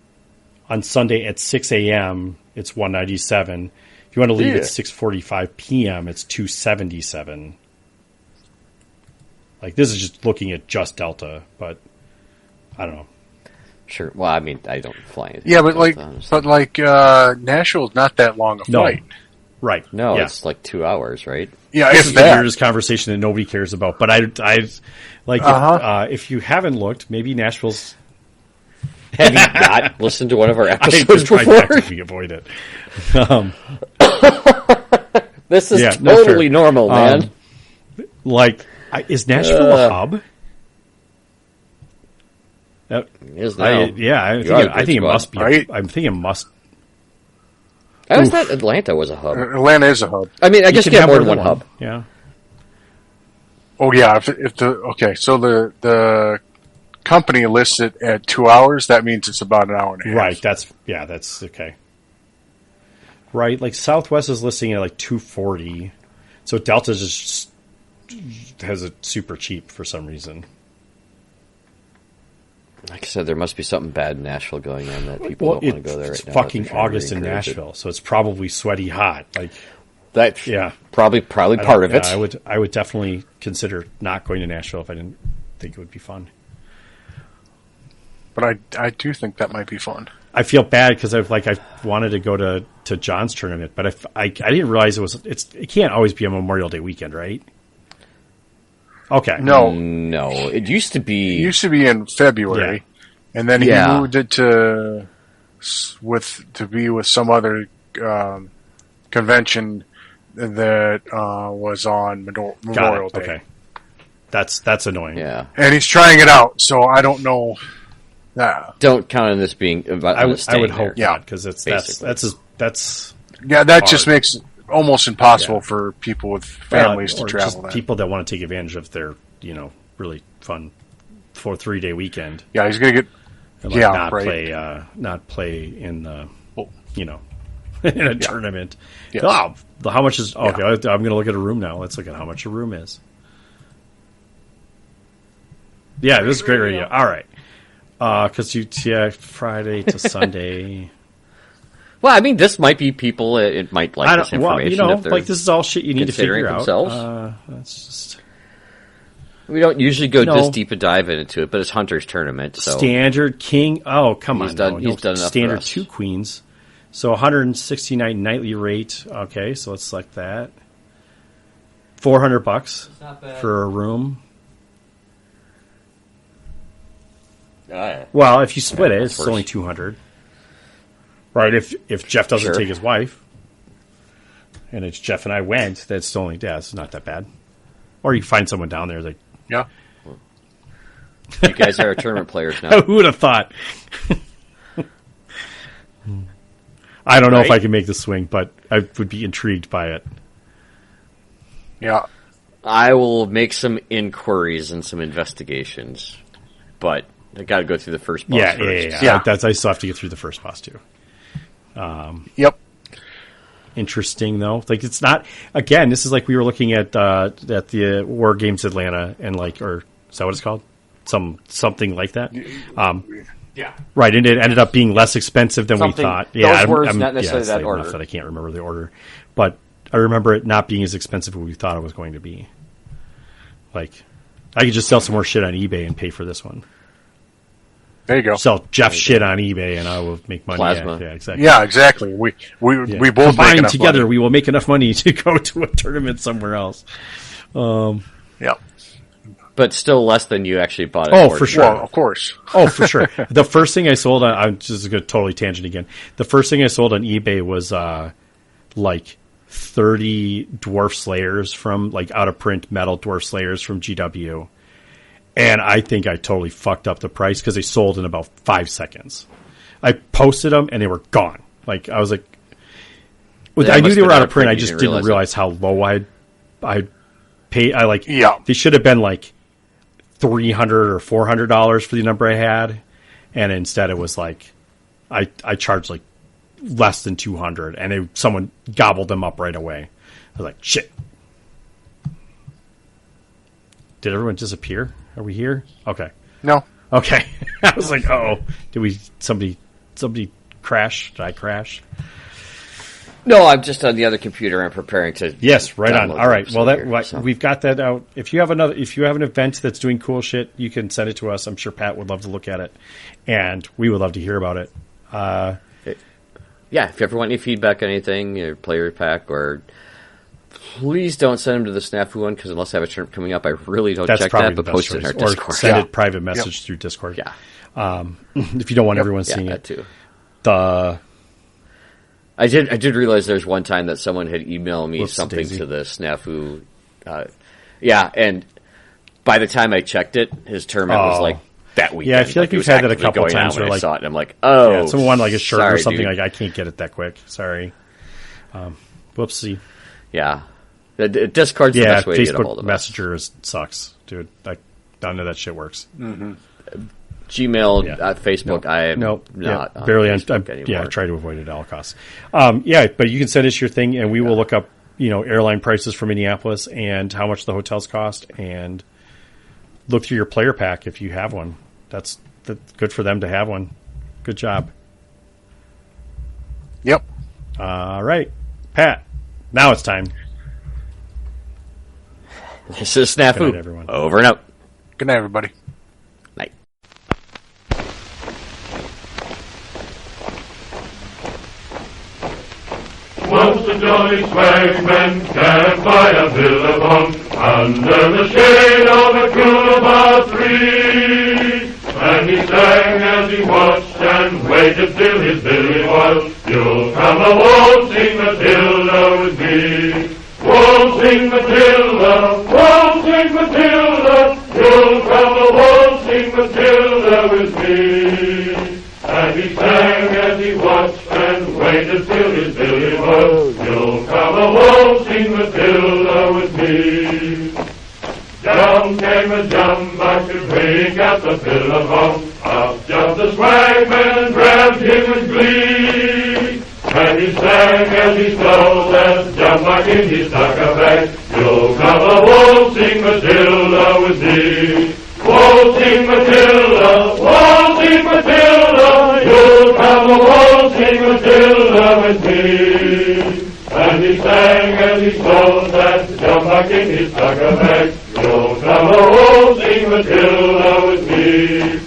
S2: on Sunday at 6 a.m., it's 197. If you want to leave at 6:45 p.m., it's 277. Like this is just looking at just Delta, but I don't know.
S3: Sure. Well, I mean, I don't fly anything.
S4: Yeah, but
S3: Delta,
S4: like Nashville's not that long a flight.
S2: Right.
S3: No,
S2: yeah.
S3: it's like 2 hours, right?
S4: Yeah,
S2: This
S4: if
S2: is the
S4: that.
S2: weirdest conversation that nobody cares about. But I like if you haven't looked, maybe Nashville's.
S3: Have you not listened to one of our
S2: I
S3: episodes
S2: just tried to
S3: before?
S2: actively avoid it.
S3: This is
S2: Yeah, no,
S3: totally
S2: fair.
S3: normal, man.
S2: Is Nashville a hub?
S3: It is now.
S2: I think it
S3: squad.
S2: must be.
S4: Right?
S2: I'm thinking it must.
S3: I always thought Atlanta was a hub.
S4: Atlanta is a hub.
S3: I mean, I guess
S2: can
S3: you
S2: have
S3: have more than one hub.
S2: Yeah.
S4: Oh yeah, so the company lists it at 2 hours. That means it's about an hour and a half.
S2: Right. That's okay. Right. Like Southwest is listing at like 240, so Delta just has it super cheap for some reason.
S3: Like I said, there must be something bad in Nashville going on that people don't want to go there right
S2: it's
S3: now.
S2: fucking
S3: They're trying to
S2: August in
S3: encourage it.
S2: Nashville, so it's probably sweaty hot. Like
S3: That's
S2: Yeah.
S3: probably part of it.
S2: I would definitely consider not going to Nashville if I didn't think it would be fun.
S4: But I do think that might be fun.
S2: I feel bad because I wanted to go to John's tournament, but I didn't realize it can't always be a Memorial Day weekend, right? Okay.
S3: No, it used to be.
S4: It used to be in February, and then he moved it to be with some other convention that was on Memorial Day.
S2: Okay. That's annoying.
S3: Yeah.
S4: And he's trying it out, so I don't know.
S3: Don't count on this being about.
S2: I would hope
S4: Yeah.
S2: not, because that's
S4: yeah, that just makes it almost impossible for people with families to
S2: or
S4: travel.
S2: just
S4: That.
S2: people that want to take advantage of their really fun 3-day weekend.
S4: Yeah, he's gonna get
S2: And not play in the in a tournament.
S4: Yes.
S2: Oh, how much is okay? I'm going to look at a room now. Let's look at how much a room is. Yeah, this is a great radio. All right, because Friday to Sunday.
S3: Well, I mean, this might be people. It might like this information. If they're
S2: this is all shit you need to figure out.
S3: Themselves.
S2: That's just.
S3: We don't usually go this deep a dive into it, but it's Hunter's tournament. So.
S2: Standard king. Oh, come on.
S3: He's done enough
S2: standard
S3: for us.
S2: 2 queens. So 169 nightly rate. Okay, so let's select that. $400 for a room. Well, if you split it, it's only $200. Right? If Jeff doesn't take his wife, and it's Jeff and I went, that's only it's not that bad. Or you find someone down there that.
S4: Yeah.
S3: You guys are tournament players now.
S2: Who would have thought? I don't know if I can make the swing, but I would be intrigued by it.
S4: Yeah.
S3: I will make some inquiries and some investigations, but I got to go through the first boss first.
S2: Yeah. I still have to get through the first boss too.
S4: Yep.
S2: Interesting though. Like it's not. Again, this is like we were looking at the War Games Atlanta and or is that what it's called? Something like that.
S3: Yeah.
S2: Right, and it ended up being less expensive than we thought. Yeah,
S3: those words, not necessarily that order.
S2: Enough that I can't remember the order, but I remember it not being as expensive as we thought it was going to be. Like, I could just sell some more shit on eBay and pay for this one.
S4: There you go.
S2: Sell Jeff's shit on eBay and I will make money.
S3: Plasma.
S2: Yeah, exactly.
S4: Yeah, exactly. We both
S2: combined
S4: make
S2: together.
S4: money.
S2: We will make enough money to go to a tournament somewhere else.
S4: Yep.
S3: But still less than you actually bought it
S2: Oh,
S3: for.
S2: for sure.
S4: Well, of course.
S2: Oh, for sure. The first thing I sold I'm just going to totally tangent again. The first thing I sold on eBay was like 30 Dwarf Slayers from out of print metal Dwarf Slayers from GW. And I think I totally fucked up the price because they sold in about 5 seconds. I posted them and they were gone. Like I was like, I knew they were out of print. I just didn't realize how low I paid. They should have been like $300 or $400 for the number I had, and instead it was like I charged like less than $200, and someone gobbled them up right away. I was like, shit. Did everyone disappear? Are we here? Okay.
S4: No.
S2: Okay. I was like, did somebody crash? Did I crash?
S3: No, I'm just on the other computer. I'm preparing to.
S2: Yes, right on. All right. Well,
S3: so.
S2: We've got that out. If you have an event that's doing cool shit, you can send it to us. I'm sure Pat would love to look at it, and we would love to hear about it.
S3: Yeah, if you ever want any feedback on anything, your player pack, or please don't send them to the SNAFU one, because unless I have a tournament coming up, I really don't check that. But post it in our Discord.
S2: Or send it private message through Discord.
S3: Yeah.
S2: If you don't want everyone seeing
S3: that
S2: it.
S3: Too. I did realize there's one time that someone had emailed me something to the SNAFU. And by the time I checked it, his tournament was like that weekend.
S2: Yeah, I feel like we've had that a couple times where
S3: I saw it and I'm like, someone
S2: wanted a shirt or something.
S3: Dude.
S2: I can't get it that quick. Sorry. Whoopsie.
S3: Yeah. The Discord's the best way to get a hold
S2: Facebook
S3: of us.
S2: Messenger sucks, dude. None of that shit works.
S3: Mm-hmm. Gmail, Facebook, I am not on
S2: barely
S3: Facebook anymore.
S2: I try to avoid it at all costs. But you can send us your thing, and we will look up, airline prices for Minneapolis and how much the hotels cost, and look through your player pack if you have one. That's good for them to have one. Good job.
S4: Yep.
S2: All right, Pat. Now it's time.
S3: This is SNAFU.
S2: Good night, everyone.
S3: Over and out.
S4: Good night, everybody.
S3: Night.
S1: Once the jolly swagman camped by a billabong under the shade of a coolabah tree. And he sang as he watched and waited till his billy was, "You'll come a waltzing Matilda with me. Waltzing Matilda, waltzing Matilda, you'll come a waltzing Matilda with me." And he sang as he watched and waited till his billy was, "You'll come a waltzing Matilda with me." Down came a jumbuck to bring out the billabong. Up jumped the swagman and grabbed him with glee. And he sang as he stole that jumbuck in his tucker bag, "You'll come a waltzing Matilda with me. Waltzing Matilda, waltzing Matilda, you'll come a waltzing Matilda with me." And he sang as he stole that jumbuck in his tucker bag, "You'll come a waltzing Matilda with me."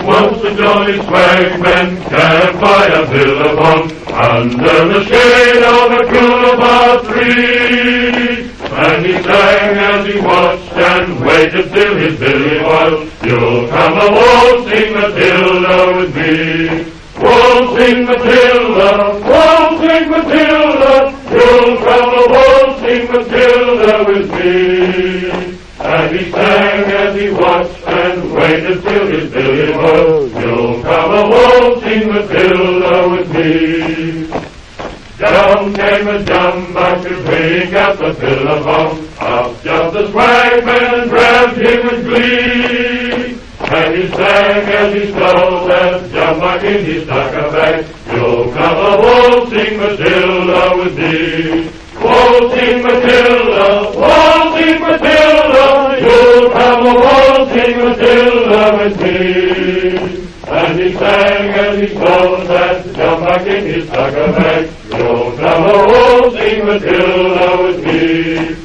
S1: Once the jolly swagman camped by a billabong under the shade of a coolabah tree. And he sang as he watched and waited till his billy was, "You'll come a waltzing Matilda with me. Waltzing Matilda, waltzing Matilda, you'll come a waltzing Matilda with me." And he sang as he watched and waited till his billy was, "You'll come a waltzing Matilda with me." Down came a jumbuck to bring out the billabong. Up jumped the swagman and grabbed him with glee. And he sang as he stole that jumbuck in his tucker bag, "You'll come a waltzing Matilda with me. Waltzing Matilda, waltzing Matilda, you'll come a waltzing Matilda with me." And he sang as he stole that jumbuck in his tucker bag, "You'll come a waltzing Matilda with me.